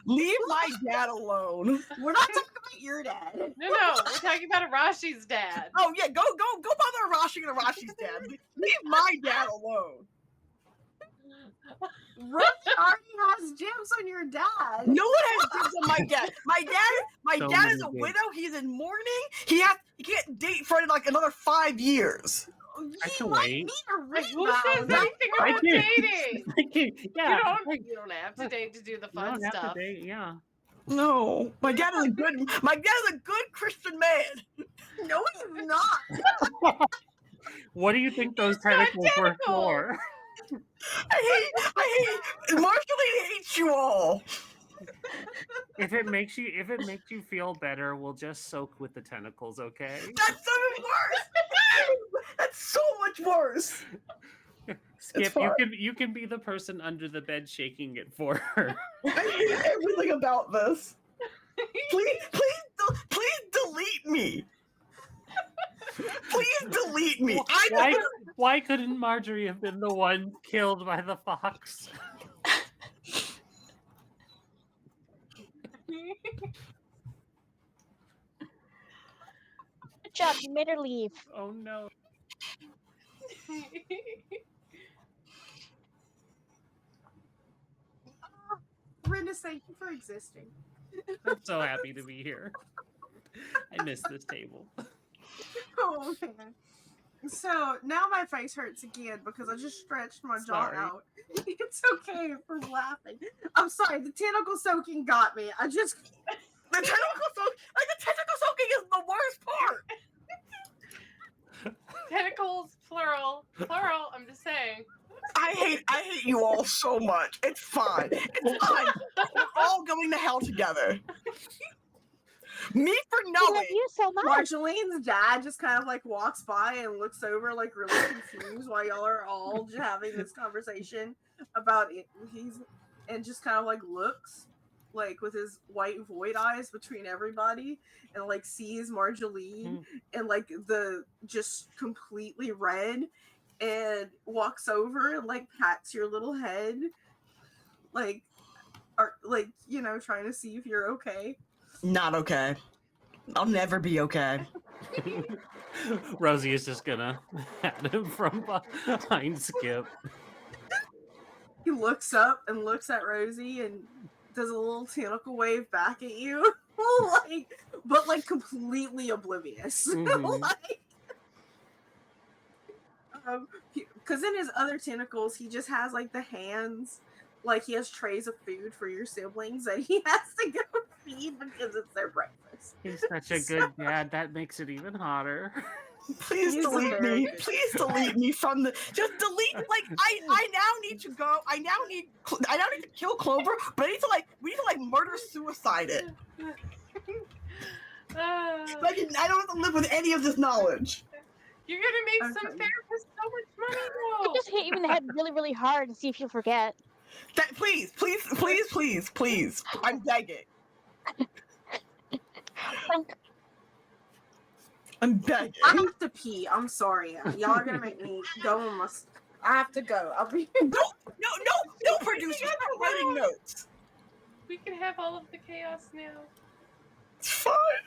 Speaker 2: Leave my dad alone.
Speaker 1: We're not talking about your dad.
Speaker 5: No, we're talking about Arashi's dad.
Speaker 2: Oh yeah, go bother Arashi and Arashi's dad. Leave my dad alone.
Speaker 1: Rosie already has gems on your dad.
Speaker 2: No one has dibs on my dad. My
Speaker 4: So
Speaker 2: dad
Speaker 4: many
Speaker 2: is a
Speaker 4: dibs.
Speaker 2: widow. He's in mourning. He can't date for like another 5 years.
Speaker 4: I
Speaker 1: He
Speaker 4: can
Speaker 1: might
Speaker 4: wait.
Speaker 1: need a
Speaker 5: Like, who says
Speaker 1: rebound.
Speaker 5: anything
Speaker 4: I
Speaker 5: about
Speaker 4: can't.
Speaker 5: dating?
Speaker 4: I can't. Yeah.
Speaker 5: You don't have to date to do the
Speaker 4: You
Speaker 5: fun
Speaker 4: don't have
Speaker 5: stuff.
Speaker 4: to date. Yeah.
Speaker 2: No, my dad is a good Christian man.
Speaker 1: No, he's not.
Speaker 4: What do you think those
Speaker 5: got
Speaker 4: tentacles were
Speaker 5: tentacles.
Speaker 4: for?
Speaker 2: I hate Marceline hates you all.
Speaker 4: If it makes you feel better, we'll just soak with the tentacles, okay?
Speaker 2: That's so much worse. That's so much worse.
Speaker 4: Skip,
Speaker 2: fine.
Speaker 4: you can be the person under the bed shaking it for her.
Speaker 2: I hate everything about this. Please delete me. Please delete me.
Speaker 4: Why couldn't Marjorie have been the one killed by the fox?
Speaker 6: Good job, you made her leave.
Speaker 4: Oh no.
Speaker 1: Brenda, thank you for existing.
Speaker 4: I'm so happy to be here. I miss this table.
Speaker 1: Oh man. So now my face hurts again because I just stretched my
Speaker 4: Sorry.
Speaker 1: jaw out. It's okay for laughing. I'm sorry, the tentacle soaking got me.
Speaker 2: The tentacle soaking is the worst part.
Speaker 5: Tentacles, plural. I'm just saying.
Speaker 2: I hate you all so much. It's fine. It's fine. We're all going to hell together. Me for
Speaker 6: I love
Speaker 2: knowing.
Speaker 6: you so much.
Speaker 1: Marjolaine's dad just kind of like walks by and looks over like really confused while y'all are all just having this conversation about it. And just kind of like looks like with his white void eyes between everybody and like sees Marjoline and like the just completely red and walks over and like pats your little head like trying to see if you're okay.
Speaker 2: Not okay. I'll never be okay.
Speaker 4: Rosie is just gonna pat him from behind Skip.
Speaker 1: He looks up and looks at Rosie and does a little tentacle wave back at you, but completely oblivious.
Speaker 4: Mhm.
Speaker 1: Because in his other tentacles, he just has like the hands, like he has trays of food for your siblings that he has to go feed because it's their breakfast.
Speaker 4: He's such a good dad. That makes it even hotter.
Speaker 2: Please
Speaker 1: He's
Speaker 2: delete
Speaker 1: very
Speaker 2: me.
Speaker 1: good.
Speaker 2: Please delete me from the. Just delete. I now need to go. I now need to kill Clover, but we need to murder suicide it. I don't have to live with any of this knowledge.
Speaker 5: You're gonna make some
Speaker 1: Okay.
Speaker 5: therapists so much money
Speaker 6: I
Speaker 5: though.
Speaker 6: just hit you in the head really, really hard and see if you'll forget.
Speaker 2: Please. I'm begging. I'm begging.
Speaker 1: I have to pee. I'm sorry. Y'all are gonna make me go on my. I have to go. I'll be.
Speaker 2: No, producer. I'm writing notes.
Speaker 5: We can have all of the chaos now.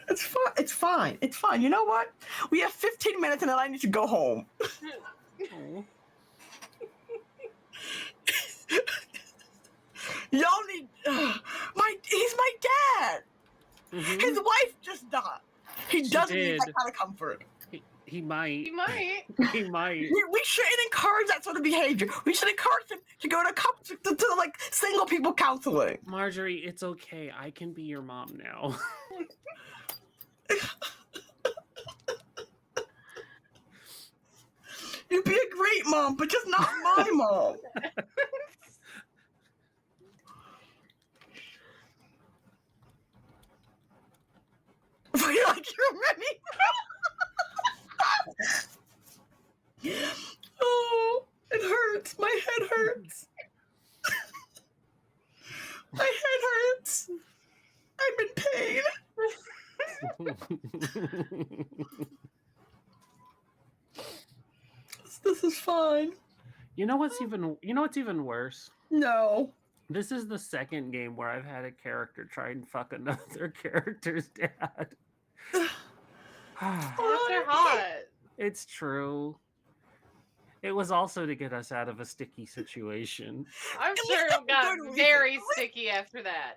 Speaker 2: It's fine. You know what? We have 15 minutes and then I need to go home.
Speaker 4: Oh.
Speaker 2: Y'all need. He's my dad.
Speaker 4: Mhm.
Speaker 2: His wife just died. He doesn't need that
Speaker 4: did.
Speaker 2: kind of comfort.
Speaker 4: He might.
Speaker 5: You might.
Speaker 4: He might.
Speaker 2: We shouldn't encourage that sort of behavior. We should encourage him to go to single people counseling.
Speaker 4: Marjorie, it's okay. I can be your mom now.
Speaker 2: You'd be a great mom, but just not my mom. You're many. Oh, it hurts. My head hurts. My head hurts. I'm in pain. This is fine.
Speaker 4: You know what's even worse?
Speaker 2: No.
Speaker 4: This is the second game where I've had a character try and fuck another character's dad.
Speaker 5: Dads are hot.
Speaker 4: It's true. It was also to get us out of a sticky situation.
Speaker 5: I'm
Speaker 2: At
Speaker 5: sure
Speaker 2: least
Speaker 5: it got
Speaker 2: good reason.
Speaker 5: very sticky after that.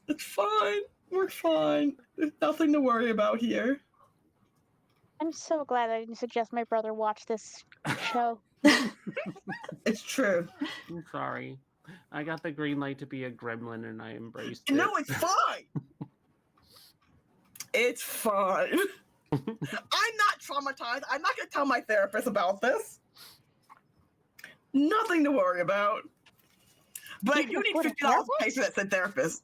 Speaker 2: It's fine. We're fine. There's nothing to worry about here.
Speaker 6: I'm so glad I didn't suggest my brother watch this show.
Speaker 2: It's true.
Speaker 4: I'm sorry. I got the green light to be a gremlin and I embraced it.
Speaker 2: No, it's fine. It's fine. I'm not traumatized. I'm not going to tell my therapist about this. Nothing to worry about. But I do need $50 to pay for that said therapist.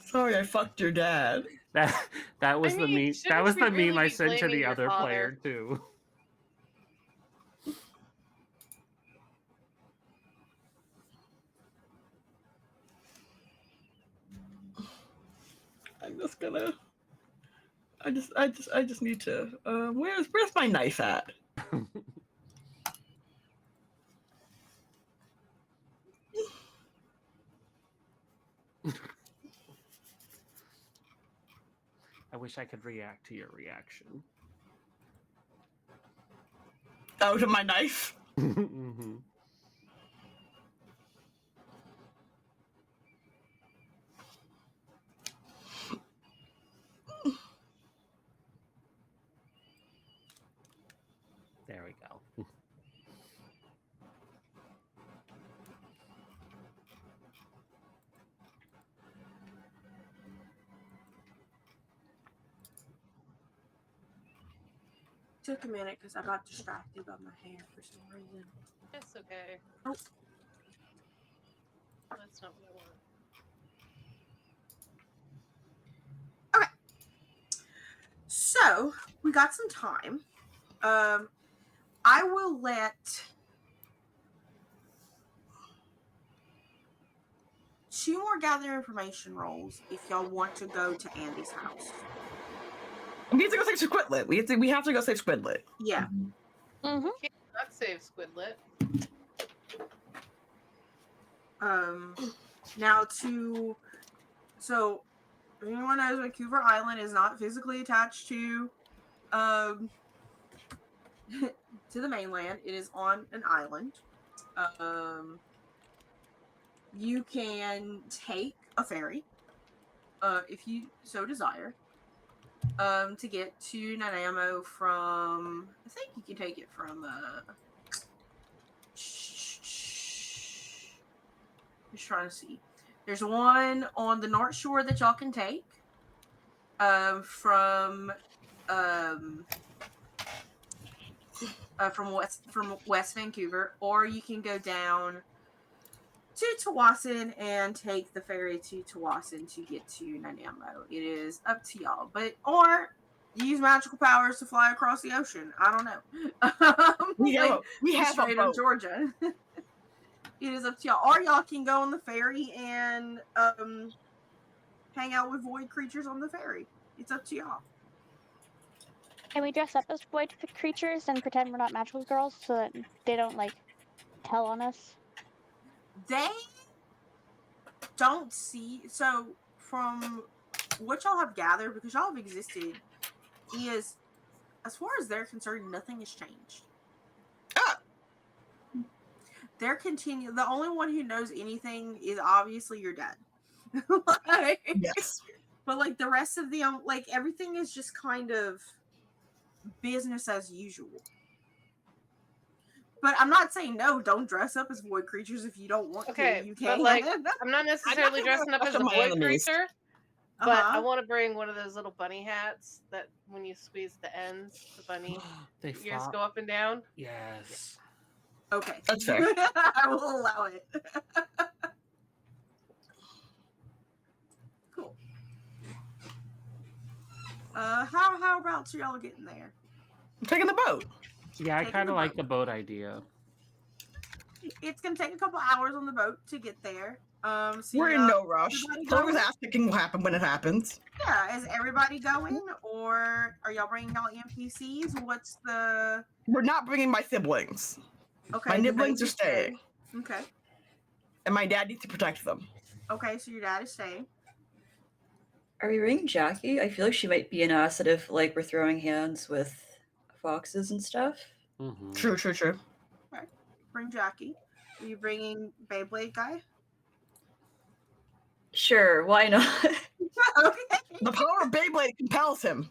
Speaker 2: Sorry, I fucked your dad.
Speaker 4: That was
Speaker 5: I
Speaker 4: the
Speaker 5: mean,
Speaker 4: meme.
Speaker 5: shouldn't
Speaker 4: That was
Speaker 5: we
Speaker 4: the
Speaker 5: really
Speaker 4: meme I
Speaker 5: be
Speaker 4: sent to
Speaker 5: blaming
Speaker 4: the
Speaker 5: your
Speaker 4: other
Speaker 5: father?
Speaker 4: player too.
Speaker 2: I'm just gonna. I just need to. Where's my knife at?
Speaker 4: I wish I could react to your reaction.
Speaker 2: Oh, to my knife.
Speaker 4: Mm-hmm. There we go.
Speaker 1: Took a minute because I got distracted by my hair for some reason.
Speaker 5: It's okay.
Speaker 1: Oh.
Speaker 5: That's not what I want.
Speaker 1: So we got some time. I will let two more gather information rolls if y'all want to go to Andy's house.
Speaker 2: We have to go save Squidlet. We have to go save Squidlet.
Speaker 1: Yeah.
Speaker 6: Mm-hmm.
Speaker 5: Can't not save Squidlet.
Speaker 1: Now so anyone knows Vancouver Island is not physically attached to to the mainland. It is on an island. You can take a ferry if you so desire to get to Nanaimo from, I think you can take it from just trying to see. There's one on the North Shore that y'all can take from West Vancouver, or you can go down to Tawasin and take the ferry to Tawasin to get to Nanaimo. It is up to y'all, or use magical powers to fly across the ocean. I don't know.
Speaker 2: We have
Speaker 1: straight
Speaker 2: a
Speaker 1: up
Speaker 2: boat.
Speaker 1: Georgia. It is up to y'all, or y'all can go on the ferry and hang out with void creatures on the ferry. It's up to y'all.
Speaker 6: Can we dress up as void creatures and pretend we're not magical girls so that they don't tell on us?
Speaker 1: They don't see. So from what y'all have gathered, because y'all have existed, is as far as they're concerned, nothing has changed. They're continue. The only one who knows anything is obviously your dad.
Speaker 2: Yes.
Speaker 1: But the rest of the everything is just kind of business as usual. But I'm not saying no, don't dress up as void creatures if you don't want to. You can.
Speaker 5: But I'm not necessarily dressing up as a void creature, but I want to bring one of those little bunny hats that when you squeeze the ends, the bunny ears go up and down.
Speaker 4: Yes.
Speaker 1: Okay.
Speaker 2: That's fair.
Speaker 1: I will allow it. Cool. How about y'all getting there?
Speaker 2: I'm taking the boat.
Speaker 4: Yeah, I kind of like the boat idea.
Speaker 1: It's gonna take a couple hours on the boat to get there. So
Speaker 2: We're in no rush.
Speaker 1: everybody
Speaker 2: Whoever's
Speaker 1: going?
Speaker 2: ass kicking will happen when it happens.
Speaker 1: Yeah, is everybody going, or are y'all bringing y'all NPCs? What's the
Speaker 2: We're not bringing my siblings.
Speaker 1: okay?
Speaker 2: My
Speaker 1: then they
Speaker 2: nibblings are
Speaker 1: can stay.
Speaker 2: staying,
Speaker 1: Okay.
Speaker 2: and my dad needs to protect them.
Speaker 1: Okay, so your dad is staying.
Speaker 3: Are we bringing Jackie? I feel like she might be an asset if like we're throwing hands with foxes and stuff.
Speaker 4: Mhm.
Speaker 2: True.
Speaker 1: Okay. Bring Jackie. Are you bringing Beyblade guy?
Speaker 3: Sure, why not?
Speaker 1: Okay.
Speaker 2: The power of Beyblade compels him.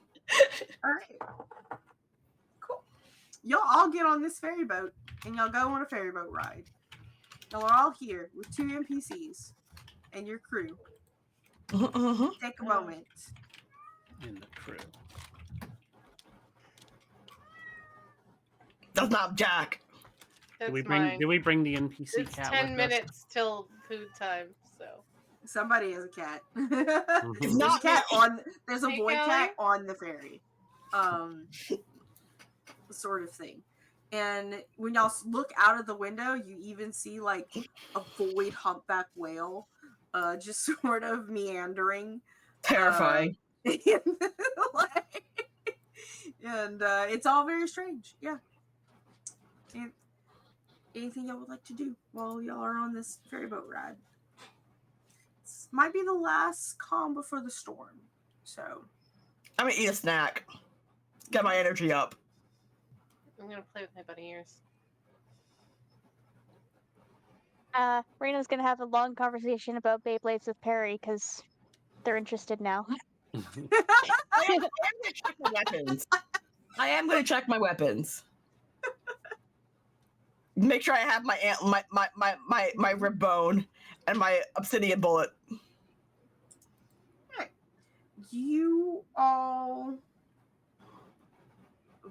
Speaker 1: All right. Cool. Y'all all get on this ferry boat and y'all go on a ferry boat ride. Y'all are all here with 2 NPCs and your crew. Take a moment.
Speaker 4: In the crew.
Speaker 2: That's not Jack.
Speaker 5: That's
Speaker 4: Did
Speaker 5: mine.
Speaker 4: we bring the NPC
Speaker 5: It's
Speaker 4: cat
Speaker 5: 10
Speaker 4: with us?
Speaker 5: minutes till food time, so.
Speaker 1: Somebody is a cat.
Speaker 4: Mhm.
Speaker 2: It's
Speaker 1: There's a
Speaker 2: not
Speaker 1: cat
Speaker 2: me.
Speaker 1: on. There's a
Speaker 5: Hey,
Speaker 1: void
Speaker 5: Kelly?
Speaker 1: cat on the ferry, sort of thing. And when y'all look out of the window, you even see like a void humpback whale, just sort of meandering.
Speaker 2: Terrifying.
Speaker 1: And, it's all very strange. Yeah. And anything y'all would like to do while y'all are on this ferry boat ride? This might be the last calm before the storm. So
Speaker 2: I'm gonna eat a snack. Get my energy up.
Speaker 5: I'm gonna play with my bunny ears.
Speaker 6: Rena's gonna have a long conversation about Beyblades with Perry because they're interested now.
Speaker 2: I am gonna check my weapons. I am gonna check my weapons. Make sure I have my rib bone and my obsidian bullet.
Speaker 1: you all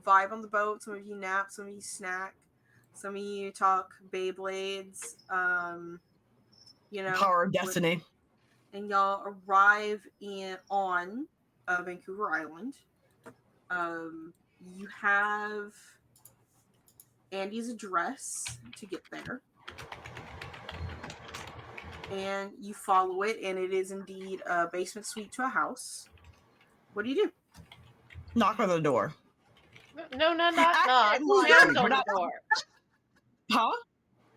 Speaker 1: vibe on the boat. Some of you nap, some of you snack, some of you talk Beyblades.
Speaker 2: Power of destiny.
Speaker 1: And y'all arrive on Vancouver Island. You have Andy's address to get there. And you follow it, and it is indeed a basement suite to a house. What do you do?
Speaker 2: Knock on the door.
Speaker 5: No, not
Speaker 2: Actually,
Speaker 5: pound on
Speaker 2: we're
Speaker 5: the
Speaker 2: not-
Speaker 5: door.
Speaker 2: Huh?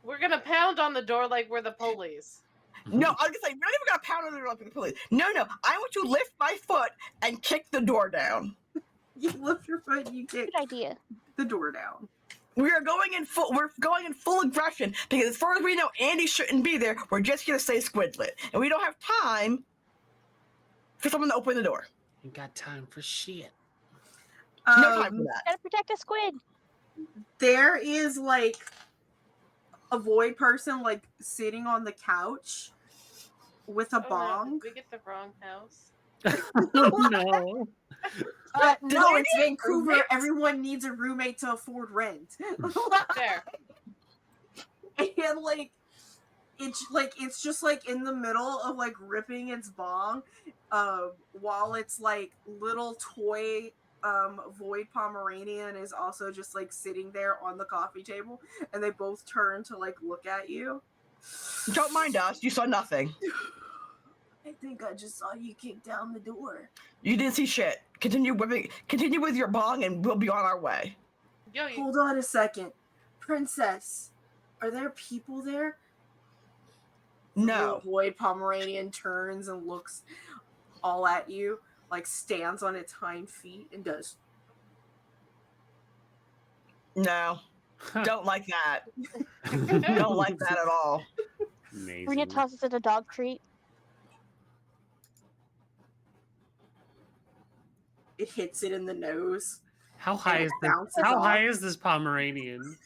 Speaker 5: We're gonna pound on the door like we're the police.
Speaker 2: No, I was gonna say, you're not even gonna pound on the door like the police. No, I want you to lift my foot and kick the door down.
Speaker 1: You lift your foot and you kick
Speaker 6: Good idea.
Speaker 1: the door down.
Speaker 2: We're going in full aggression because as far as we know, Andy shouldn't be there. We're just gonna say Squidlet, and we don't have time for someone to open the door.
Speaker 4: Ain't got time for shit.
Speaker 2: No time for that.
Speaker 6: Gotta protect a squid.
Speaker 1: There is like a void person like sitting on the couch with a
Speaker 5: Oh,
Speaker 1: bong.
Speaker 5: no, did we get the wrong house?
Speaker 4: Oh no.
Speaker 1: No, it's
Speaker 2: Andy
Speaker 1: Vancouver.
Speaker 2: roommate?
Speaker 1: Everyone needs a roommate to afford rent.
Speaker 5: There.
Speaker 1: And it's just like in the middle of like ripping its bong, while it's like little toy void Pomeranian is also just like sitting there on the coffee table, and they both turn to like look at you.
Speaker 2: Don't mind us. You saw nothing.
Speaker 1: I think I just saw you kick down the door.
Speaker 2: You didn't see shit. Continue with your bong, and we'll be on our way.
Speaker 5: Yo, you,
Speaker 1: Hold on a second. Princess, are there people there? The
Speaker 2: No.
Speaker 1: void Pomeranian turns and looks all at you, like stands on its hind feet and does.
Speaker 2: No. Don't like that. Don't like that at all.
Speaker 4: Amazing.
Speaker 6: Rena tosses it a dog treat.
Speaker 1: It hits it in the nose.
Speaker 4: How high
Speaker 1: and
Speaker 4: is
Speaker 1: it
Speaker 4: this?
Speaker 1: bounces
Speaker 4: How
Speaker 1: off.
Speaker 4: high is this Pomeranian?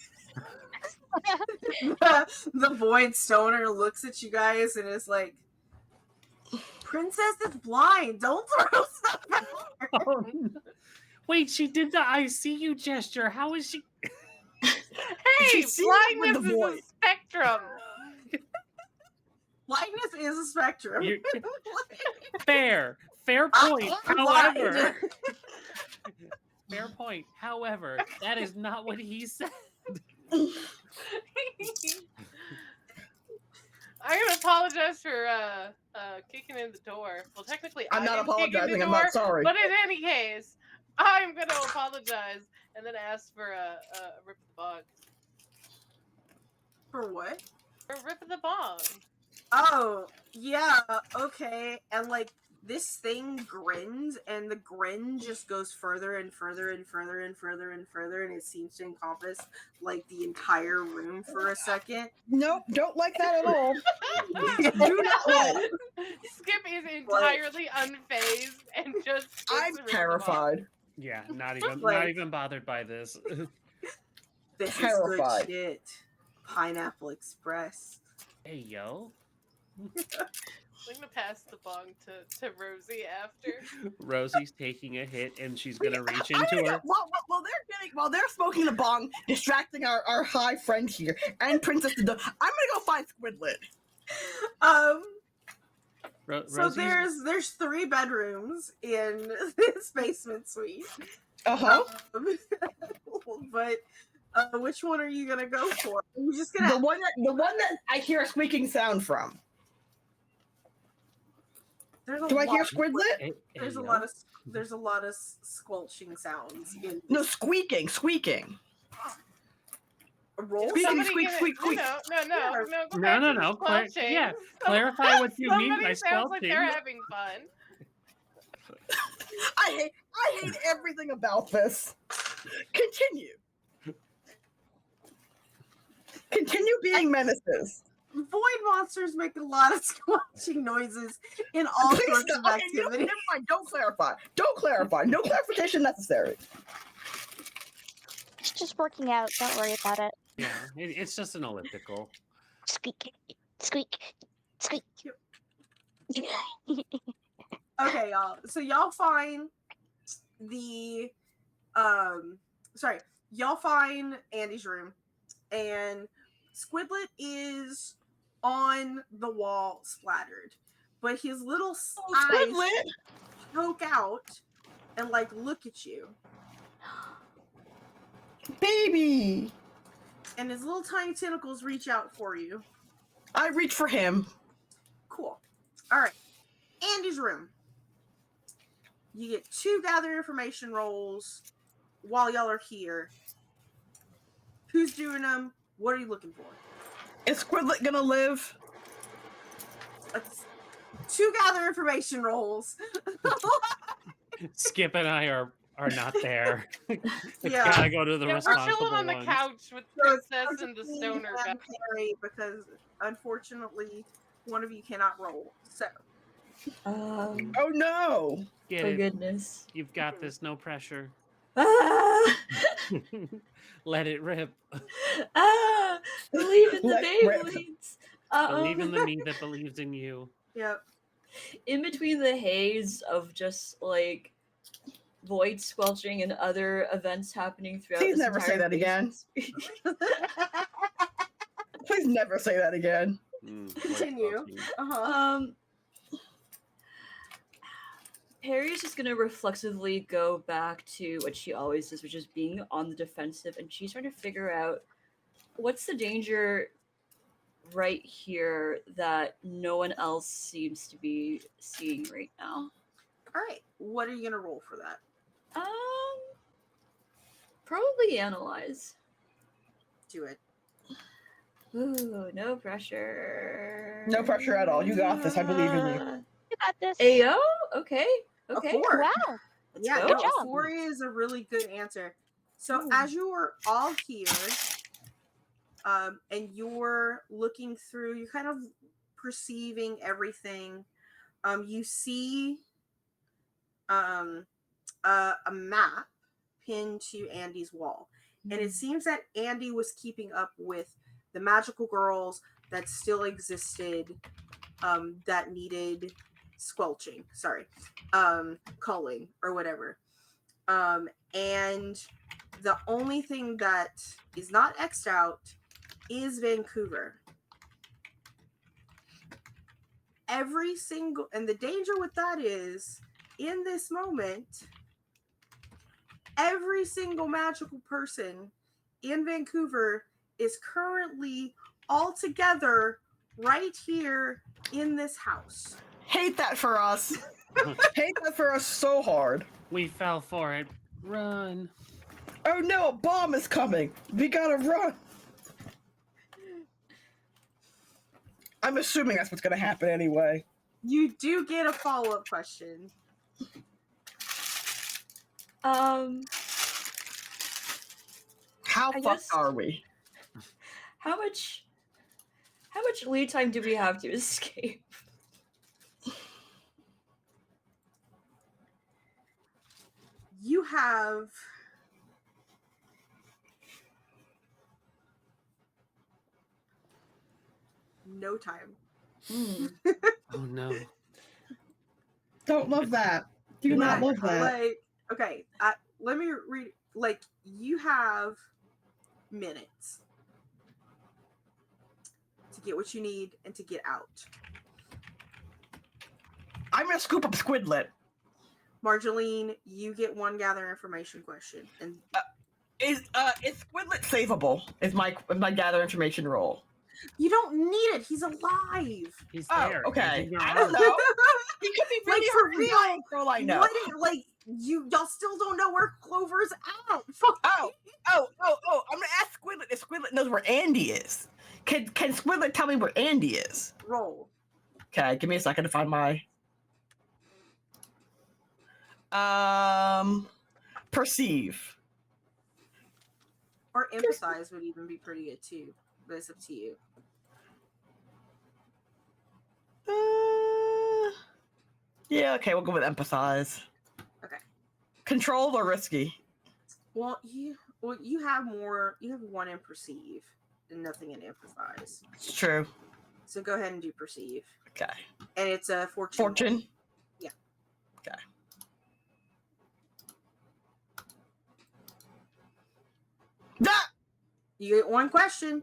Speaker 1: The void stoner looks at you guys and is like, Princess is blind. Don't throw stuff at her.
Speaker 4: Oh, no. Wait, she did the I see you gesture. How is she?
Speaker 5: hey,
Speaker 2: She's seeing it with
Speaker 5: blindness
Speaker 2: the
Speaker 5: is
Speaker 2: void.
Speaker 5: a spectrum.
Speaker 1: Blindness is a spectrum.
Speaker 4: You're- Fair point.
Speaker 1: I'm
Speaker 4: However,
Speaker 1: blind.
Speaker 4: fair point. However, that is not what he said.
Speaker 5: I'm gonna apologize apologize for kicking in the door. Well, technically,
Speaker 2: I'm not
Speaker 5: didn't kick in the
Speaker 2: apologizing. I'm
Speaker 5: door,
Speaker 2: not sorry.
Speaker 5: but in any case, I'm gonna apologize and then ask for a rip of the bong.
Speaker 1: For what?
Speaker 5: For a rip of the bong.
Speaker 1: Oh, yeah, okay. And like this thing grins, and the grin just goes further and further and further and further and further, and it seems to encompass like the entire room for a second.
Speaker 2: Nope, don't like that at all. Do not like.
Speaker 5: Skip is entirely unfazed and just.
Speaker 2: I'm terrified.
Speaker 4: Yeah, not
Speaker 1: Like-
Speaker 4: even bothered by this.
Speaker 1: This
Speaker 2: Terrified.
Speaker 1: is good shit. Pineapple Express.
Speaker 4: Hey yo,
Speaker 5: I'm gonna pass the bong to Rosie after.
Speaker 4: Rosie's taking a hit and she's gonna reach
Speaker 2: I
Speaker 4: into
Speaker 2: know,
Speaker 4: her.
Speaker 2: while they're smoking a bong, distracting our high friend here, and Princess the I'm gonna go find Squidlet.
Speaker 1: So
Speaker 4: Rosie's-
Speaker 1: there's 3 bedrooms in this basement suite.
Speaker 2: Uh-huh.
Speaker 1: But which one are you gonna go for? I'm just gonna.
Speaker 2: The one that I hear a squeaking sound from.
Speaker 1: There's a
Speaker 2: Do I hear
Speaker 1: lot-
Speaker 2: Squidlet?
Speaker 4: Hey,
Speaker 1: There's a
Speaker 4: yo.
Speaker 1: lot of squelching sounds. In
Speaker 2: No, squeaking.
Speaker 1: roll.
Speaker 2: Squeaking,
Speaker 5: Somebody
Speaker 2: squeak,
Speaker 5: get
Speaker 2: squeak,
Speaker 5: it.
Speaker 2: squeak.
Speaker 5: No. Go
Speaker 4: No,
Speaker 5: back
Speaker 4: no,
Speaker 5: to the
Speaker 4: no.
Speaker 5: squelching.
Speaker 4: Yeah, clarify what you mean by
Speaker 5: Somebody sounds like
Speaker 4: squelching.
Speaker 5: they're having fun.
Speaker 2: I hate everything about this. Continue being menaces.
Speaker 1: Void monsters make a lot of squelching noises in all
Speaker 2: Please
Speaker 1: sorts
Speaker 2: stop.
Speaker 1: of
Speaker 2: Okay,
Speaker 1: activity.
Speaker 2: never mind. Don't clarify. No clarification necessary.
Speaker 6: It's just working out. Don't worry about it.
Speaker 4: Yeah, it's just an elliptical.
Speaker 6: Squeak, squeak, squeak.
Speaker 1: Okay, y'all. So y'all find the y'all find Andy's room, and Squidlet is on the wall splattered, but his little eyes
Speaker 2: Squidlet.
Speaker 1: poke out and like look at you,
Speaker 2: Baby.
Speaker 1: and his little tiny tentacles reach out for you.
Speaker 2: I reach for him.
Speaker 1: Cool. All right, Andy's room. You get 2 gather information rolls while y'all are here. Who's doing them? What are you looking for?
Speaker 2: Is Squidlet gonna live?
Speaker 1: 2 gather information rolls.
Speaker 4: Skip and I are not there.
Speaker 1: Yeah.
Speaker 4: Gotta go to the
Speaker 5: Yeah, we're
Speaker 4: responsible
Speaker 5: chilling on the
Speaker 4: ones.
Speaker 5: couch with
Speaker 1: So it's
Speaker 5: Princess and the stoner guy.
Speaker 1: and Perry, because unfortunately one of you cannot roll. So
Speaker 2: Oh no.
Speaker 4: Get
Speaker 3: oh
Speaker 4: it.
Speaker 3: goodness.
Speaker 4: You've got this. No pressure.
Speaker 3: Ah!
Speaker 4: Let it rip.
Speaker 3: Ah! Believe in the
Speaker 2: Let rip.
Speaker 3: Beyblades.
Speaker 4: Believe in the me that believes in you.
Speaker 1: yep.
Speaker 3: In between the haze of just like void squelching and other events happening throughout
Speaker 2: Please
Speaker 3: this
Speaker 2: never say
Speaker 3: entire
Speaker 2: that again.
Speaker 3: basement-
Speaker 2: Please never say that again.
Speaker 1: Continue. Uh-huh.
Speaker 3: Perry's just gonna reflexively go back to what she always does, which is being on the defensive, and she's trying to figure out what's the danger right here that no one else seems to be seeing right now.
Speaker 1: All right. What are you gonna roll for that?
Speaker 3: Probably analyze.
Speaker 1: Do it.
Speaker 3: Ooh, no pressure.
Speaker 2: No pressure at all. You got this. I believe in you.
Speaker 6: You got this.
Speaker 3: Ayo? Okay.
Speaker 1: A
Speaker 3: Okay.
Speaker 1: 4.
Speaker 6: Wow.
Speaker 3: Let's
Speaker 1: Yeah,
Speaker 3: go.
Speaker 1: no,
Speaker 6: Good job.
Speaker 1: 4 is a really good answer. So
Speaker 3: Ooh.
Speaker 1: as you are all here, and you're looking through, you're kind of perceiving everything. You see a map pinned to Andy's wall. And it seems that Andy was keeping up with the magical girls that still existed, that needed squelching. Sorry. Culling or whatever. And the only thing that is not X'd out is Vancouver. And the danger with that is, in this moment, every single magical person in Vancouver is currently all together right here in this house.
Speaker 2: Hate that for us. Hate that for us so hard.
Speaker 4: We fell for it. Run.
Speaker 2: Oh no, a bomb is coming. We gotta run. I'm assuming that's what's gonna happen anyway.
Speaker 1: You do get a follow-up question.
Speaker 2: How
Speaker 3: I
Speaker 2: fucked
Speaker 3: guess-
Speaker 2: are we?
Speaker 3: How much lead time do we have to escape?
Speaker 1: You have no time.
Speaker 4: Oh no.
Speaker 2: Don't love that. Do not love that.
Speaker 1: Like, okay, let me read. Like, you have minutes to get what you need and to get out.
Speaker 2: I'm gonna scoop up Squidlet.
Speaker 1: Marjoline, you get one gather information question, and
Speaker 2: Is Squidlet savable? Is my gather information roll?
Speaker 1: you don't need it. He's alive.
Speaker 4: He's
Speaker 2: Oh,
Speaker 4: there.
Speaker 2: okay.
Speaker 4: He's in your
Speaker 2: I don't
Speaker 4: arms.
Speaker 2: know. He could be really
Speaker 1: Like, for
Speaker 2: hurt and
Speaker 1: real,
Speaker 2: dying for all I know.
Speaker 1: What? Like, y'all still don't know where Clover's at. Fuck.
Speaker 2: Oh! I'm gonna ask Squidlet if Squidlet knows where Andy is. Can Squidlet tell me where Andy is?
Speaker 1: Roll.
Speaker 2: Okay, give me a second to find my perceive.
Speaker 1: Or empathize would even be pretty good too. But it's up to you.
Speaker 2: Yeah, okay, we'll go with empathize.
Speaker 1: Okay.
Speaker 2: Controlled or risky?
Speaker 1: Well, you have more. You have one in perceive and nothing in empathize.
Speaker 2: It's true.
Speaker 1: So go ahead and do perceive.
Speaker 2: Okay.
Speaker 1: And it's a fortune.
Speaker 2: Fortune?
Speaker 1: Yeah.
Speaker 2: Okay. That!
Speaker 1: You get one question.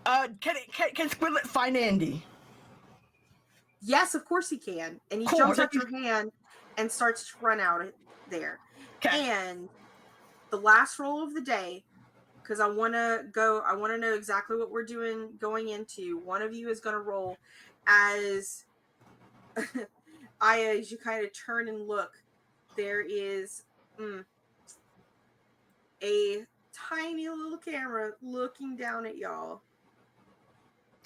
Speaker 2: Can Squidlet find Andy?
Speaker 1: Yes, of course he can. And he
Speaker 2: Cool,
Speaker 1: jumps
Speaker 2: we're
Speaker 1: out your hand and starts to run out of there.
Speaker 2: Okay.
Speaker 1: And the last roll of the day, because I want to know exactly what we're doing going into. One of you is going to roll as Aya, as you kind of turn and look, there is a tiny little camera looking down at y'all.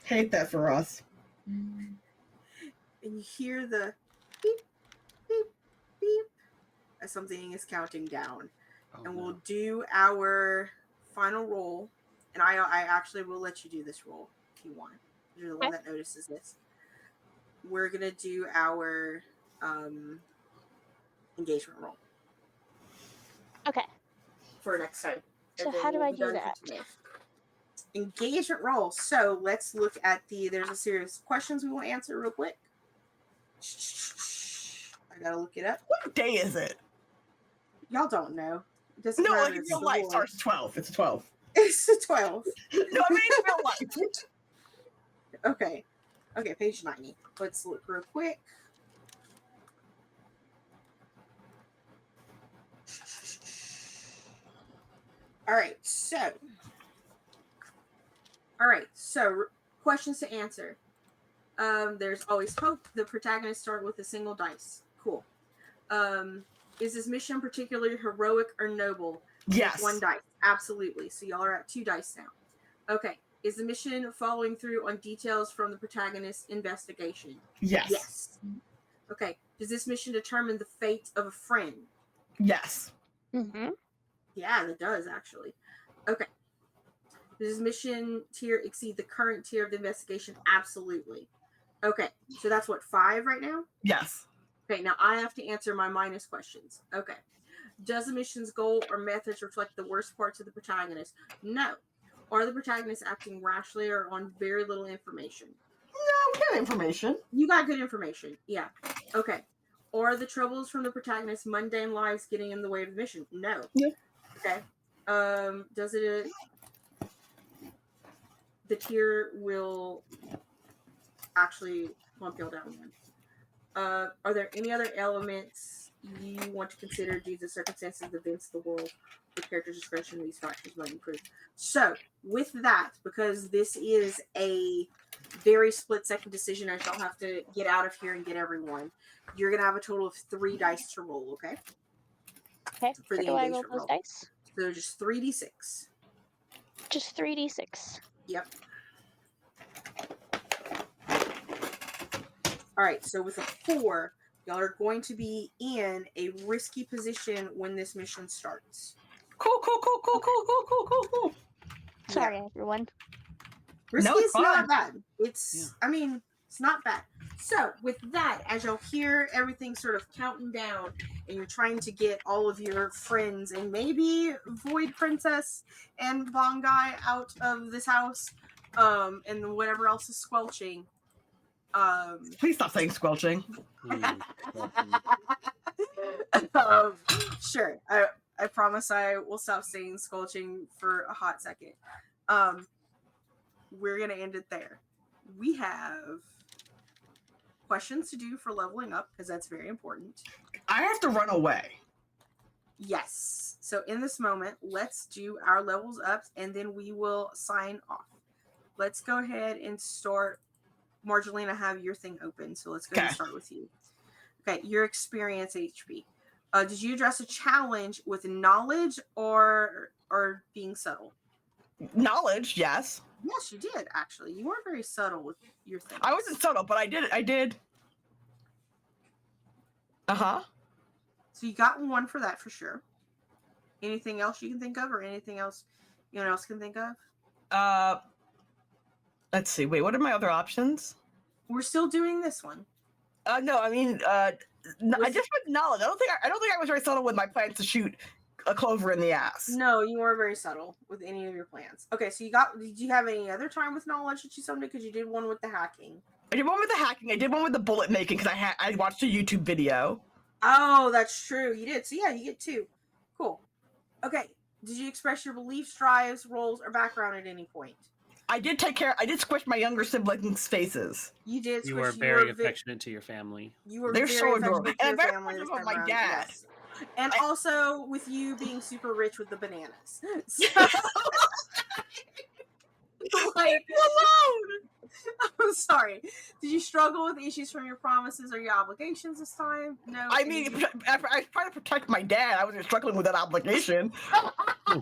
Speaker 2: Hate that for us.
Speaker 1: And you hear the beep, beep, beep as something is counting down.
Speaker 4: Oh,
Speaker 1: And
Speaker 4: no.
Speaker 1: we'll do our final roll. And I actually will let you do this roll if you want. You're the one that notices this. We're going to do our engagement roll
Speaker 6: Okay.
Speaker 1: for next time.
Speaker 6: So
Speaker 1: And then
Speaker 6: how do
Speaker 1: we'll
Speaker 6: I
Speaker 1: be
Speaker 6: do
Speaker 1: done for
Speaker 6: that?
Speaker 1: tonight. Engagement roll. So let's look at there's a series of questions we will answer real quick. I gotta look it up.
Speaker 2: What day is it?
Speaker 1: Y'all don't know. It doesn't
Speaker 2: No,
Speaker 1: matter.
Speaker 2: like in
Speaker 1: It's
Speaker 2: real
Speaker 1: the
Speaker 2: life.
Speaker 1: Lord.
Speaker 2: Sorry, it's 12. It's 12.
Speaker 1: It's the 12.
Speaker 2: No, I mean in real life.
Speaker 1: Okay. Okay, page 90. Let's look real quick. All right, so questions to answer. There's always hope. The protagonists start with a single dice. Cool. Is this mission particularly heroic or noble?
Speaker 2: Yes.
Speaker 1: One dice. Absolutely. So y'all are at 2 dice now. Okay. Is the mission following through on details from the protagonist's investigation?
Speaker 2: Yes.
Speaker 1: Yes. Okay. Does this mission determine the fate of a friend?
Speaker 2: Yes.
Speaker 6: Mm-hmm.
Speaker 1: Yeah, it does actually. Okay. Does this mission tier exceed the current tier of the investigation? Absolutely. Okay. So that's what, 5 right now?
Speaker 2: Yes.
Speaker 1: Okay, now I have to answer my minus questions. Okay. Does the mission's goal or methods reflect the worst parts of the protagonist? No. Are the protagonists acting rashly or on very little information?
Speaker 2: No, we got information.
Speaker 1: You got good information. Yeah. Okay. Are the troubles from the protagonist's mundane lives getting in the way of the mission? No.
Speaker 2: Yeah.
Speaker 1: Okay. Does it... The tier will actually bump y'all down one. Are there any other elements you want to consider due to the circumstances, events, of the world, the character's discretion, these factors might improve? So, with that, because this is a very split-second decision as y'all have to get out of here and get everyone. You're going to have a total of 3 dice to roll, okay?
Speaker 6: Okay.
Speaker 1: For
Speaker 6: Where
Speaker 1: the
Speaker 6: do I roll
Speaker 1: engagement
Speaker 6: those
Speaker 1: roll.
Speaker 6: dice?
Speaker 1: So just 3d6.
Speaker 6: Just 3d6.
Speaker 1: Yep. All right, so with a 4, y'all are going to be in a risky position when this mission starts.
Speaker 2: Cool.
Speaker 6: Sorry, everyone.
Speaker 1: Risky
Speaker 2: No, it's
Speaker 1: is not
Speaker 2: fine.
Speaker 1: bad. It's, I mean, it's not bad. So with that, as you'll hear everything sort of counting down, and you're trying to get all of your friends and maybe Void Princess and Bongai out of this house, and whatever else is squelching.
Speaker 2: Please stop saying squelching.
Speaker 1: Sure. I promise I will stop saying squelching for a hot second. We're gonna end it there. We have questions to do for leveling up because that's very important.
Speaker 2: I have to run away.
Speaker 1: Yes. So in this moment, let's do our levels up and then we will sign off. Let's go ahead and start. Marjolaine, I have your thing open, so let's go ahead and start with you. Okay, your experience HP. Did you address a challenge with knowledge or being subtle?
Speaker 2: Knowledge, yes.
Speaker 1: Yes, you did, actually. You weren't very subtle with your thing.
Speaker 2: I wasn't subtle, but I did. Uh-huh.
Speaker 1: So you got 1 for that for sure. Anything else you can think of, or anything else anyone else can think of?
Speaker 2: Let's see. Wait, what are my other options?
Speaker 1: We're still doing this one.
Speaker 2: No, I mean, I just with knowledge. I don't think I was very subtle with my plans to shoot a clover in the ass.
Speaker 1: No, you weren't very subtle with any of your plans. Okay, so did you have any other time with knowledge that you summoned? Because you did one with the hacking.
Speaker 2: I did one with the hacking. I did one with the bullet making because I watched a YouTube video.
Speaker 1: Oh, that's true. You did. So yeah, you get 2. Cool. Okay. Did you express your beliefs, drives, roles, or background at any point?
Speaker 2: I did squish my younger siblings' faces.
Speaker 1: You did.
Speaker 4: You were very affectionate to your family.
Speaker 1: You were
Speaker 2: They're
Speaker 1: very
Speaker 2: so adorable.
Speaker 1: affectionate to
Speaker 2: And
Speaker 1: your
Speaker 2: I'm very
Speaker 1: family this
Speaker 2: protective of
Speaker 1: time
Speaker 2: my
Speaker 1: around.
Speaker 2: dad.
Speaker 1: Yes. And also with you being super rich with the bananas. So, like, I'm sorry. Did you struggle with issues from your promises or your obligations this time? No.
Speaker 2: I mean, I was trying to protect my dad. I wasn't struggling with that obligation. But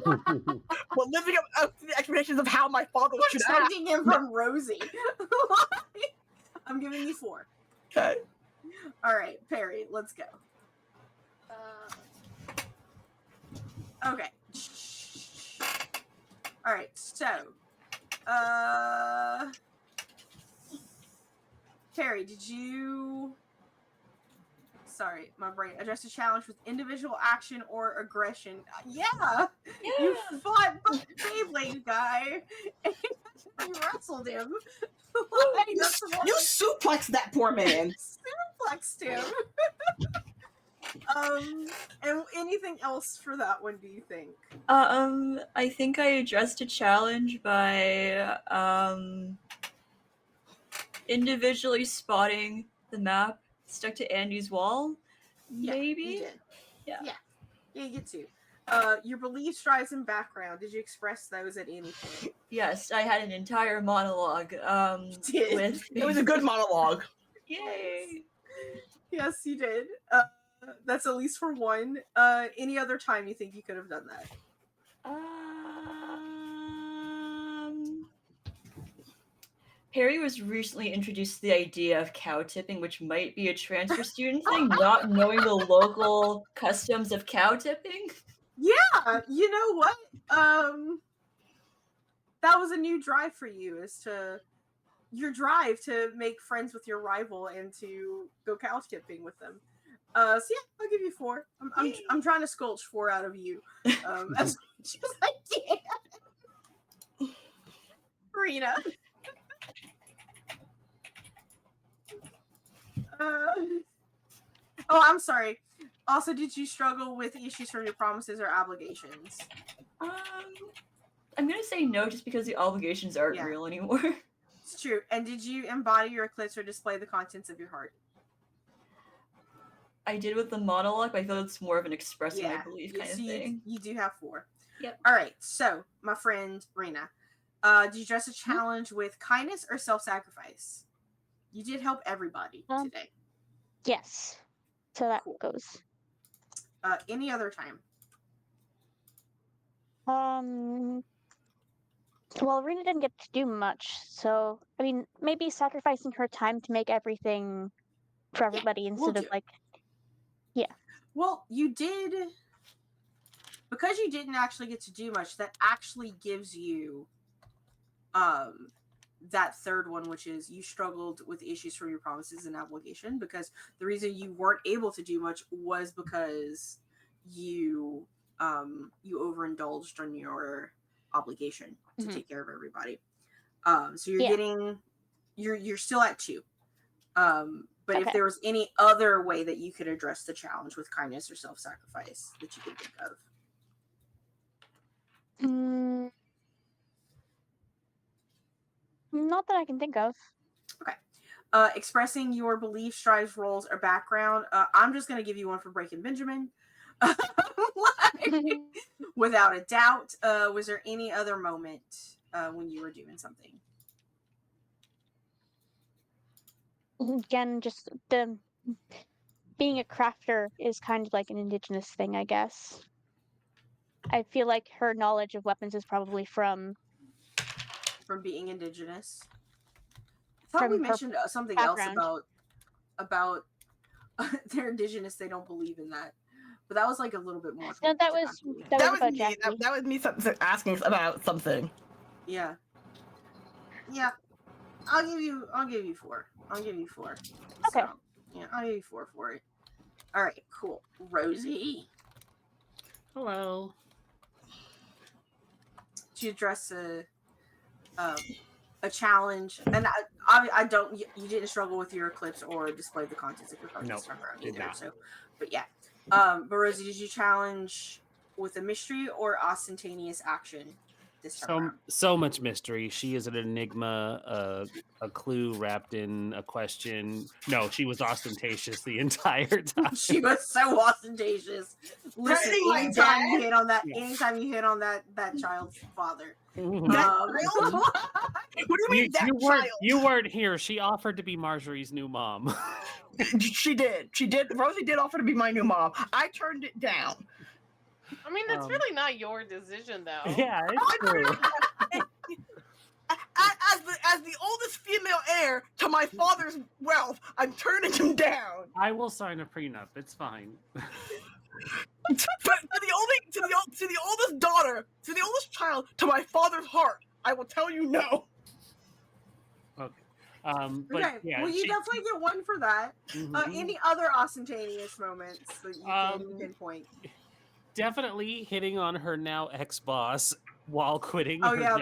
Speaker 2: living up to the expectations of how my father should act.
Speaker 1: Protecting him from Rosie. I'm giving you 4.
Speaker 2: Okay.
Speaker 1: All right, Perry, let's go. Okay. All right, so, Perry, did you? Sorry, my brain. Address a challenge with individual action or aggression. Yeah. You fought the Beyblade guy, and you wrestled him.
Speaker 2: You suplexed that poor man.
Speaker 1: Suplexed him. And anything else for that one, do you think?
Speaker 3: I think I addressed a challenge by individually spotting the map stuck to Andy's wall. Maybe?
Speaker 1: You did.
Speaker 3: Yeah,
Speaker 1: you get to. Your beliefs, drives, and background. Did you express those at any point?
Speaker 3: Yes, I had an entire monologue. With
Speaker 2: It was a good monologue.
Speaker 3: Yay!
Speaker 1: Yes, you did. That's at least for 1. Any other time you think you could have done that?
Speaker 3: Perry was recently introduced to the idea of cow tipping, which might be a transfer student thing, not knowing the local customs of cow tipping.
Speaker 1: Yeah, you know what? That was a new drive for you, your drive to make friends with your rival and to go cow tipping with them. So yeah, I'll give you 4. I'm trying to sculpt 4 out of you, as much as I can. Rena. Oh, I'm sorry. Also, did you struggle with issues from your promises or obligations?
Speaker 3: I'm gonna say no, just because the obligations aren't real anymore.
Speaker 1: It's true. And did you embody your eclipse or display the contents of your heart?
Speaker 3: I did with the monologue, but I feel it's more of an expressing my belief kind of thing.
Speaker 1: You do have 4.
Speaker 3: Yep.
Speaker 1: All right. So, my friend Rena, Did you address a challenge with kindness or self-sacrifice? You did help everybody today.
Speaker 6: Yes. So that
Speaker 1: Cool.
Speaker 6: goes.
Speaker 1: Any other time?
Speaker 6: Well, Rena didn't get to do much, so I mean, maybe sacrificing her time to make everything for everybody instead of like, yeah.
Speaker 1: Well, you did, because you didn't actually get to do much. That actually gives you, that third one, which is you struggled with issues from your promises and obligation, because the reason you weren't able to do much was because you you overindulged on your obligation to take care of everybody. So you're getting you're still at 2. But if there was any other way that you could address the challenge with kindness or self-sacrifice that you could think of.
Speaker 6: Not that I can think of.
Speaker 1: Okay. Expressing your beliefs, drives, roles, or background. I'm just going to give you one for Breaking Benjamin. Without a doubt. Was there any other moment when you were doing something?
Speaker 6: Again, just the being a crafter is kind of like an indigenous thing, I guess. I feel like her knowledge of weapons is probably from
Speaker 1: being indigenous. I thought we mentioned something
Speaker 6: background.
Speaker 1: else about they're indigenous. They don't believe in that, but that was like a little bit more.
Speaker 6: No, that was
Speaker 2: me.
Speaker 6: Jackie.
Speaker 2: That was me asking about something.
Speaker 1: Yeah. I'll give you 4.
Speaker 6: Okay.
Speaker 1: So, yeah, I'll give you 4 for it. All right, cool. Rosie.
Speaker 4: Hello.
Speaker 1: Did you address a challenge? And I don't. You didn't struggle with your eclipse or display the contents of your cards this time around either. So, but yeah. But Rosie, did you challenge with a mystery or ostentatious action this time around?
Speaker 4: So much mystery. She is an enigma, a clue wrapped in a question. No, she was ostentatious the entire time.
Speaker 1: She was so ostentatious. Listen, anytime you hit on that, that child's father.
Speaker 2: What do you mean
Speaker 4: you weren't here. She offered to be Marjorie's new mom.
Speaker 2: She did. Rosie did offer to be my new mom. I turned it down.
Speaker 5: I mean, that's really not your decision, though.
Speaker 4: Yeah, it's true.
Speaker 2: As the oldest female heir to my father's wealth, I'm turning him down.
Speaker 4: I will sign a prenup. It's fine.
Speaker 2: to the oldest daughter, to the oldest child, to my father's heart, I will tell you no.
Speaker 4: Okay. But
Speaker 1: okay.
Speaker 4: Yeah,
Speaker 1: well, you definitely get 1 for that. Any other ostentatious moments that you can pinpoint?
Speaker 4: Definitely hitting on her now ex-boss while quitting her job.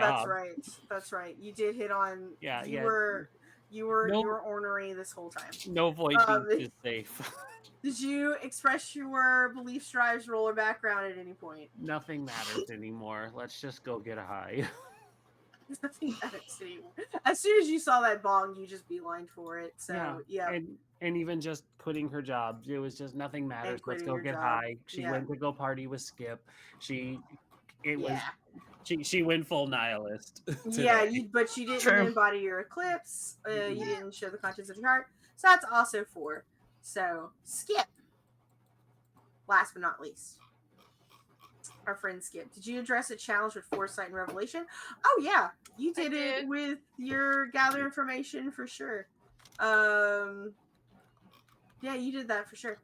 Speaker 1: That's right. You did hit on.
Speaker 4: Yeah,
Speaker 1: you were ornery this whole time.
Speaker 4: No void beat is safe.
Speaker 1: Did you express your beliefs, drives, role, or background at any point?
Speaker 4: Nothing matters anymore. Let's just go get high.
Speaker 1: Nothing matters anymore. As soon as you saw that bong, you just beelined for it. So yeah.
Speaker 4: And even just quitting her job, it was just nothing matters. Let's go get high. She went to go party with Skip. She went full nihilist.
Speaker 1: Yeah, but she didn't embody your eclipse. You didn't show the contents of your heart. So that's also 4. So Skip. Last but not least, our friend Skip. Did you address a challenge with foresight and revelation? Oh yeah, you did it with your gather information for sure. Yeah, you did that for sure.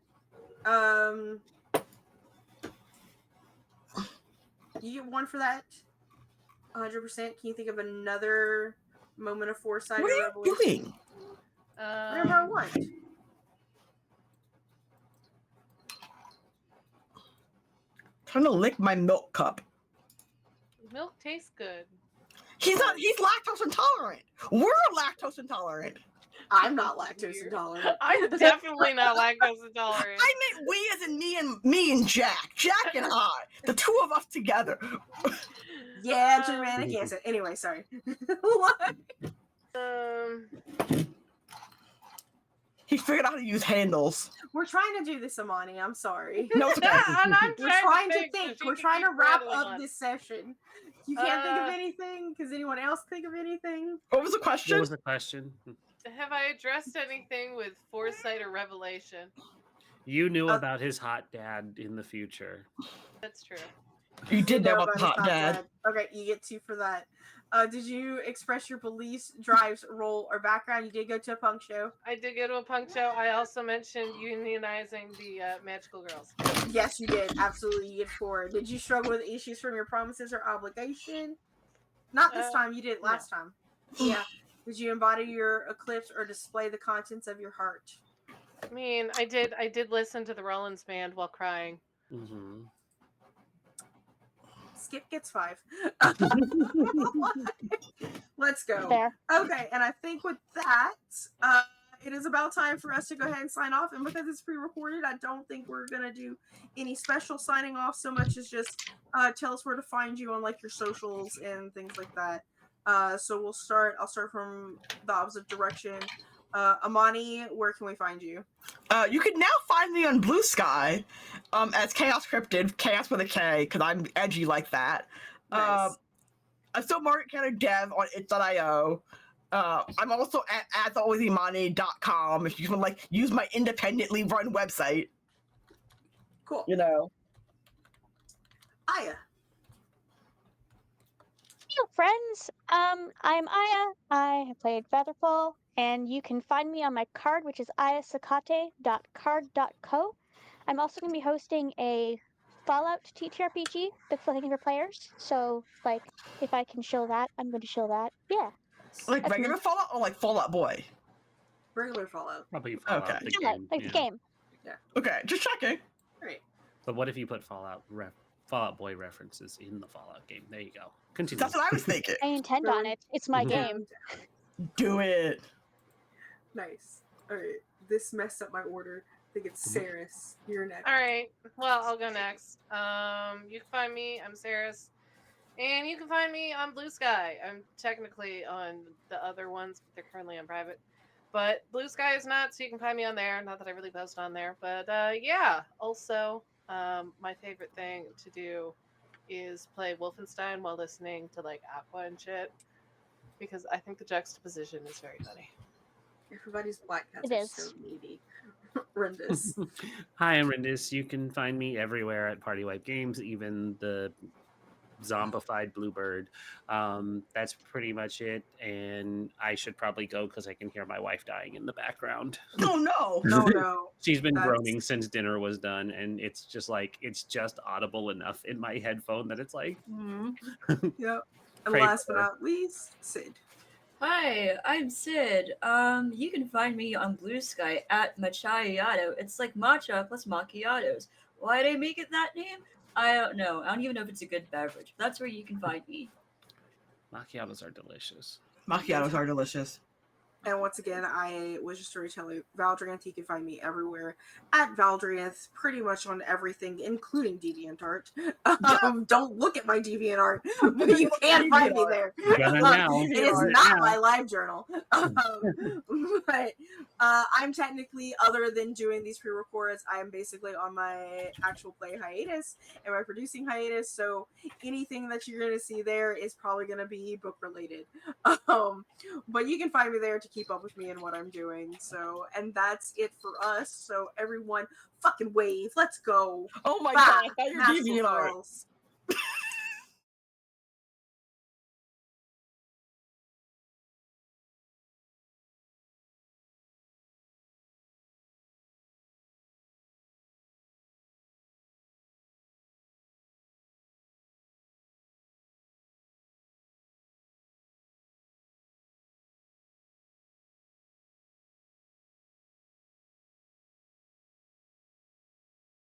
Speaker 1: You get 1 for that. 100%. Can you think of another moment of foresight or revelation?
Speaker 2: What are you doing?
Speaker 1: Whatever I want.
Speaker 2: Trying to lick my milk cup.
Speaker 5: Milk tastes good.
Speaker 2: He's lactose intolerant. We're lactose intolerant.
Speaker 1: I'm not lactose intolerant.
Speaker 5: I'm definitely not lactose intolerant.
Speaker 2: I meant we as in me and Jack. Jack and I. The 2 of us together.
Speaker 1: Yeah, Germanic acid. Anyway, sorry. What?
Speaker 2: He figured out how to use handles.
Speaker 1: We're trying to do this, Amani. I'm sorry.
Speaker 2: No, it's okay.
Speaker 5: And I'm
Speaker 1: We're trying to
Speaker 5: so
Speaker 1: think.
Speaker 5: she
Speaker 1: We're
Speaker 5: can
Speaker 1: trying to
Speaker 5: keep
Speaker 1: wrap
Speaker 5: rattling
Speaker 1: up
Speaker 5: on.
Speaker 1: this session. You can't think of
Speaker 5: Uh,
Speaker 1: anything? Does anyone else think of anything?
Speaker 2: What was the
Speaker 4: What
Speaker 2: question?
Speaker 4: was the question?
Speaker 5: Have I addressed anything with foresight or revelation?
Speaker 4: You knew about his hot dad in the future.
Speaker 5: That's true.
Speaker 2: You did know about
Speaker 1: his
Speaker 2: the hot dad.
Speaker 1: Okay, you get 2 for that. Did you express your beliefs, drives, role, or background? You did go to a punk show.
Speaker 5: I did go to a punk show. I also mentioned unionizing the magical girls.
Speaker 1: Yes, you did. Absolutely, you get 4. Did you struggle with issues from your promises or obligation? Not this time. You did it last time. Yeah. Did you embody your eclipse or display the contents of your heart?
Speaker 5: I mean, I did listen to the Rollins band while crying.
Speaker 4: Mm-hmm.
Speaker 1: Skip gets 5. Let's go.
Speaker 6: Fair.
Speaker 1: Okay, and I think with that, it is about time for us to go ahead and sign off. And because it's pre-recorded, I don't think we're gonna do any special signing off so much as just tell us where to find you on like your socials and things like that. So we'll start. I'll start from the opposite direction. Amani, where can we find you?
Speaker 2: You can now find me on Blue Sky as Chaos Cryptid, Chaos with a K, because I'm edgy like that.
Speaker 1: Nice.
Speaker 2: I'm still Market Counter Dev on it.io. I'm also at theoizymani.com if you can like use my independently run website.
Speaker 1: Cool.
Speaker 2: You know.
Speaker 1: Aya.
Speaker 6: Hello, friends. I'm Aya. I have played Featherfall, and you can find me on my card, which is ayasakate.card.co. I'm also going to be hosting a Fallout TTRPG that's looking for players. So, like, if I can show that, I'm going to show that. Yeah.
Speaker 2: Like
Speaker 6: That's
Speaker 2: regular
Speaker 6: me.
Speaker 2: Fallout or like Fallout Boy?
Speaker 1: Regular Fallout.
Speaker 4: Probably Fallout
Speaker 2: Okay.
Speaker 4: the
Speaker 6: Yeah,
Speaker 4: game.
Speaker 6: like the game.
Speaker 2: Okay, just checking.
Speaker 1: Great.
Speaker 4: But what if you put Fallout Boy references in the Fallout game? There you go. Continue.
Speaker 2: That's what I was thinking.
Speaker 6: I intend on it. It's my
Speaker 4: Yeah.
Speaker 6: game.
Speaker 2: Do it.
Speaker 1: Nice. All right. This messed up my order. I think it's Saris. You're next.
Speaker 5: All right. Well, I'll go next. You can find me. I'm Saris. And you can find me on Blue Sky. I'm technically on the other ones, but they're currently on private. But Blue Sky is not, so you can find me on there. Not that I really post on there. But yeah. Also, my favorite thing to do is play Wolfenstein while listening to like Aqua and shit. Because I think the juxtaposition is very funny.
Speaker 1: Everybody's black cats
Speaker 6: It
Speaker 1: are
Speaker 6: is.
Speaker 1: so needy. Rendus.
Speaker 4: Hi, I'm Rindis. You can find me everywhere at Party Wipe Games, even the zombified bluebird. That's pretty much it. And I should probably go because I can hear my wife dying in the background.
Speaker 2: Oh no.
Speaker 1: Oh no.
Speaker 4: She's been
Speaker 1: That's-
Speaker 4: groaning since dinner was done, and it's just audible enough in my headphone that it's like,
Speaker 1: Yep. And
Speaker 4: Pray
Speaker 1: last
Speaker 4: for
Speaker 1: but
Speaker 4: her.
Speaker 1: not least, Sid.
Speaker 3: Hi, I'm Sid. You can find me on Blue Sky at Macchiato. It's like matcha plus macchiatos. Why did I make it that name? I don't know. I don't even know if it's a good beverage. That's where you can find me.
Speaker 4: macchiatos are delicious.
Speaker 2: Macchiatos are delicious.
Speaker 1: And once again, I was just storytelling Valdrianth. You can find me everywhere at Valdrianth, pretty much on everything, including DeviantArt. Don't look at my DeviantArt, but you can find me there.
Speaker 4: Gonna now.
Speaker 1: It is
Speaker 2: DeviantArt
Speaker 1: not
Speaker 4: now.
Speaker 1: my live journal. But I'm technically, other than doing these pre-records, I am basically on my actual play hiatus and my producing hiatus. So anything that you're going to see there is probably going to be book related. But you can find me there to keep up with me and what I'm doing. So, and that's it for us. So everyone, fucking wave. Let's go.
Speaker 2: Oh my
Speaker 1: Bye.
Speaker 2: god, I thought you were
Speaker 1: Magical
Speaker 2: DeviantArt.
Speaker 1: girls.